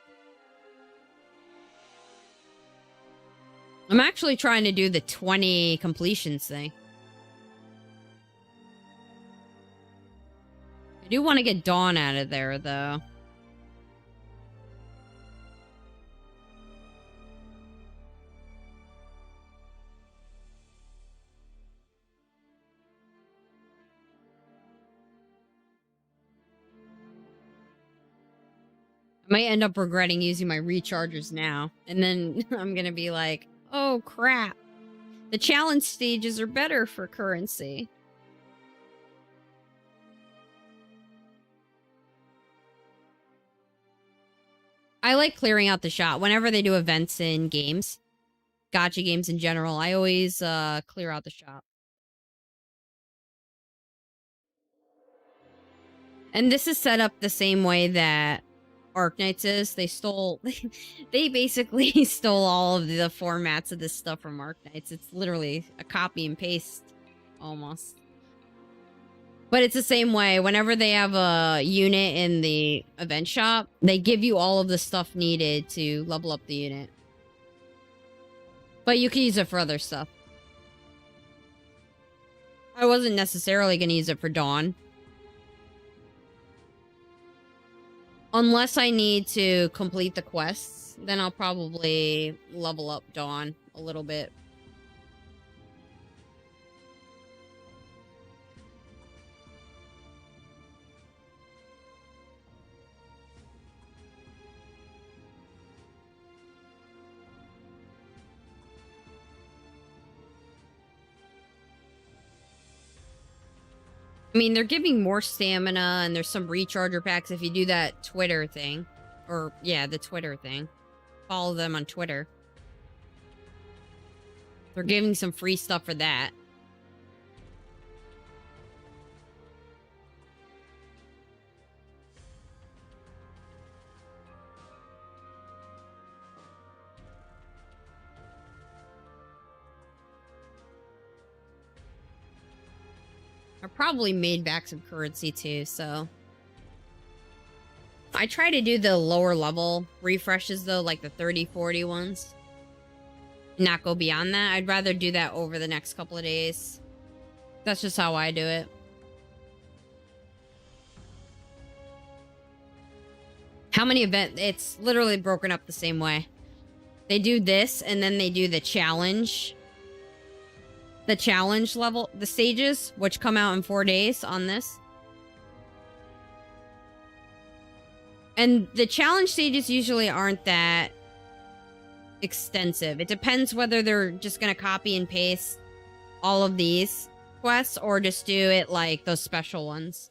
I'm actually trying to do the 20 completions thing. I do want to get Dawn out of there, though. I might end up regretting using my rechargers now. And then I'm gonna be like, oh crap. The challenge stages are better for currency. I like clearing out the shop. Whenever they do events in games, gacha games in general, I always clear out the shop. And this is set up the same way that Arknights is. They stole, they basically stole all of the formats of this stuff from Arknights. It's literally a copy and paste, almost. But it's the same way. Whenever they have a unit in the event shop, they give you all of the stuff needed to level up the unit. But you can use it for other stuff. I wasn't necessarily going to use it for Dawn. Unless I need to complete the quests, then I'll probably level up Dawn a little bit. I mean, they're giving more stamina, and there's some recharger packs if you do that Twitter thing. Or, yeah, the Twitter thing. Follow them on Twitter. They're giving some free stuff for that. I probably made back some currency too, so. I try to do the lower level refreshes though, like the 30, 40 ones. Not go beyond that. I'd rather do that over the next couple of days. That's just how I do it. How many events? It's literally broken up the same way. They do this, and then they do the challenge. The challenge level, the stages, which come out in 4 days on this. And the challenge stages usually aren't that extensive. It depends whether they're just going to copy and paste all of these quests or just do it like those special ones.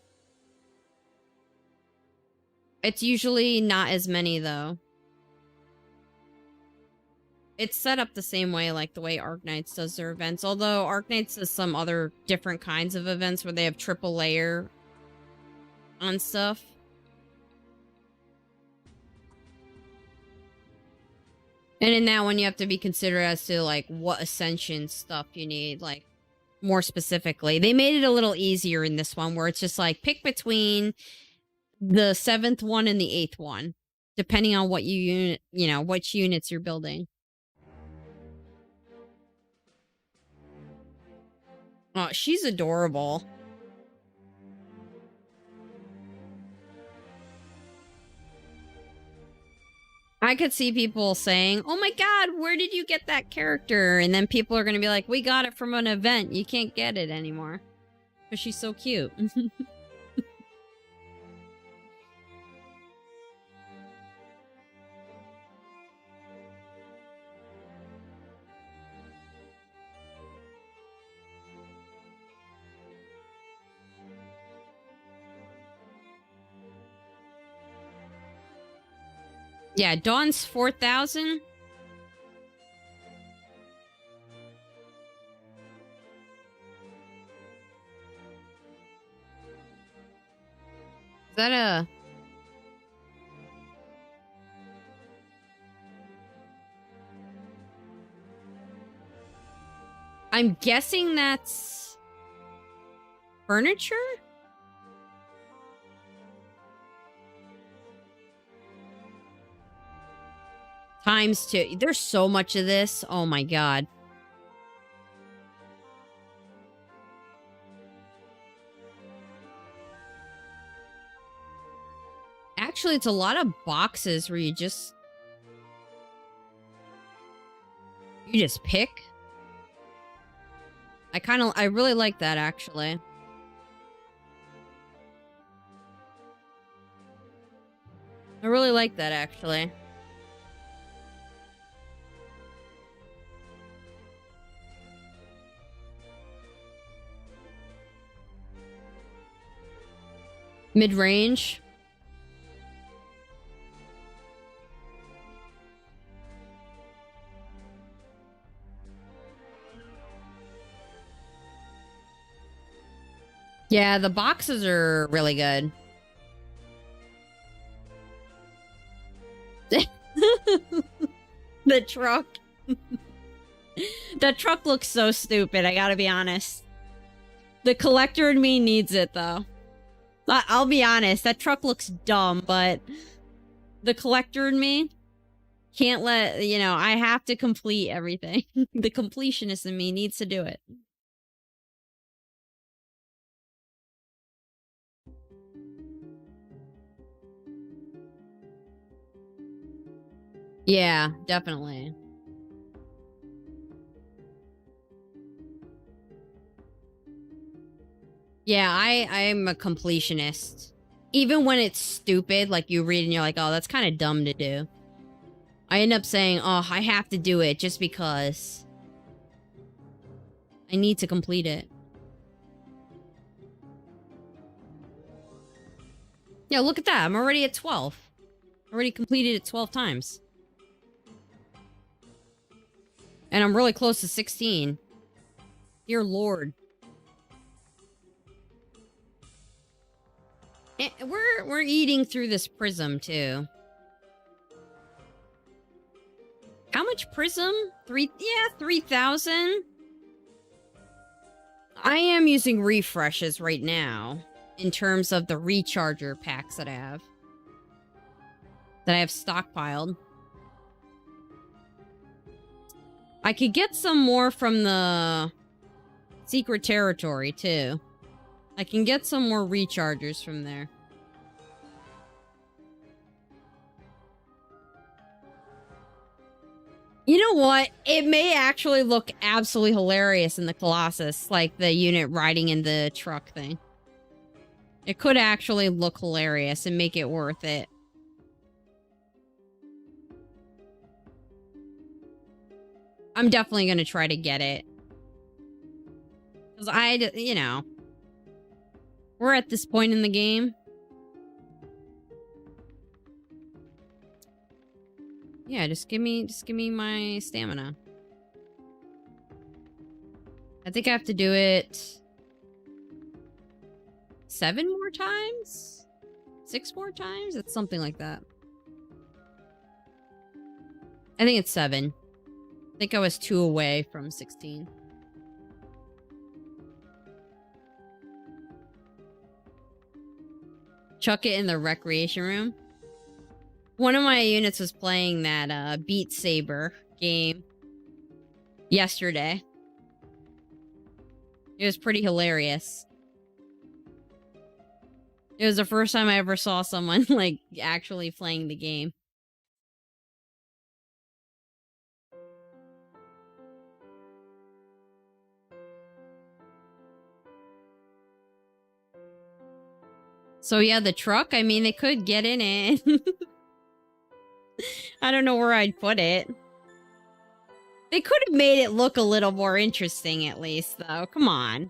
It's usually not as many, though. It's set up the same way, like the way Arknights does their events. Although Arknights does some other different kinds of events where they have triple layer on stuff. And in that one, you have to be considerate as to, like, what Ascension stuff you need, like, more specifically. They made it a little easier in this one, where it's just, like, pick between the 7th one and the 8th one, depending on what you know, which units you're building. Oh, she's adorable. I could see people saying, oh my god, where did you get that character? And then people are going to be like, we got it from an event. You can't get it anymore. Because she's so cute. Yeah, Dawn's 4,000. Is that a... I'm guessing that's... furniture? Times 2. There's so much of this. Oh my god. Actually, it's a lot of boxes where you just pick. I really like that, actually. I really like that, actually. Mid-range. Yeah, the boxes are really good. The truck. The truck looks so stupid, I gotta be honest. The collector in me needs it, though. I'll be honest, that truck looks dumb, but the collector in me can't let, you know, I have to complete everything. The completionist in me needs to do it. Yeah, definitely. Yeah, I'm a completionist. Even when it's stupid, like you read and you're like, oh, that's kind of dumb to do. I end up saying, oh, I have to do it just because I need to complete it. Yeah, look at that. I'm already at 12. Already completed it 12 times. And I'm really close to 16. Dear Lord. And we're eating through this prism too. How much prism? 3,000. I am using refreshes right now in terms of the recharger packs that I have stockpiled. I could get some more from the secret territory too. I can get some more rechargers from there. You know what? It may actually look absolutely hilarious in the Colossus, like the unit riding in the truck thing. It could actually look hilarious and make it worth it. I'm definitely going to try to get it. Because you know, we're at this point in the game. Yeah, just give me my stamina. I think I have to do it 7 more times? 6 more times? It's something like that. I think it's 7. I think I was 2 away from 16. Chuck it in the recreation room. One of my units was playing that Beat Saber game yesterday. It was pretty hilarious. It was the first time I ever saw someone, like, actually playing the game. So yeah, the truck, I mean, they could get in it. I don't know where I'd put it. They could have made it look a little more interesting, at least, though. Come on.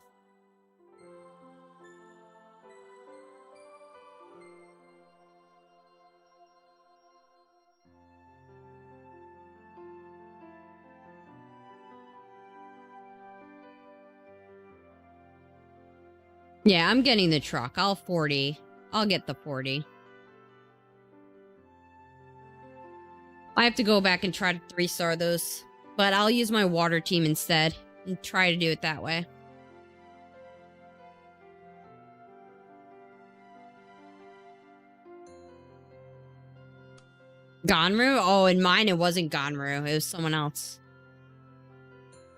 Yeah, I'm getting the truck. I'll get the 40. I have to go back and try to 3-star those. But I'll use my water team instead and try to do it that way. Gonru? Oh, in mine it wasn't Gonru. It was someone else.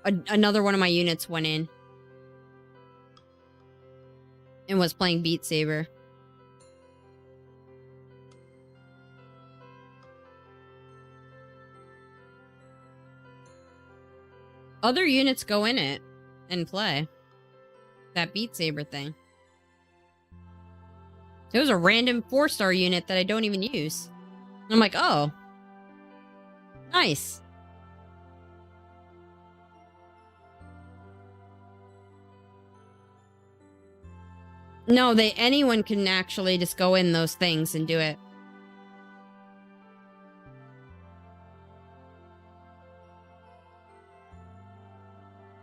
Another one of my units went in. And was playing Beat Saber. Other units go in it and play. That Beat Saber thing. It was a random 4-star unit that I don't even use. I'm like, oh, nice. No, anyone can actually just go in those things and do it.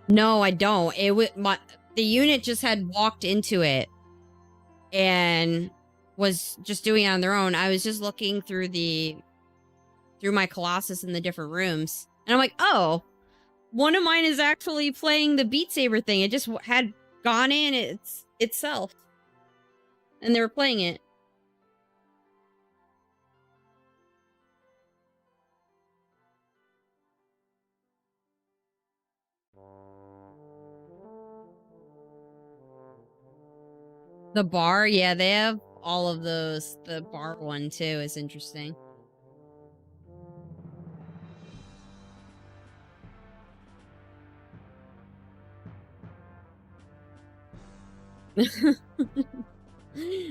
No, I don't. The unit just had walked into it and was just doing it on their own. I was just looking through my Colossus in the different rooms, and I'm like, oh, one of mine is actually playing the Beat Saber thing. It just had gone in itself, and they were playing it. The bar, yeah, they have all of those. The bar one too is interesting.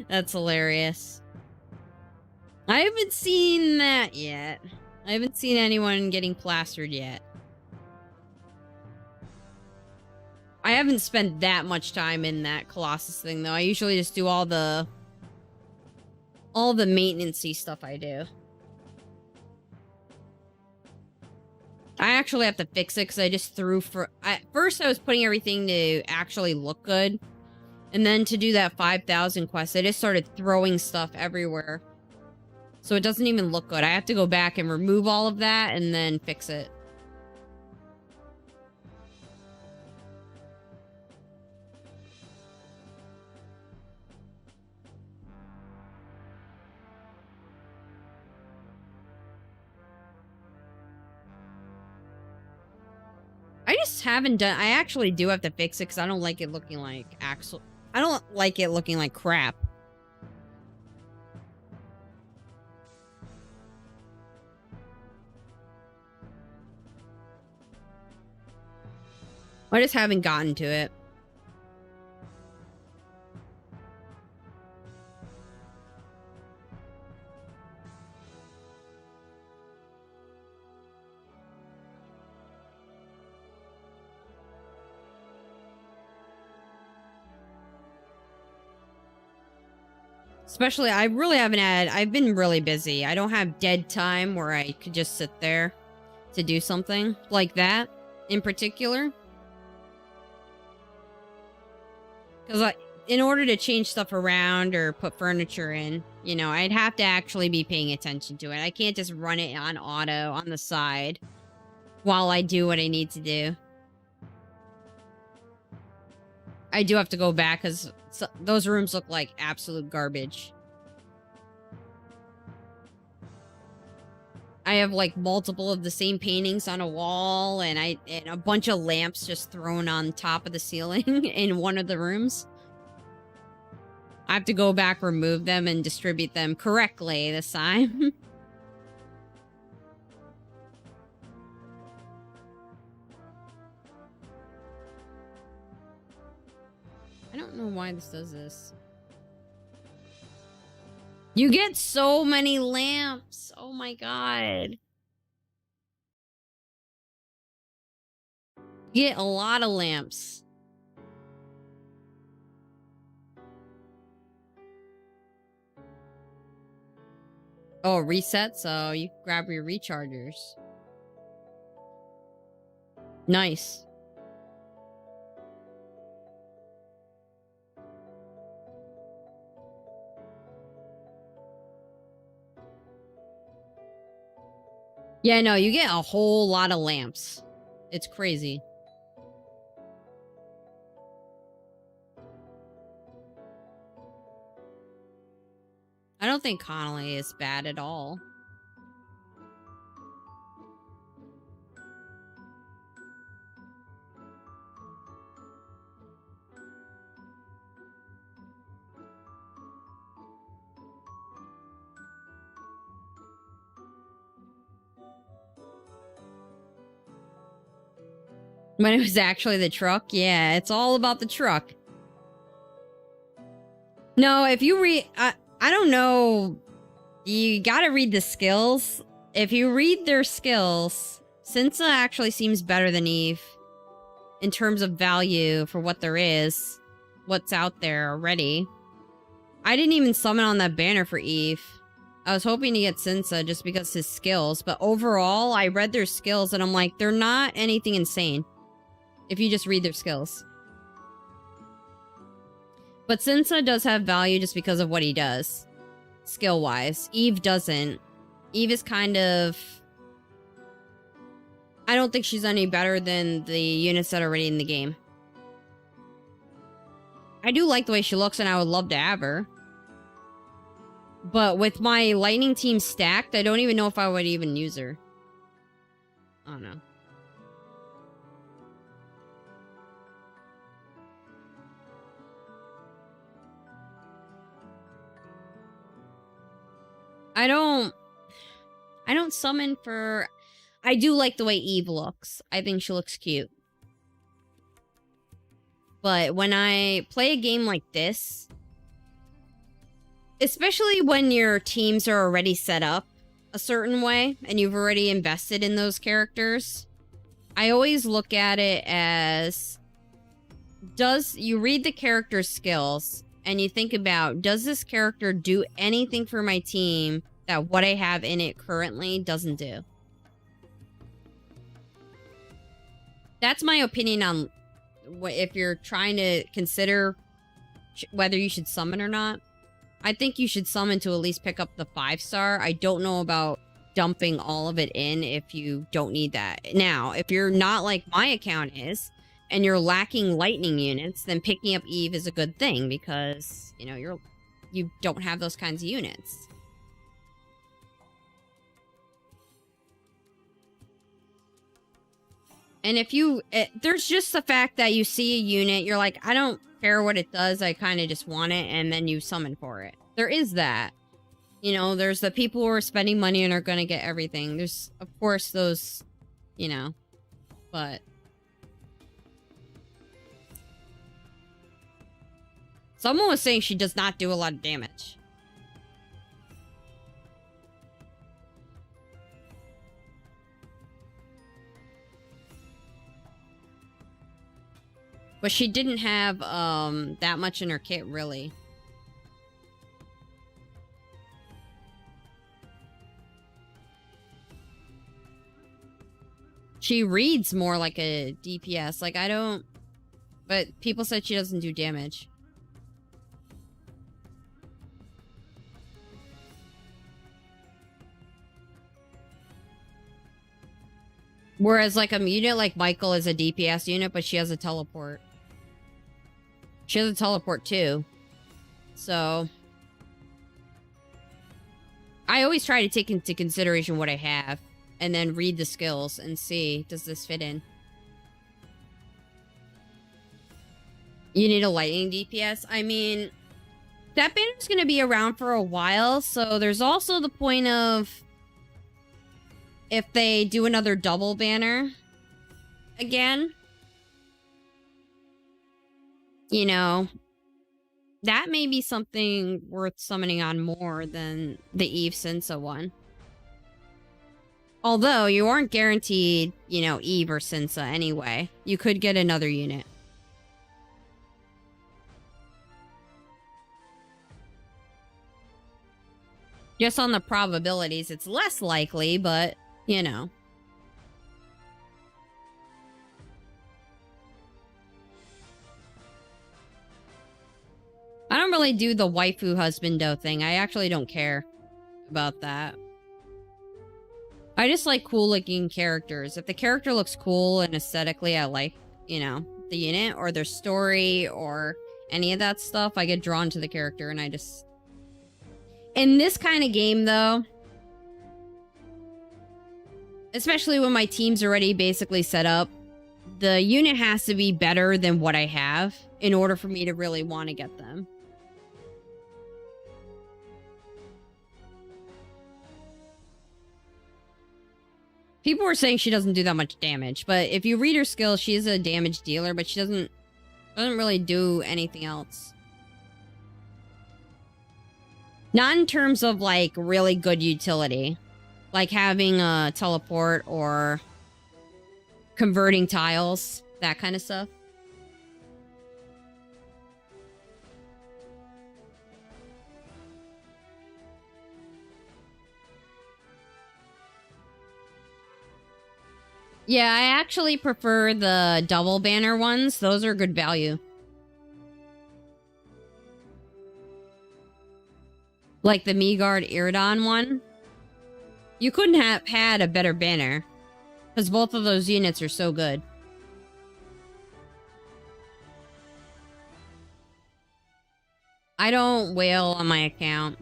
That's hilarious. I haven't seen that yet. I haven't seen anyone getting plastered yet. I haven't spent that much time in that Colossus thing, though. I usually just do all the maintenance-y stuff I do. I actually have to fix it because I just threw first I was putting everything to actually look good. And then to do that 5,000 quest, I just started throwing stuff everywhere. So it doesn't even look good. I have to go back and remove all of that and then fix it. I just haven't done... I actually do have to fix it because I don't like it looking like I don't like it looking like crap. I just haven't gotten to it. Especially, I really haven't I've been really busy. I don't have dead time where I could just sit there to do something like that in particular. Because in order to change stuff around or put furniture in, you know, I'd have to actually be paying attention to it. I can't just run it on auto on the side while I do what I need to do. I do have to go back because those rooms look like absolute garbage. I have like multiple of the same paintings on a wall and a bunch of lamps just thrown on top of the ceiling in one of the rooms. I have to go back, remove them, and distribute them correctly this time. I don't know why this does this. You get so many lamps. Oh my god. You get a lot of lamps. Oh, reset, so you grab your rechargers. Nice. Yeah, no, you get a whole lot of lamps. It's crazy. I don't think Connolly is bad at all. When it was actually the truck? Yeah, it's all about the truck. No, if you I don't know You gotta read the skills. If you read their skills, Sansa actually seems better than Eve in terms of value for what there is, what's out there already. I didn't even summon on that banner for Eve. I was hoping to get Sansa just because his skills, but overall, I read their skills and I'm like, they're not anything insane if you just read their skills. But Sansa does have value just because of what he does, skill-wise. Eve doesn't. Eve is kind of... I don't think she's any better than the units that are already in the game. I do like the way she looks and I would love to have her. But with my lightning team stacked, I don't even know if I would even use her. I don't know. I don't summon for... I do like the way Eve looks. I think she looks cute. But when I play a game like this, especially when your teams are already set up a certain way and you've already invested in those characters, I always look at it as, you read the character's skills and you think about, does this character do anything for my team that what I have in it currently doesn't do? That's my opinion on if you're trying to consider whether you should summon or not. I think you should summon to at least pick up the 5-star. I don't know about dumping all of it in if you don't need that. Now, if you're not like my account is, and you're lacking lightning units, then picking up Eve is a good thing because, you know, you don't have those kinds of units. And if there's just the fact that you see a unit, you're like, I don't care what it does, I kind of just want it, and then you summon for it. There is that. You know, there's the people who are spending money and are going to get everything. There's, of course, those, you know, but... Someone was saying she does not do a lot of damage. But she didn't have that much in her kit, really. She reads more like a DPS. Like, I don't... But people said she doesn't do damage. Whereas, like, a unit like Michael is a DPS unit, but she has a teleport. She has a teleport, too. So... I always try to take into consideration what I have. And then read the skills and see, does this fit in? You need a lightning DPS? I mean... That banner's gonna be around for a while, so there's also the point of... If they do another double banner again, you know, that may be something worth summoning on more than the Eve Sansa one. Although you aren't guaranteed, you know, Eve or Sansa anyway. You could get another unit. Just on the probabilities, it's less likely, but... You know. I don't really do the waifu husbando thing. I actually don't care about that. I just like cool looking characters. If the character looks cool and aesthetically I like, you know, the unit or their story or any of that stuff, I get drawn to the character and I just... In this kind of game, though... Especially when my team's already basically set up, the unit has to be better than what I have in order for me to really want to get them. People were saying she doesn't do that much damage, but if you read her skills, she is a damage dealer, but she doesn't really do anything else. Not in terms of, like, really good utility. Like having a teleport or converting tiles, that kind of stuff. Yeah, I actually prefer the double banner ones. Those are good value. Like the Meagard Iridon one. You couldn't have had a better banner. Because both of those units are so good. I don't whale on my account.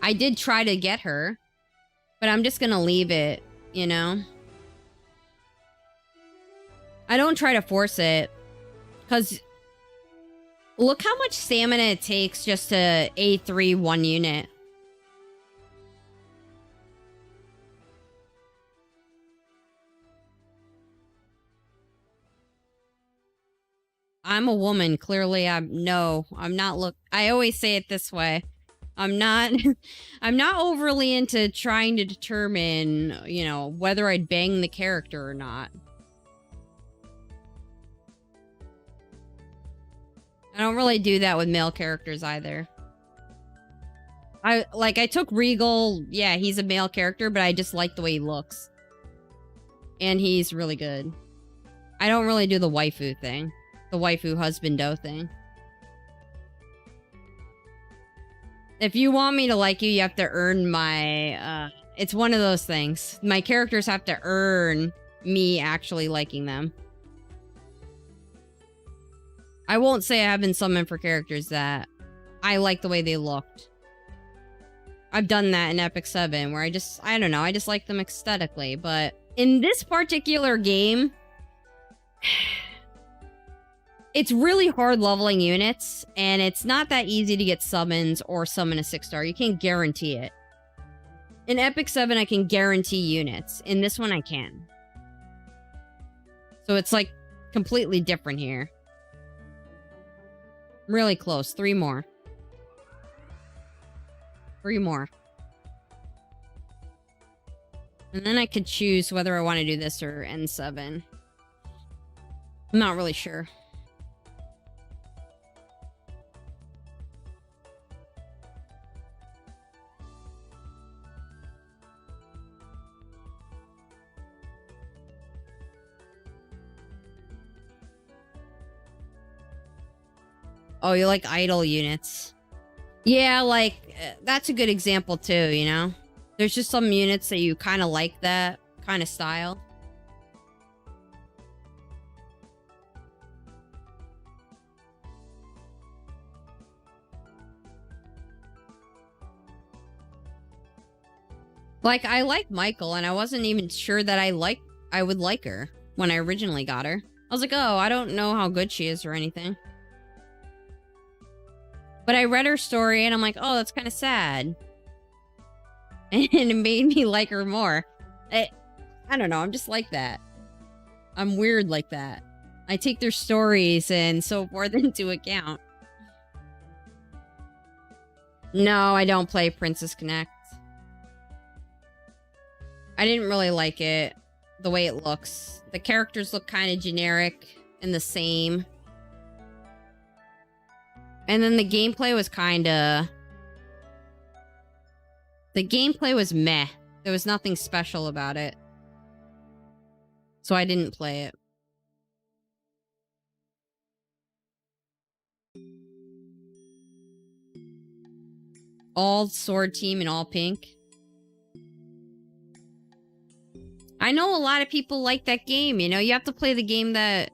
I did try to get her. But I'm just gonna leave it, you know? I don't try to force it. Because look how much stamina it takes just to A3 one unit. I'm a woman. Clearly, I'm not I always say it this way. I'm not I'm not overly into trying to determine, you know, whether I'd bang the character or not. I don't really do that with male characters either. I took Regal. Yeah, he's a male character, but I just like the way he looks. And he's really good. I don't really do the waifu thing. The waifu husbando thing. If you want me to like you, you have to earn my, it's one of those things. My characters have to earn me actually liking them. I won't say I haven't summoned for characters that I like the way they looked. I've done that in Epic 7, where I don't know, I just like them aesthetically. But in this particular game, it's really hard leveling units, and it's not that easy to get summons or summon a 6-star. You can't guarantee it. In Epic 7, I can guarantee units. In this one, I can. So it's like completely different here. Really close. 3 more. 3 more. And then I could choose whether I want to do this or N7. I'm not really sure. Oh, you like idle units. Yeah, like, that's a good example too, you know? There's just some units that you kind of like that kind of style. Like, I like Michael, and I wasn't even sure that I would like her when I originally got her. I was like, oh, I don't know how good she is or anything. But I read her story, and I'm like, oh, that's kind of sad. And it made me like her more. I don't know, I'm just like that. I'm weird like that. I take their stories and so forth into account. No, I don't play Princess Connect. I didn't really like it, the way it looks. The characters look kind of generic and the same. And then the gameplay was kind of... The gameplay was meh. There was nothing special about it. So I didn't play it. All sword team and all pink. I know a lot of people like that game, you know? You have to play the game that...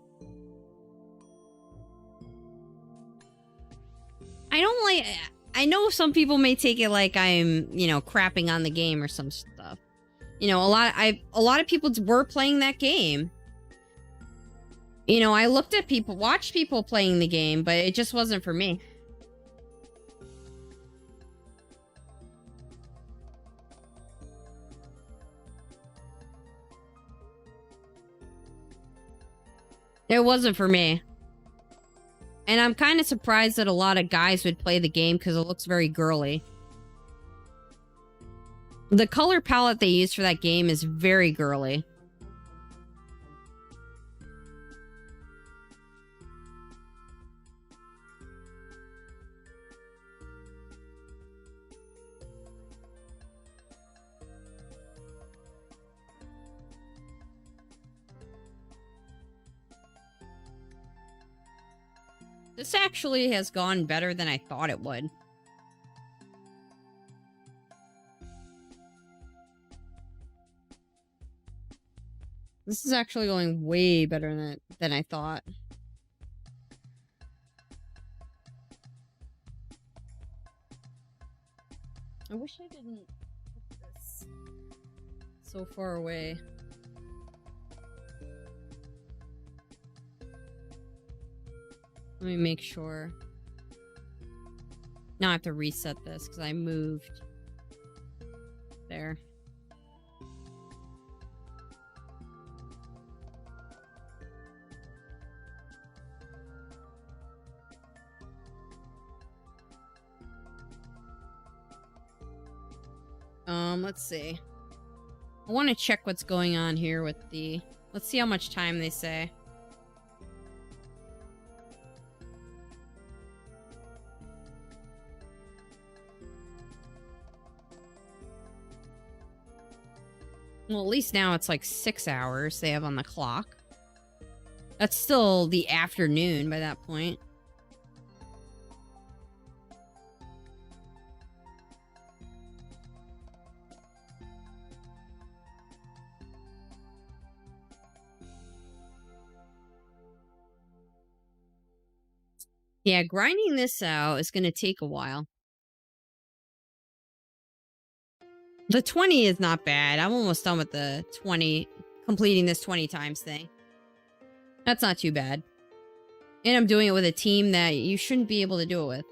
I don't like... I know some people may take it like I'm, you know, crapping on the game or some stuff. You know, a lot of people were playing that game. You know, I looked at people, watched people playing the game, but it just wasn't for me. It wasn't for me. And I'm kind of surprised that a lot of guys would play the game because it looks very girly. The color palette they use for that game is very girly. This actually has gone better than I thought it would. This is actually going way better than I thought. I wish I didn't put this so far away. Let me make sure. Now I have to reset this because I moved. There. Let's see. I want to check what's going on here with the... Let's see how much time they say. Well, at least now it's like 6 hours they have on the clock. That's still the afternoon by that point. Yeah, grinding this out is going to take a while. The 20 is not bad. I'm almost done with the 20, completing this 20 times thing. That's not too bad. And I'm doing it with a team that you shouldn't be able to do it with.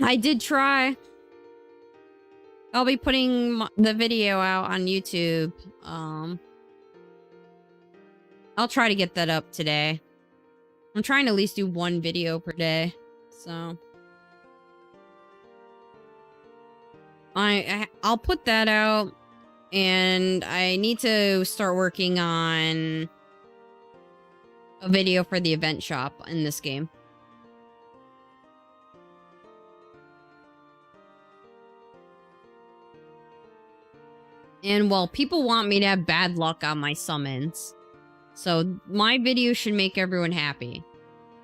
I did try. I'll be putting the video out on YouTube. I'll try to get that up today. I'm trying to at least do one video per day. So I'll put that out, and I need to start working on a video for the event shop in this game. And well, people want me to have bad luck on my summons. So my video should make everyone happy.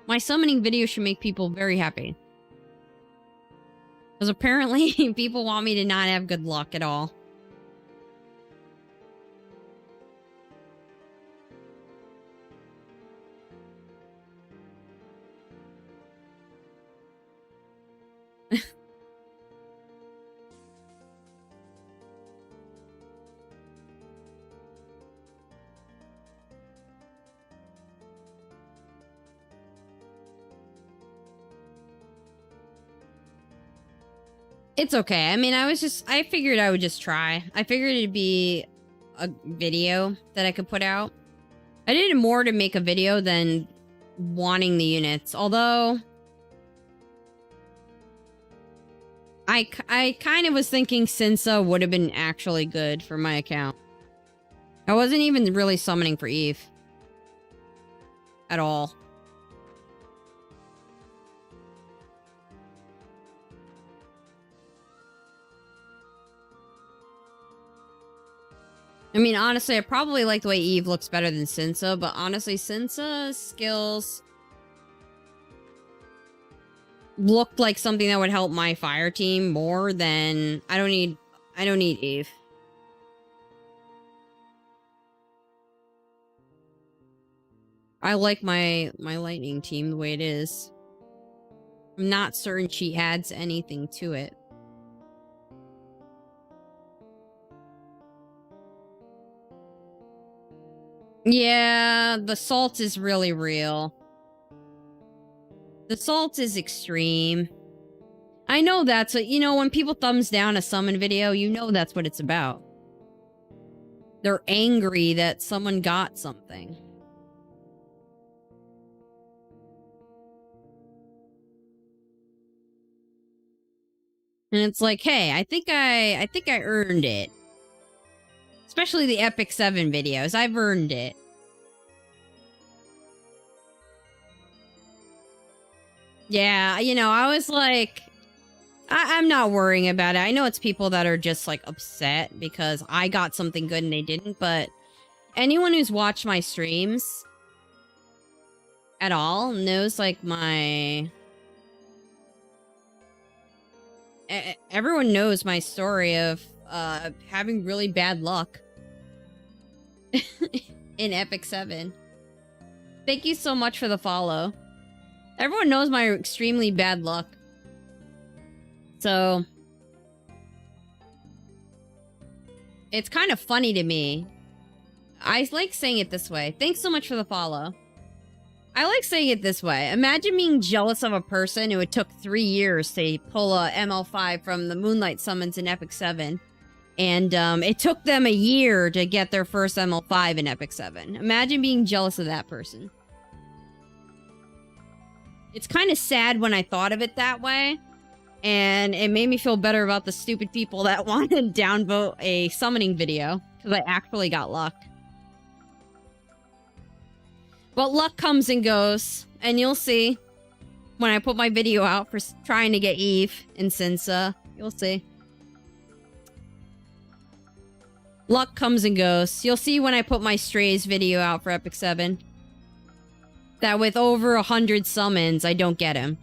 My summoning video should make people very happy. Because apparently people want me to not have good luck at all. It's okay. I mean, I figured I would just try. I figured it'd be a video that I could put out. I did it more to make a video than wanting the units. Although, I kind of was thinking Sinsa would have been actually good for my account. I wasn't even really summoning for Eve. At all. I mean, honestly, I probably like the way Eve looks better than Sinsa, but honestly, Sinsa's skills looked like something that would help my fire team more than... I don't need Eve. I like my lightning team the way it is. I'm not certain she adds anything to it. Yeah, the salt is really real. The salt is extreme. I know that's what, you know, when people thumbs down a summon video, you know that's what it's about. They're angry that someone got something. And it's like, hey, I think I earned it. Especially the Epic 7 videos. I've earned it. Yeah, you know, I was like, I'm not worrying about it. I know it's people that are just like upset because I got something good and they didn't, but anyone who's watched my streams at all knows like everyone knows my story of having really bad luck in Epic 7. Thank you so much for the follow. Everyone knows my extremely bad luck. So it's kind of funny to me. I like saying it this way. Thanks so much for the follow. I like saying it this way. Imagine being jealous of a person who it took 3 years to pull a ML5 from the Moonlight Summons in Epic 7. And it took them a year to get their first ML5 in Epic 7. Imagine being jealous of that person. It's kind of sad when I thought of it that way. And it made me feel better about the stupid people that want to downvote a summoning video. Because I actually got luck. But luck comes and goes. And you'll see. When I put my video out for trying to get Eve in Sinsa. You'll see. Luck comes and goes. You'll see when I put my Strays video out for Epic 7. That with over 100 summons, I don't get him.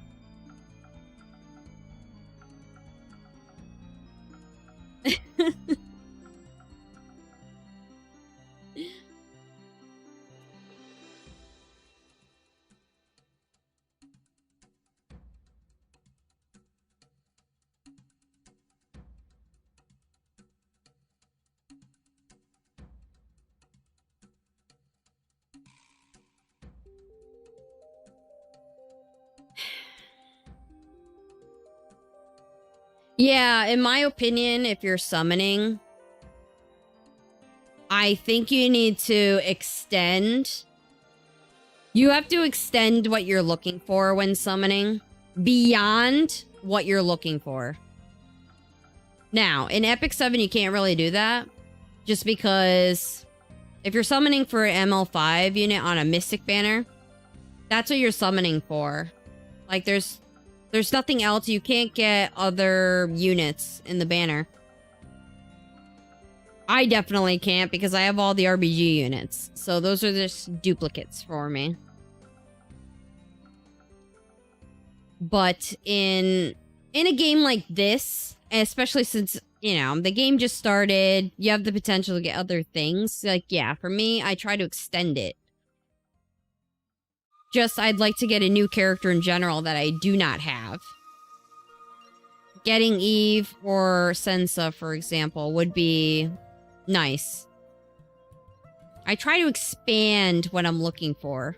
Yeah, in my opinion, if you're summoning, I think you need to extend. You have to extend what you're looking for when summoning beyond what you're looking for. Now, in Epic 7, you can't really do that. Just because if you're summoning for an ML5 unit on a Mystic banner, that's what you're summoning for. Like, there's nothing else. You can't get other units in the banner. I definitely can't because I have all the RBG units. So those are just duplicates for me. But in a game like this, especially since, you know, the game just started, you have the potential to get other things. Like, yeah, for me, I try to extend it. Just, I'd like to get a new character in general that I do not have. Getting Eve or Sensa, for example, would be nice. I try to expand what I'm looking for.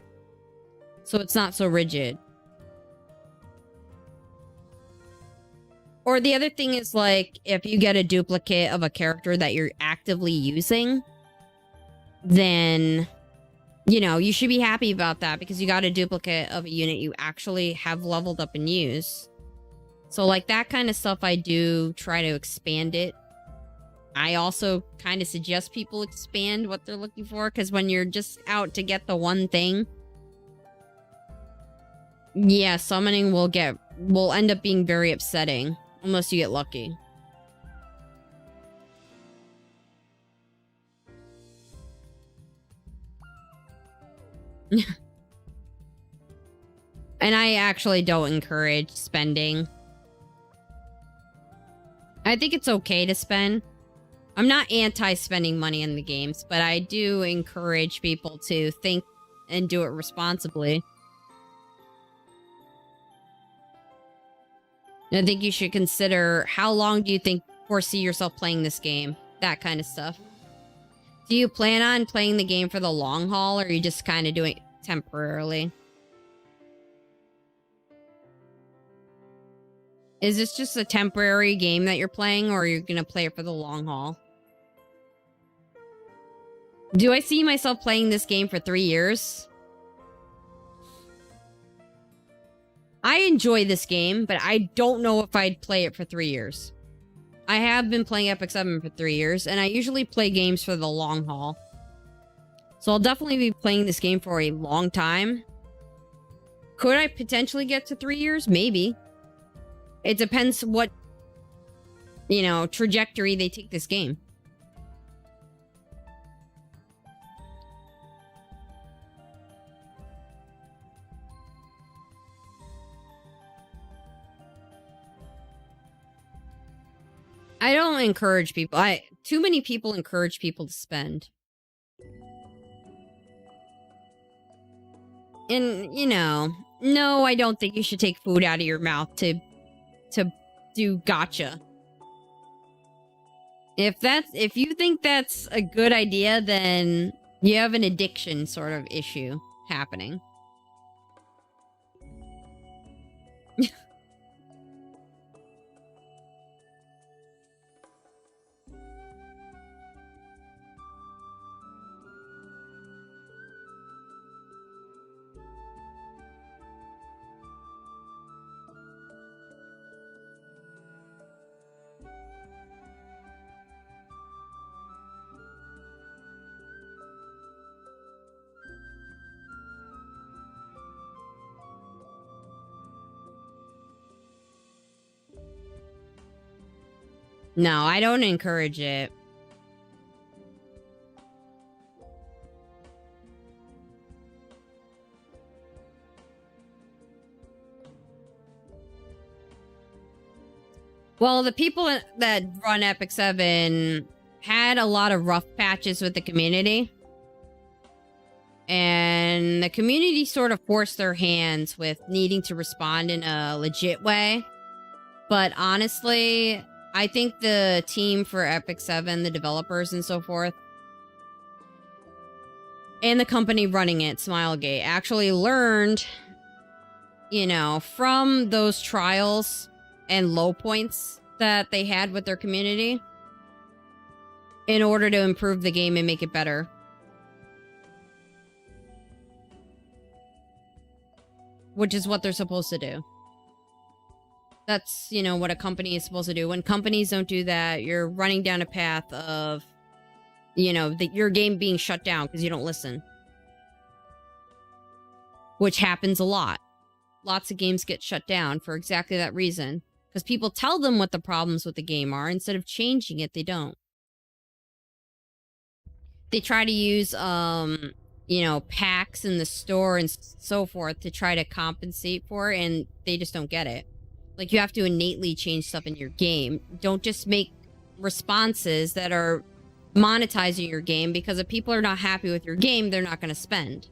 So it's not so rigid. Or the other thing is, like, if you get a duplicate of a character that you're actively using, then, you know, you should be happy about that because you got a duplicate of a unit you actually have leveled up and use. So, like, that kind of stuff, I do try to expand it. I also kind of suggest people expand what they're looking for because when you're just out to get the one thing, yeah, summoning will end up being very upsetting unless you get lucky. And I actually don't encourage spending. I think it's okay to spend. I'm not anti-spending money in the games, but I do encourage people to think and do it responsibly. I think you should consider how long do you foresee yourself playing this game? That kind of stuff. Do you plan on playing the game for the long haul, or are you just kind of doing it temporarily? Is this just a temporary game that you're playing, or are you going to play it for the long haul? Do I see myself playing this game for 3 years? I enjoy this game, but I don't know if I'd play it for 3 years. I have been playing Epic 7 for 3 years, and I usually play games for the long haul. So I'll definitely be playing this game for a long time. Could I potentially get to 3 years? Maybe. It depends what, trajectory they take this game. I don't encourage people. Too many people encourage people to spend. And, no, I don't think you should take food out of your mouth to do gacha. If you think that's a good idea, then you have an addiction sort of issue happening. No, I don't encourage it. Well, the people that run Epic 7 had a lot of rough patches with the community. And the community sort of forced their hands with needing to respond in a legit way. But honestly, I think the team for Epic 7, the developers and so forth, and the company running it, Smilegate, actually learned, from those trials and low points that they had with their community in order to improve the game and make it better. Which is what they're supposed to do. That's, what a company is supposed to do. When companies don't do that, you're running down a path of, your game being shut down because you don't listen. Which happens a lot. Lots of games get shut down for exactly that reason. Because people tell them what the problems with the game are. Instead of changing it, they don't. They try to use, packs in the store and so forth to try to compensate for it, and they just don't get it. Like, you have to innately change stuff in your game. Don't just make responses that are monetizing your game, because if people are not happy with your game, they're not going to spend.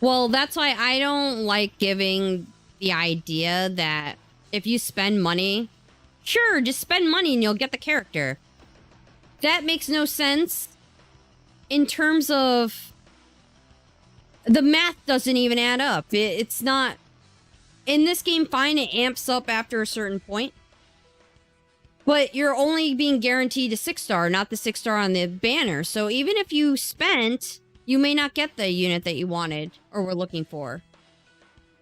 Well, that's why I don't like giving the idea that if you spend money, sure, just spend money and you'll get the character. That makes no sense in terms of the math doesn't even add up. It's not in this game. Fine, it amps up after a certain point, but you're only being guaranteed a 6-star, not the 6-star on the banner. So even if you spent, you may not get the unit that you wanted or were looking for.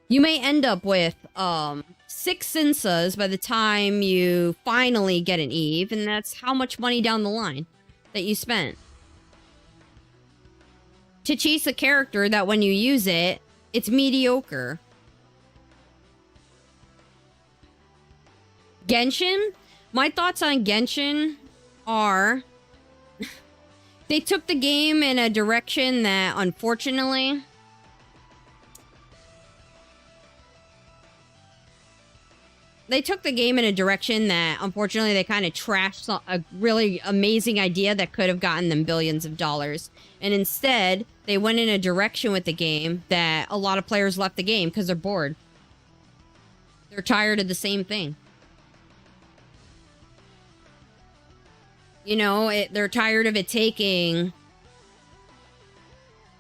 You may end up with 6 Sinsas by the time you finally get an Eve, and that's how much money down the line that you spent to chase a character that when you use it, it's mediocre. Genshin? My thoughts on Genshin are they took the game in a direction that, unfortunately, they kind of trashed a really amazing idea that could have gotten them billions of dollars. And instead, they went in a direction with the game that a lot of players left the game because they're bored. They're tired of the same thing. They're tired of it taking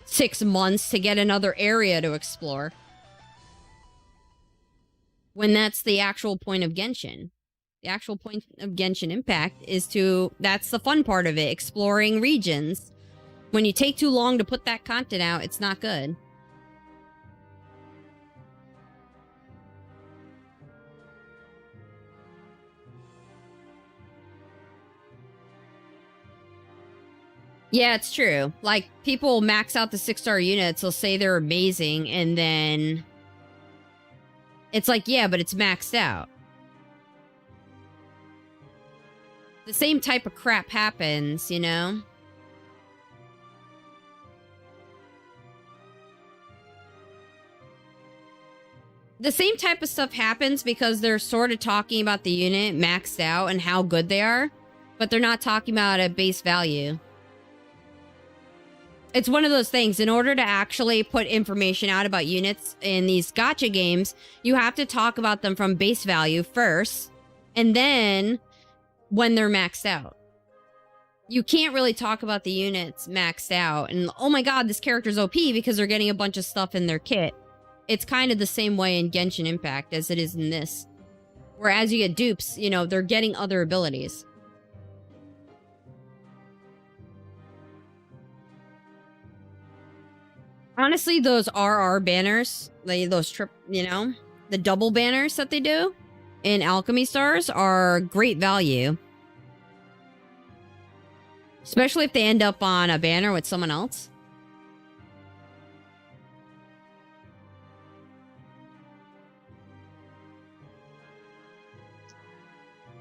6 months to get another area to explore, when that's the actual point of Genshin. The actual point of Genshin Impact is to... That's the fun part of it, exploring regions. When you take too long to put that content out, it's not good. Yeah, it's true. Like, people max out the 6-star units, they'll say they're amazing, and then... It's like, yeah, but it's maxed out. The same type of crap happens, you know? The same type of stuff happens because they're sort of talking about the unit maxed out and how good they are, but they're not talking about a base value. It's one of those things. In order to actually put information out about units in these gacha games, you have to talk about them from base value first, and then when they're maxed out. You can't really talk about the units maxed out and, oh my god, this character's OP because they're getting a bunch of stuff in their kit. It's kind of the same way in Genshin Impact as it is in this. Whereas you get dupes, you know, they're getting other abilities. Honestly, those RR banners, like those you know, the double banners that they do in Alchemy stars are great value. Especially if they end up on a banner with someone else.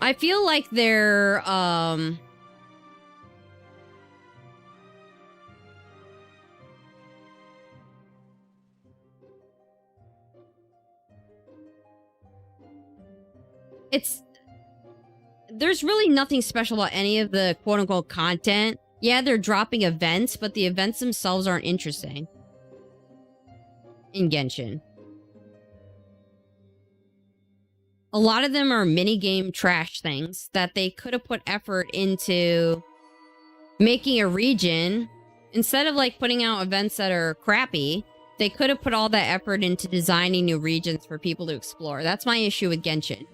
I feel like they're, there's really nothing special about any of the quote-unquote content. Yeah, they're dropping events, but the events themselves aren't interesting in Genshin. A lot of them are minigame trash things that they could have put effort into making a region. Instead of, like, putting out events that are crappy, they could have put all that effort into designing new regions for people to explore. That's my issue with Genshin.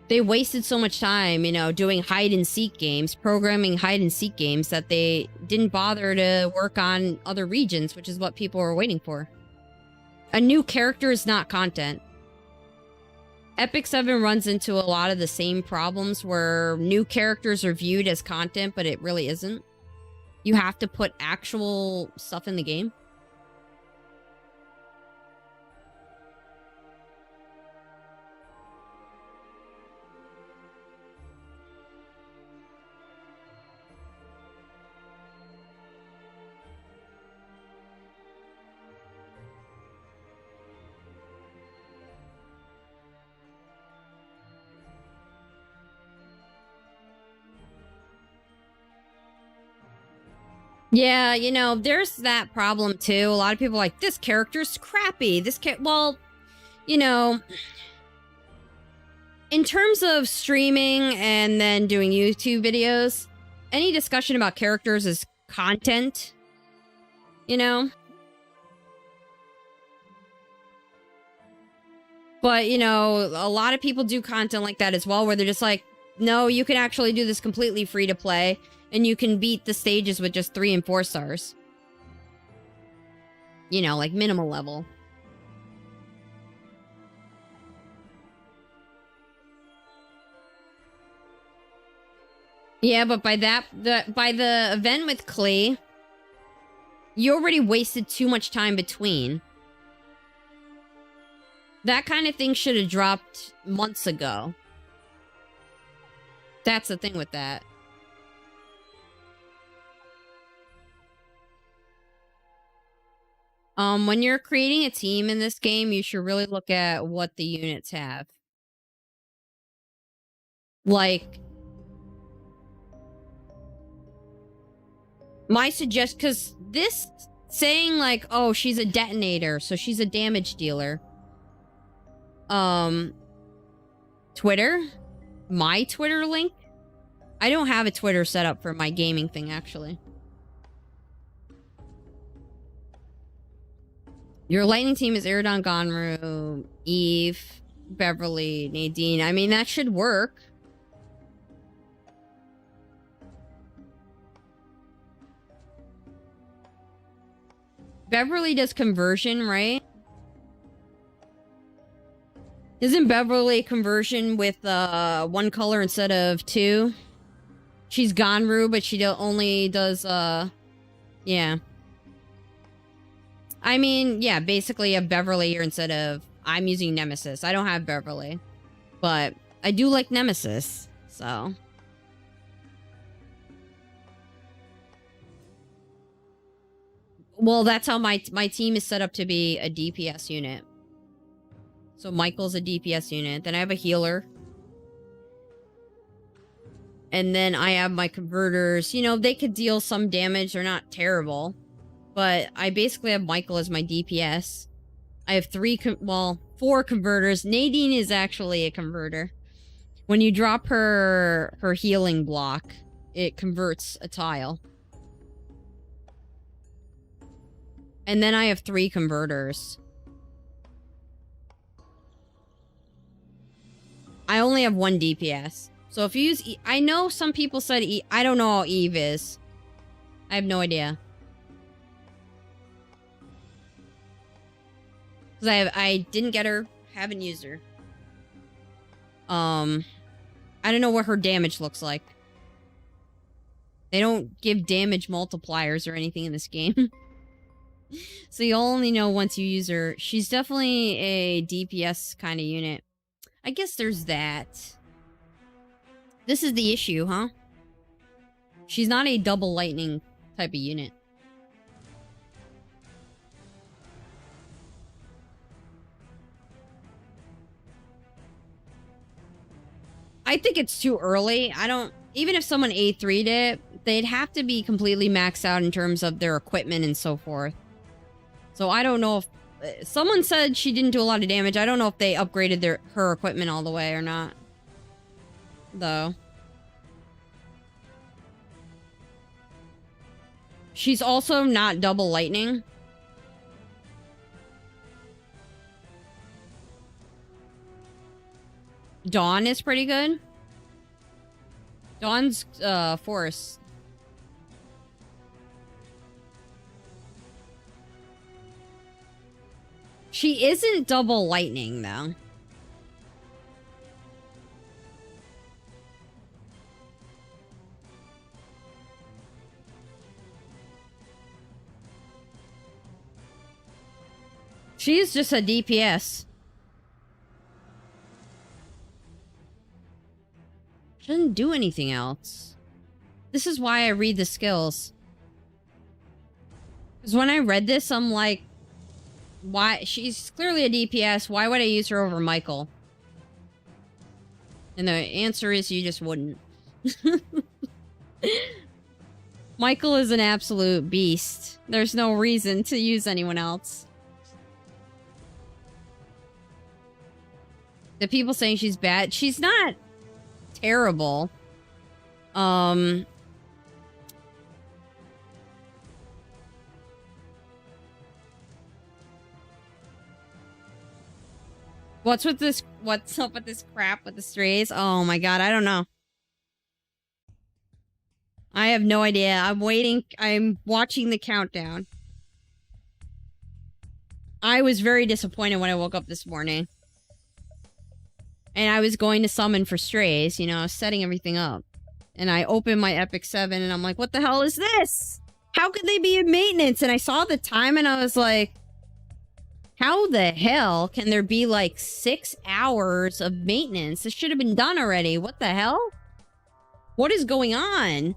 They wasted so much time, you know, doing hide-and-seek games, programming hide-and-seek games, that they didn't bother to work on other regions, which is what people were waiting for. A new character is not content. Epic 7 runs into a lot of the same problems where new characters are viewed as content, but it really isn't. You have to put actual stuff in the game. Yeah, you know, there's that problem too. A lot of people are like, this character's crappy. Well, you know, in terms of streaming and then doing YouTube videos, any discussion about characters is content, you know? But, you know, a lot of people do content like that as well, where they're just like, no, you can actually do this completely free to play. And you can beat the stages with just 3 and 4 stars. You know, like minimal level. Yeah, but by the event with Klee, you already wasted too much time between. That kind of thing should have dropped months ago. That's the thing with that. When you're creating a team in this game, you should really look at what the units have. Like, my suggestion, because this saying like, oh, she's a detonator, so she's a damage dealer. Twitter? My Twitter link? I don't have a Twitter set up for my gaming thing, actually. Your lightning team is Iridon, Gonru, Eve, Beverly, Nadine. I mean, that should work. Beverly does conversion, right? Isn't Beverly conversion with one color instead of two? She's Ganru, but she only does yeah. I mean, yeah, basically a Beverly here instead of I'm using Nemesis. I don't have Beverly, but I do like Nemesis, so. Well, that's how my team is set up to be a DPS unit. So Michael's a DPS unit. Then I have a healer. And then I have my converters. You know, they could deal some damage. They're not terrible. But I basically have Michael as my DPS. I have 4 converters. Nadine is actually a converter. When you drop her healing block, it converts a tile. And then I have 3 converters. I only have 1 DPS. So if you use I know some people said I don't know how Eve is. I have no idea. Because I didn't get her, haven't used her. I don't know what her damage looks like. They don't give damage multipliers or anything in this game. So you'll only know once you use her. She's definitely a DPS kind of unit. I guess there's that. This is the issue, huh? She's not a double lightning type of unit. I think it's too early. Even if someone A3'd it, they'd have to be completely maxed out in terms of their equipment and so forth. So I don't know if someone said she didn't do a lot of damage. I don't know if they upgraded her equipment all the way or not. Though. She's also not double lightning. Dawn is pretty good. Dawn's force. She isn't double lightning though. She's just a DPS. She doesn't do anything else. This is why I read the skills. Because when I read this, I'm like, why? She's clearly a DPS. Why would I use her over Michael? And the answer is you just wouldn't. Michael is an absolute beast. There's no reason to use anyone else. The people saying she's bad, she's not terrible. What's up with this crap with the strays? Oh my god, I don't know. I have no idea. I'm watching the countdown. I was very disappointed when I woke up this morning. And I was going to summon for strays, you know, I was setting everything up. And I opened my Epic 7 and I'm like, what the hell is this? How could they be in maintenance? And I saw the time and I was like, how the hell can there be like 6 hours of maintenance? This should have been done already. What the hell? What is going on?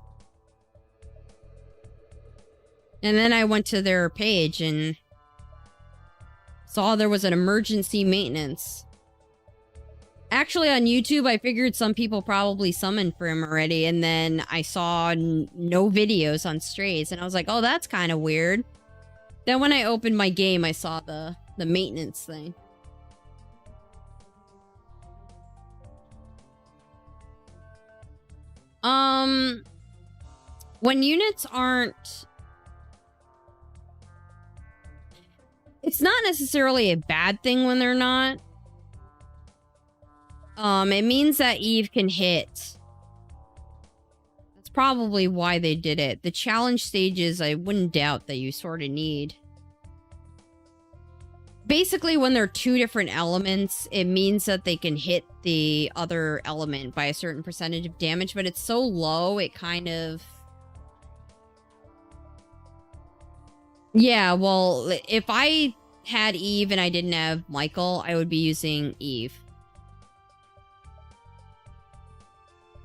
And then I went to their page and saw there was an emergency maintenance. Actually, on YouTube, I figured some people probably summoned for him already, and then I saw no videos on strays, and I was like, oh, that's kind of weird. Then when I opened my game, I saw the maintenance thing. When units aren't... It's not necessarily a bad thing when they're not. It means that Eve can hit. That's probably why they did it. The challenge stages, I wouldn't doubt that you sort of need. Basically, when they're two different elements, it means that they can hit the other element by a certain percentage of damage, but it's so low, it kind of... Yeah, well, if I had Eve and I didn't have Michael, I would be using Eve.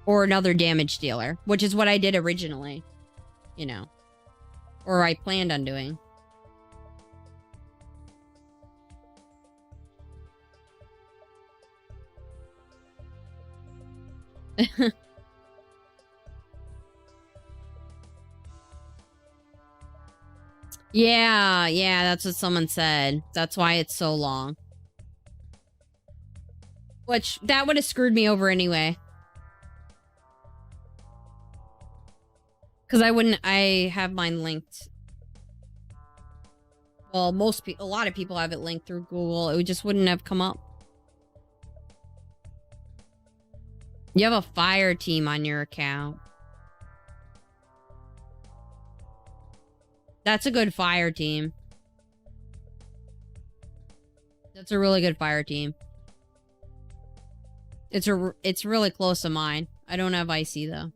Or another damage dealer, which is what I did originally. You know. Or I planned on doing. Yeah, that's what someone said. That's why it's so long. Which, that would have screwed me over anyway. Because I have mine linked. Well, a lot of people have it linked through Google. It just wouldn't have come up. You have a fire team on your account. That's a good fire team. That's a really good fire team. It's really close to mine. I don't have icy though.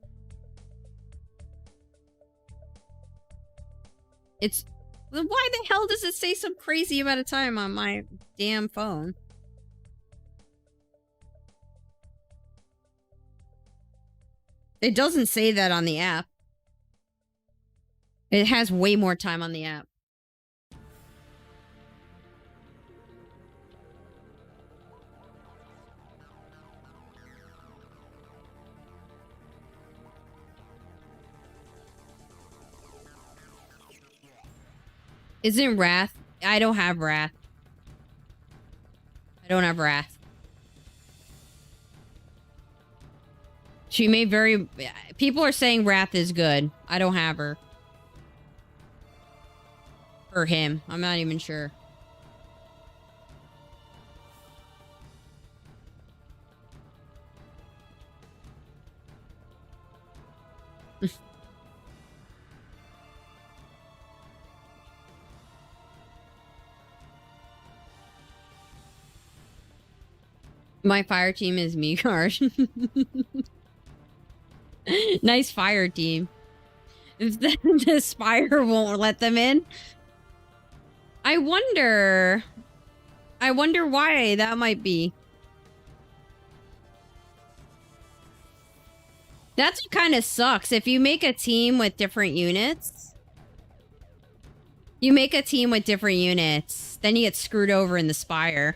Why the hell does it say some crazy amount of time on my damn phone? It doesn't say that on the app. It has way more time on the app. Isn't Wrath? I don't have Wrath. I don't have Wrath. She may very... People are saying Wrath is good. I don't have her. Or him. I'm not even sure. My fire team is Migard. Nice fire team. If the Spire won't let them in. I wonder why that might be. That's what kind of sucks. If you make a team with different units, then you get screwed over in the Spire.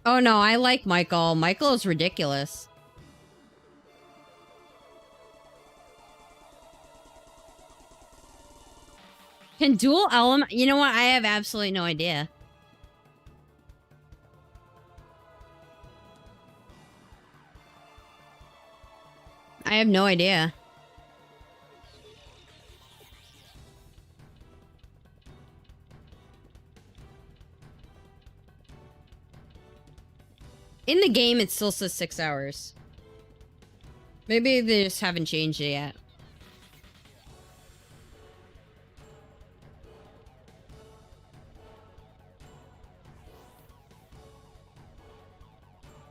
Oh no, I like Michael. Michael is ridiculous. Can dual element... You know what? I have absolutely no idea. I have no idea. In the game, it still says 6 hours. Maybe they just haven't changed it yet.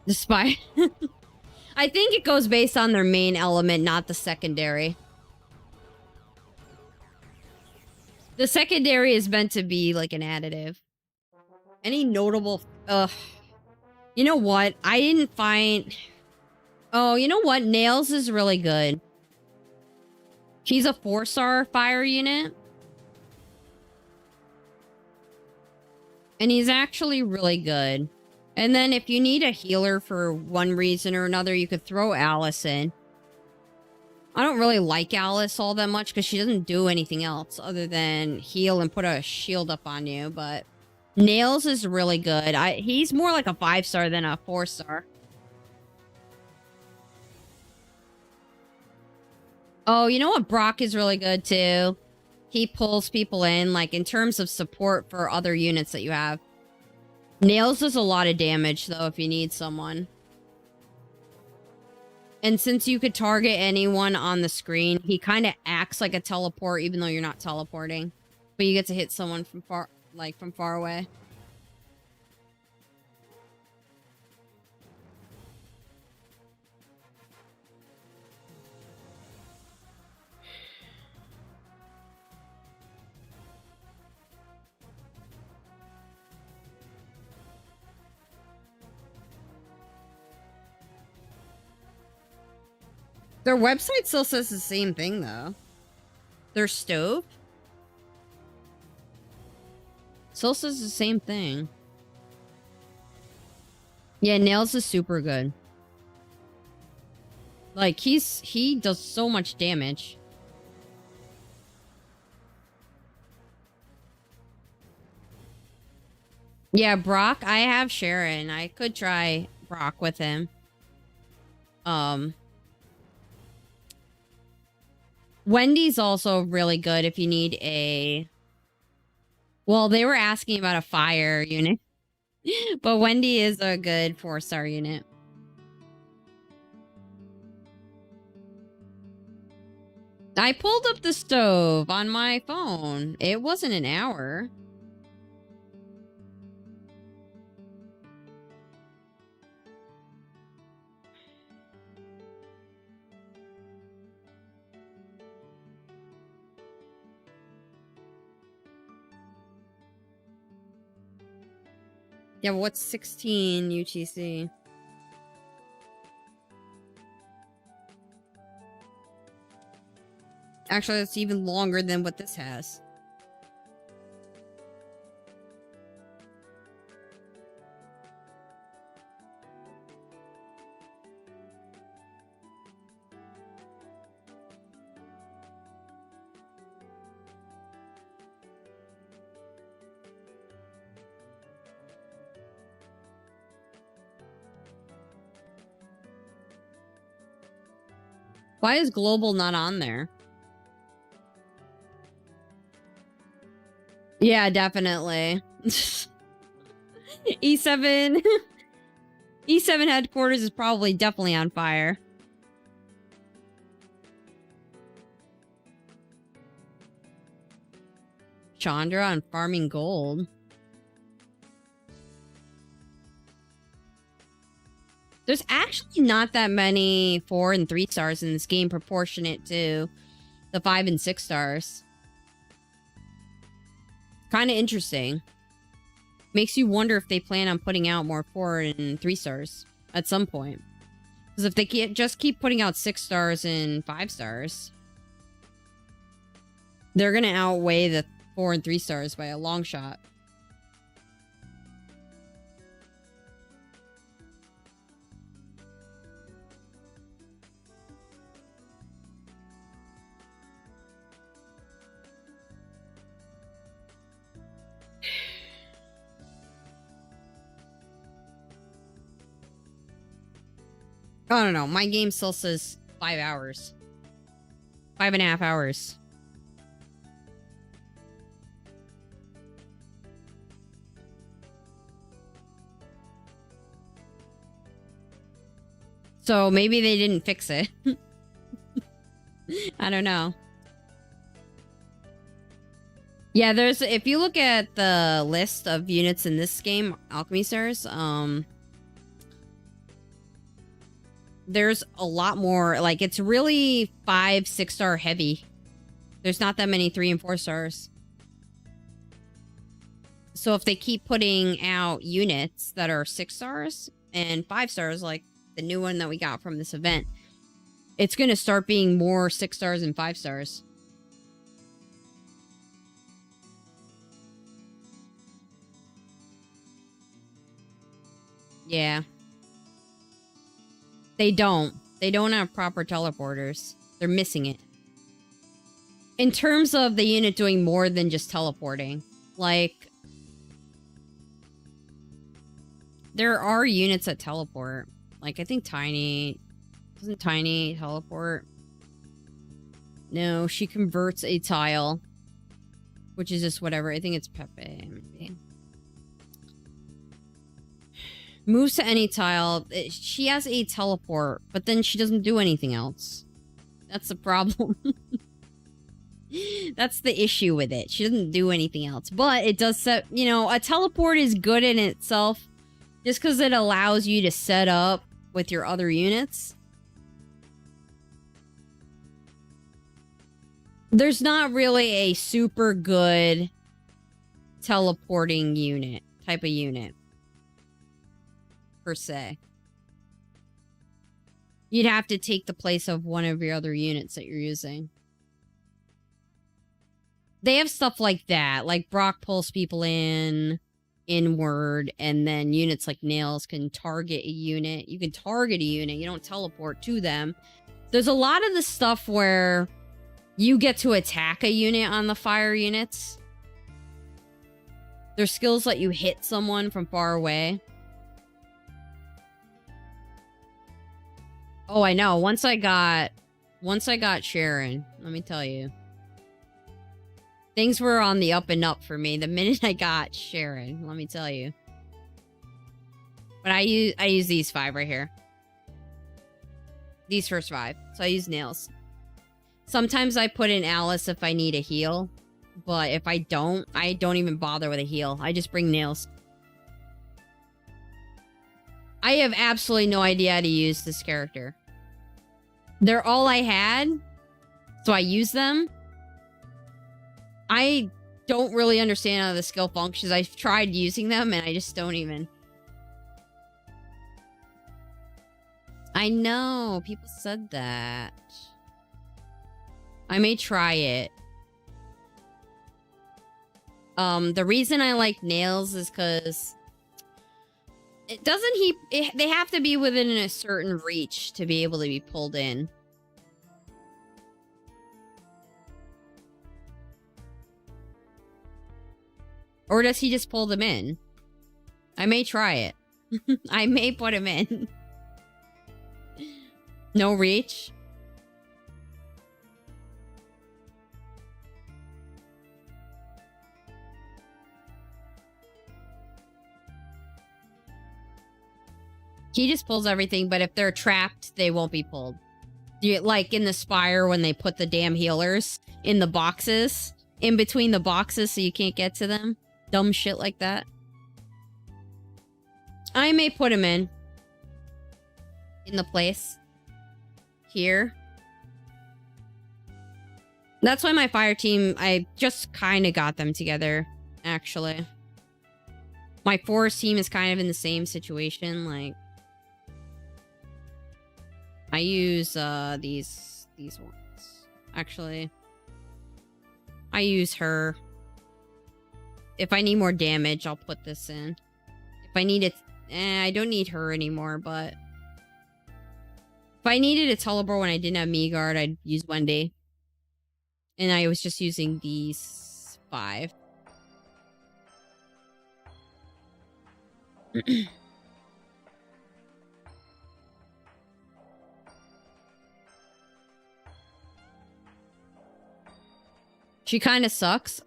The spy. I think it goes based on their main element, not the secondary. The secondary is meant to be like an additive. Any notable... You know what? I didn't find... Oh, you know what? Nails is really good. He's a 4-star fire unit. And he's actually really good. And then if you need a healer for one reason or another, you could throw Alice in. I don't really like Alice all that much because she doesn't do anything else other than heal and put a shield up on you, but... Nails is really good. He's more like a 5-star than a 4-star. Oh, you know what? Brock is really good too. he pulls people in, like, in terms of support for other units that you have. Nails does a lot of damage, though, if you need someone. And since you could target anyone on the screen, he kind of acts like a teleport, even though you're not teleporting. But you get to hit someone from far, like, from far away. Their website still says the same thing, though. Their stove still says the same thing. Yeah, Nails is super good. Like, he does so much damage. Yeah, Brock, I have Sharon. I could try Brock with him. Wendy's also really good if you need a... Well, they were asking about a fire unit. But Wendy is a good 4-star unit. I pulled up the stove on my phone. It wasn't an hour. Yeah, but what's 16 UTC? Actually, it's even longer than what this has. Why is global not on there? Yeah, definitely. E7 E7 headquarters is probably definitely on fire. Chandra on farming gold. There's actually not that many 4 and 3 stars in this game proportionate to the 5 and 6 stars. Kind of interesting. Makes you wonder if they plan on putting out more 4 and 3 stars at some point. Because if they just keep putting out 6 stars and 5 stars, they're going to outweigh the 4 and 3 stars by a long shot. I don't know. My game still says 5 hours. 5.5 hours. So maybe they didn't fix it. I don't know. Yeah, there's... If you look at the list of units in this game, Alchemy stars, there's a lot more. Like, it's really 5, 6-star heavy. There's not that many 3 and 4 stars. So if they keep putting out units that are 6 stars and 5 stars, like the new one that we got from this event, it's going to start being more 6 stars and 5 stars. Yeah. They don't. They don't have proper teleporters. They're missing it. In terms of the unit doing more than just teleporting, like, there are units that teleport. Like, I think Tiny... Doesn't Tiny teleport? No, she converts a tile. which is just whatever. I think it's Pepe, maybe. Moves to any tile. She has a teleport, but then she doesn't do anything else. That's the problem. That's the issue with it. She doesn't do anything else. But it does set, you know, a teleport is good in itself just because it allows you to set up with your other units. There's not really a super good teleporting unit, type of unit, per se. You'd have to take the place of one of your other units that you're using. They have stuff like that, like Brock pulls people inward, and then units like Nails can target a unit. You can target a unit, you don't teleport to them. There's a lot of the stuff where you get to attack a unit on the fire units. Their skills let you hit someone from far away. Oh, I know. Once I got Sharon, let me tell you. Things were on the up and up for me the minute I got Sharon, let me tell you. But I use these 5 right here. These first 5. So I use Nails. Sometimes I put in Alice if I need a heal. But if I don't even bother with a heal. I just bring Nails. I have absolutely no idea how to use this character. They're all I had, so I use them. I don't really understand how the skill functions. I've tried using them, and I just don't even. I know, people said that. I may try it. The reason I like Nails is because they have to be within a certain reach to be able to be pulled in. Or does he just pull them in? I may try it. I may put him in. No reach. He just pulls everything, but if they're trapped, they won't be pulled. Like in the Spire when they put the damn healers in the boxes, in between the boxes so you can't get to them. Dumb shit like that. I may put him in the place. Here. That's why my fire team, I just kind of got them together, actually. My forest team is kind of in the same situation, like... I use these ones. Actually, I use her. If I need more damage, I'll put this in. If I need it, I don't need her anymore, but if I needed a teleport when I didn't have Meagard, I'd use Wendy. And I was just using these 5. She kind of sucks.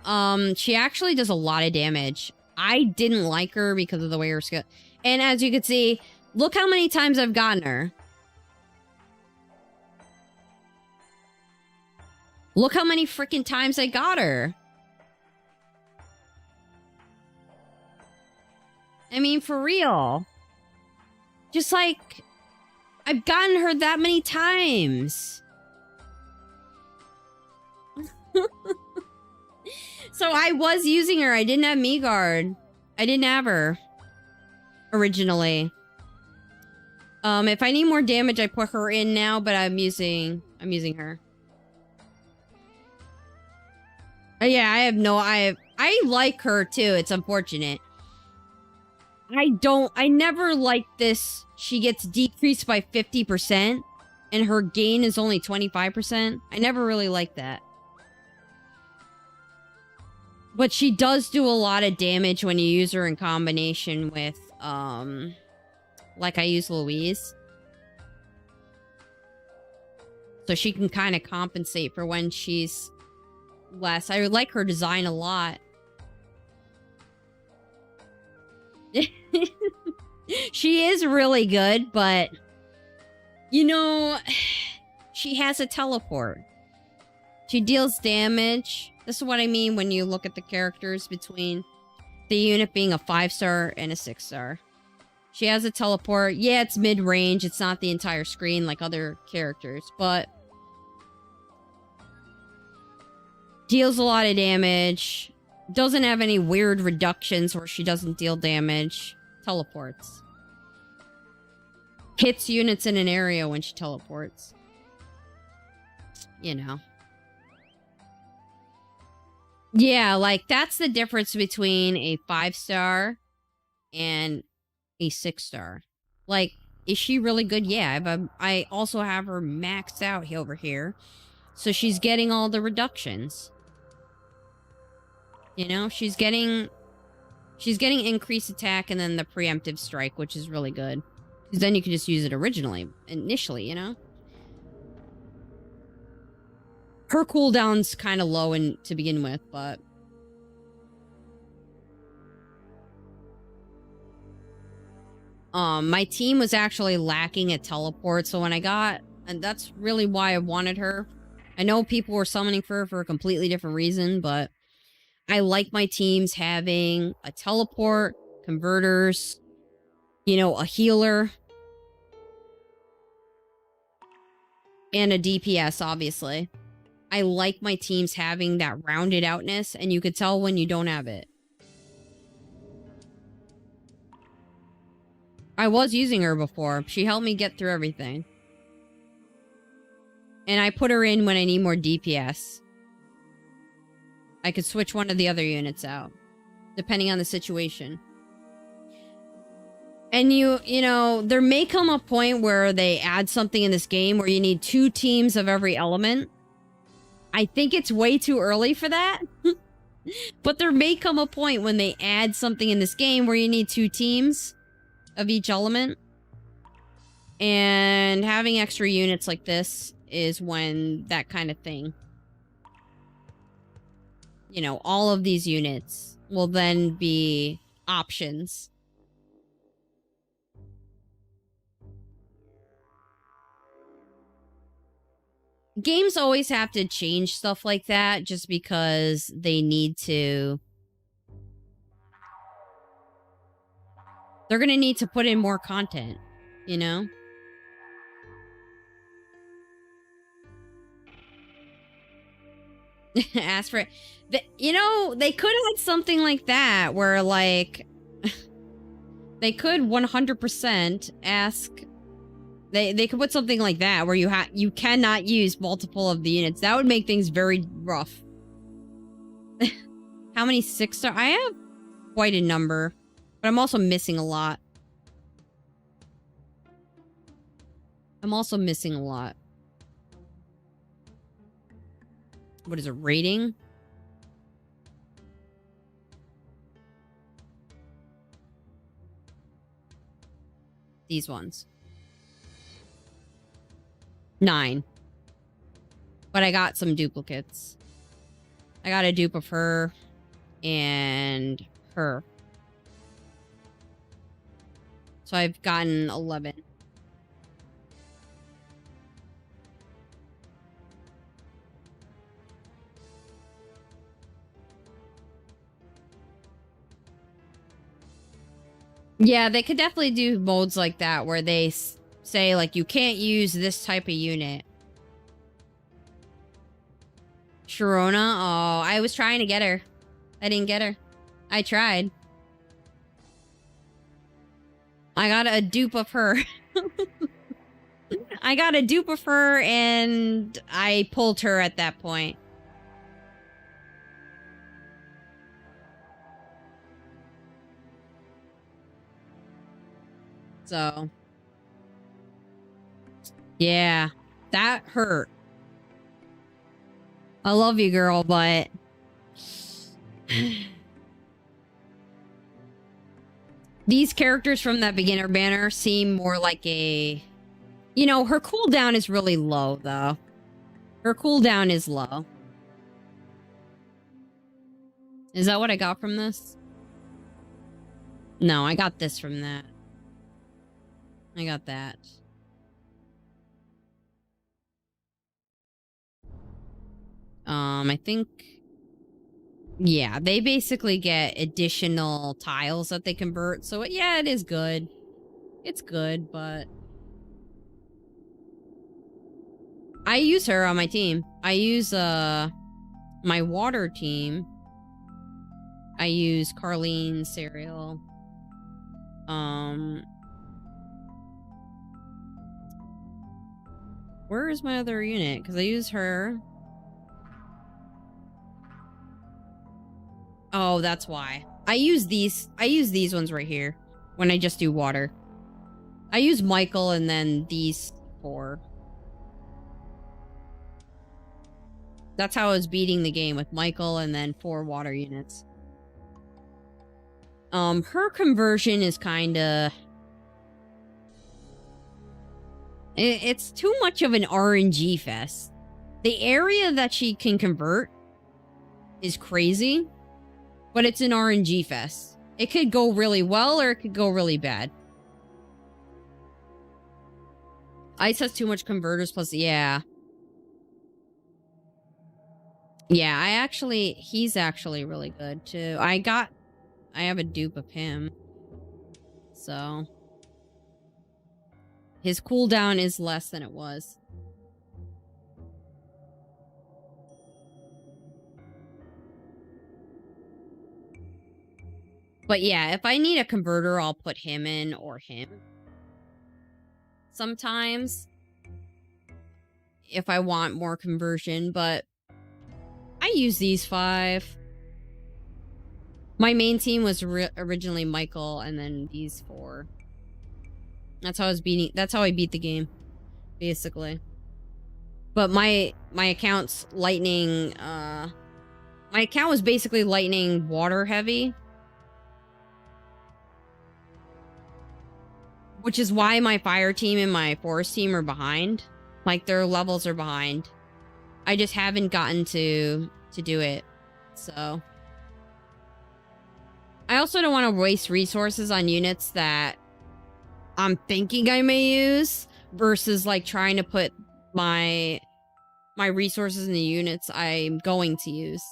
She actually does a lot of damage. I didn't like her because of the way her skill... And as you can see, look how many times I've gotten her. Look how many freaking times I got her. I mean, for real. Just like, I've gotten her that many times. So I was using her. I didn't have Meagard. I didn't have her originally. If I need more damage, I put her in now, but I'm using her. Yeah, I like her too. It's unfortunate. I never like this. She gets decreased by 50% and her gain is only 25%. I never really liked that. But she does do a lot of damage when you use her in combination with, like I use Louise. So she can kind of compensate for when she's less. I like her design a lot. She is really good, but you know, she has a teleport. She deals damage. This is what I mean when you look at the characters between the unit being a 5-star and a 6-star. She has a teleport. Yeah, it's mid-range. It's not the entire screen like other characters, but deals a lot of damage. Doesn't have any weird reductions where she doesn't deal damage. Teleports. Hits units in an area when she teleports. You know. Yeah, like, that's the difference between a 5-star and a 6-star. Like, is she really good? Yeah, but I also have her maxed out over here. So she's getting all the reductions. You know, she's getting increased attack and then the preemptive strike, which is really good. Because then you can just use it initially, you know? Her cooldown's kind of low to begin with, but my team was actually lacking a teleport, so when I got, and that's really why I wanted her. I know people were summoning for her for a completely different reason, but I like my teams having a teleport, converters, you know, a healer, and a DPS, obviously. I like my teams having that rounded outness, and you could tell when you don't have it. I was using her before. She helped me get through everything. And I put her in when I need more DPS. I could switch one of the other units out, depending on the situation. And you know, there may come a point where they add something in this game where you need 2 teams of every element. I think it's way too early for that. But there may come a point when they add something in this game where you need 2 teams of each element. And having extra units like this is when that kind of thing. You know, all of these units will then be options. Games always have to change stuff like that just because they need to. They're going to need to put in more content, you know? Ask for it. You know, they could have had something like that where, like, they could 100% ask. They could put something like that where you cannot use multiple of the units. That would make things very rough. How many 6-star? I have quite a number, but I'm also missing a lot. What is it, rating? These ones. 9. But I got some duplicates. I got a dupe of her and her. So I've gotten 11. Yeah, they could definitely do modes like that where they say, like, you can't use this type of unit. Sharona? Oh, I was trying to get her. I didn't get her. I tried. I got a dupe of her. I got a dupe of her, and I pulled her at that point. So, yeah, that hurt. I love you, girl, but these characters from that beginner banner seem more like a, you know, her cooldown is really low, though. Her cooldown is low. Is that what I got from this? No, I got this from that. I got that. I think... Yeah, they basically get additional tiles that they convert. So, yeah, it is good. It's good, but... I use her on my team. I use, my water team. I use Carlene, Cereal. Where is my other unit? Because I use her. Oh, that's why. I use these ones right here when I just do water. I use Michael and then these 4. That's how I was beating the game, with Michael and then 4 water units. Her conversion is kinda... It's too much of an RNG fest. The area that she can convert is crazy, but it's an RNG fest. It could go really well or it could go really bad. Ice has too much converters plus, yeah. Yeah, he's actually really good too. I have a dupe of him. So his cooldown is less than it was. But yeah, if I need a converter, I'll put him in or him. Sometimes. If I want more conversion, but I use these 5. My main team was originally Michael and then these 4. That's how I beat the game, basically. But my account's lightning, my account was basically lightning water heavy. Which is why my fire team and my forest team are behind. Like, their levels are behind. I just haven't gotten to do it. So. I also don't want to waste resources on units that I'm thinking I may use versus like trying to put my resources in the units I'm going to use.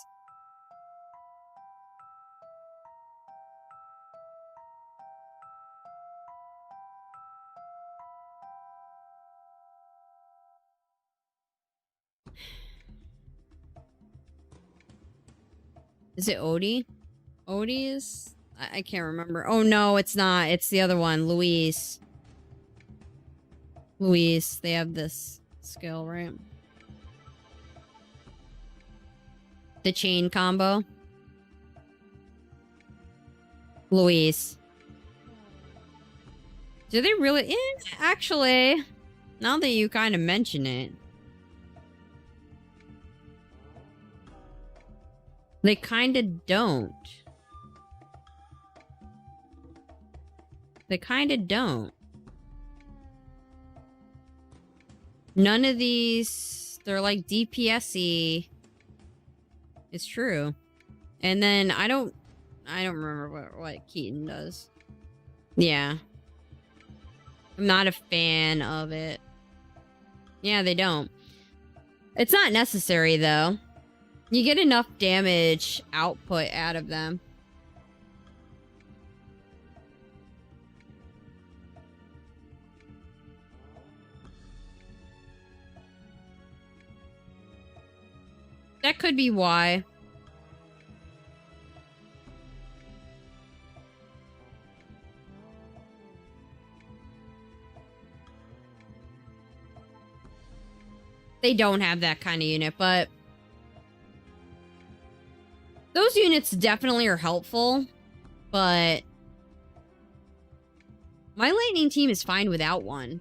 Is it Odie? Odie is... I can't remember. Oh, no, it's not. It's the other one. Luis. Luis. They have this skill, right? The chain combo. Luis. Do they really... actually, now that you kind of mention it. They kind of don't. They kind of don't. None of these, they're like DPS-y. It's true. And then I don't remember what Keaton does. Yeah. I'm not a fan of it. Yeah, they don't. It's not necessary, though. You get enough damage output out of them. That could be why. They don't have that kind of unit, but those units definitely are helpful, but my lightning team is fine without one.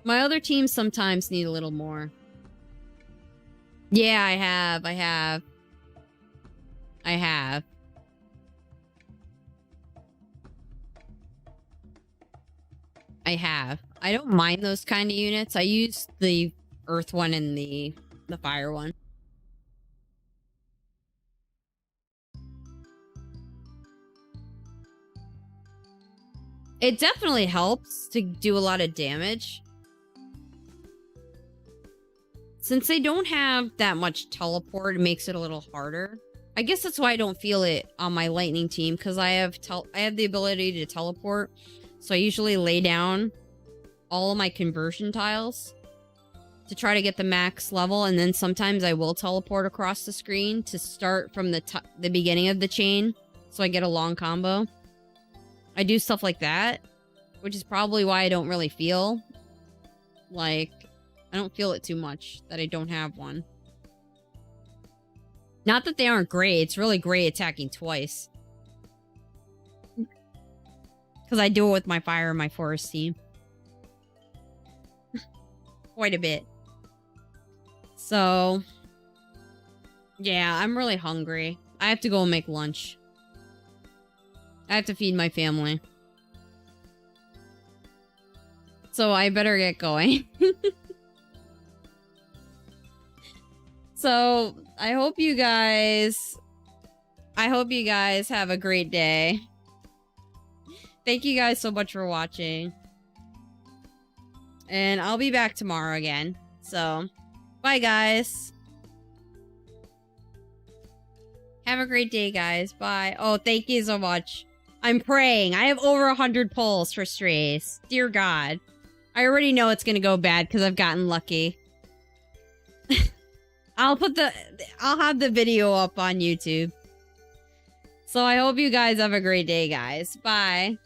My other teams sometimes need a little more. Yeah, I have. I don't mind those kind of units. I use the earth one and the fire one. It definitely helps to do a lot of damage. Since they don't have that much teleport, it makes it a little harder. I guess that's why I don't feel it on my lightning team, because I have the ability to teleport. So I usually lay down all of my conversion tiles to try to get the max level, and then sometimes I will teleport across the screen to start from the beginning of the chain, so I get a long combo. I do stuff like that, which is probably why I don't really feel like... I don't feel it too much that I don't have one. Not that they aren't great. It's really great attacking twice. Because I do it with my fire and my forest team. Quite a bit. So... yeah, I'm really hungry. I have to go and make lunch. I have to feed my family. So I better get going. So, I hope you guys have a great day. Thank you guys so much for watching. And I'll be back tomorrow again. So, bye guys. Have a great day, guys. Bye. Oh, thank you so much. I'm praying. I have over 100 pulls for strays. Dear God. I already know it's gonna go bad because I've gotten lucky. I'll have the video up on YouTube. So I hope you guys have a great day, guys. Bye.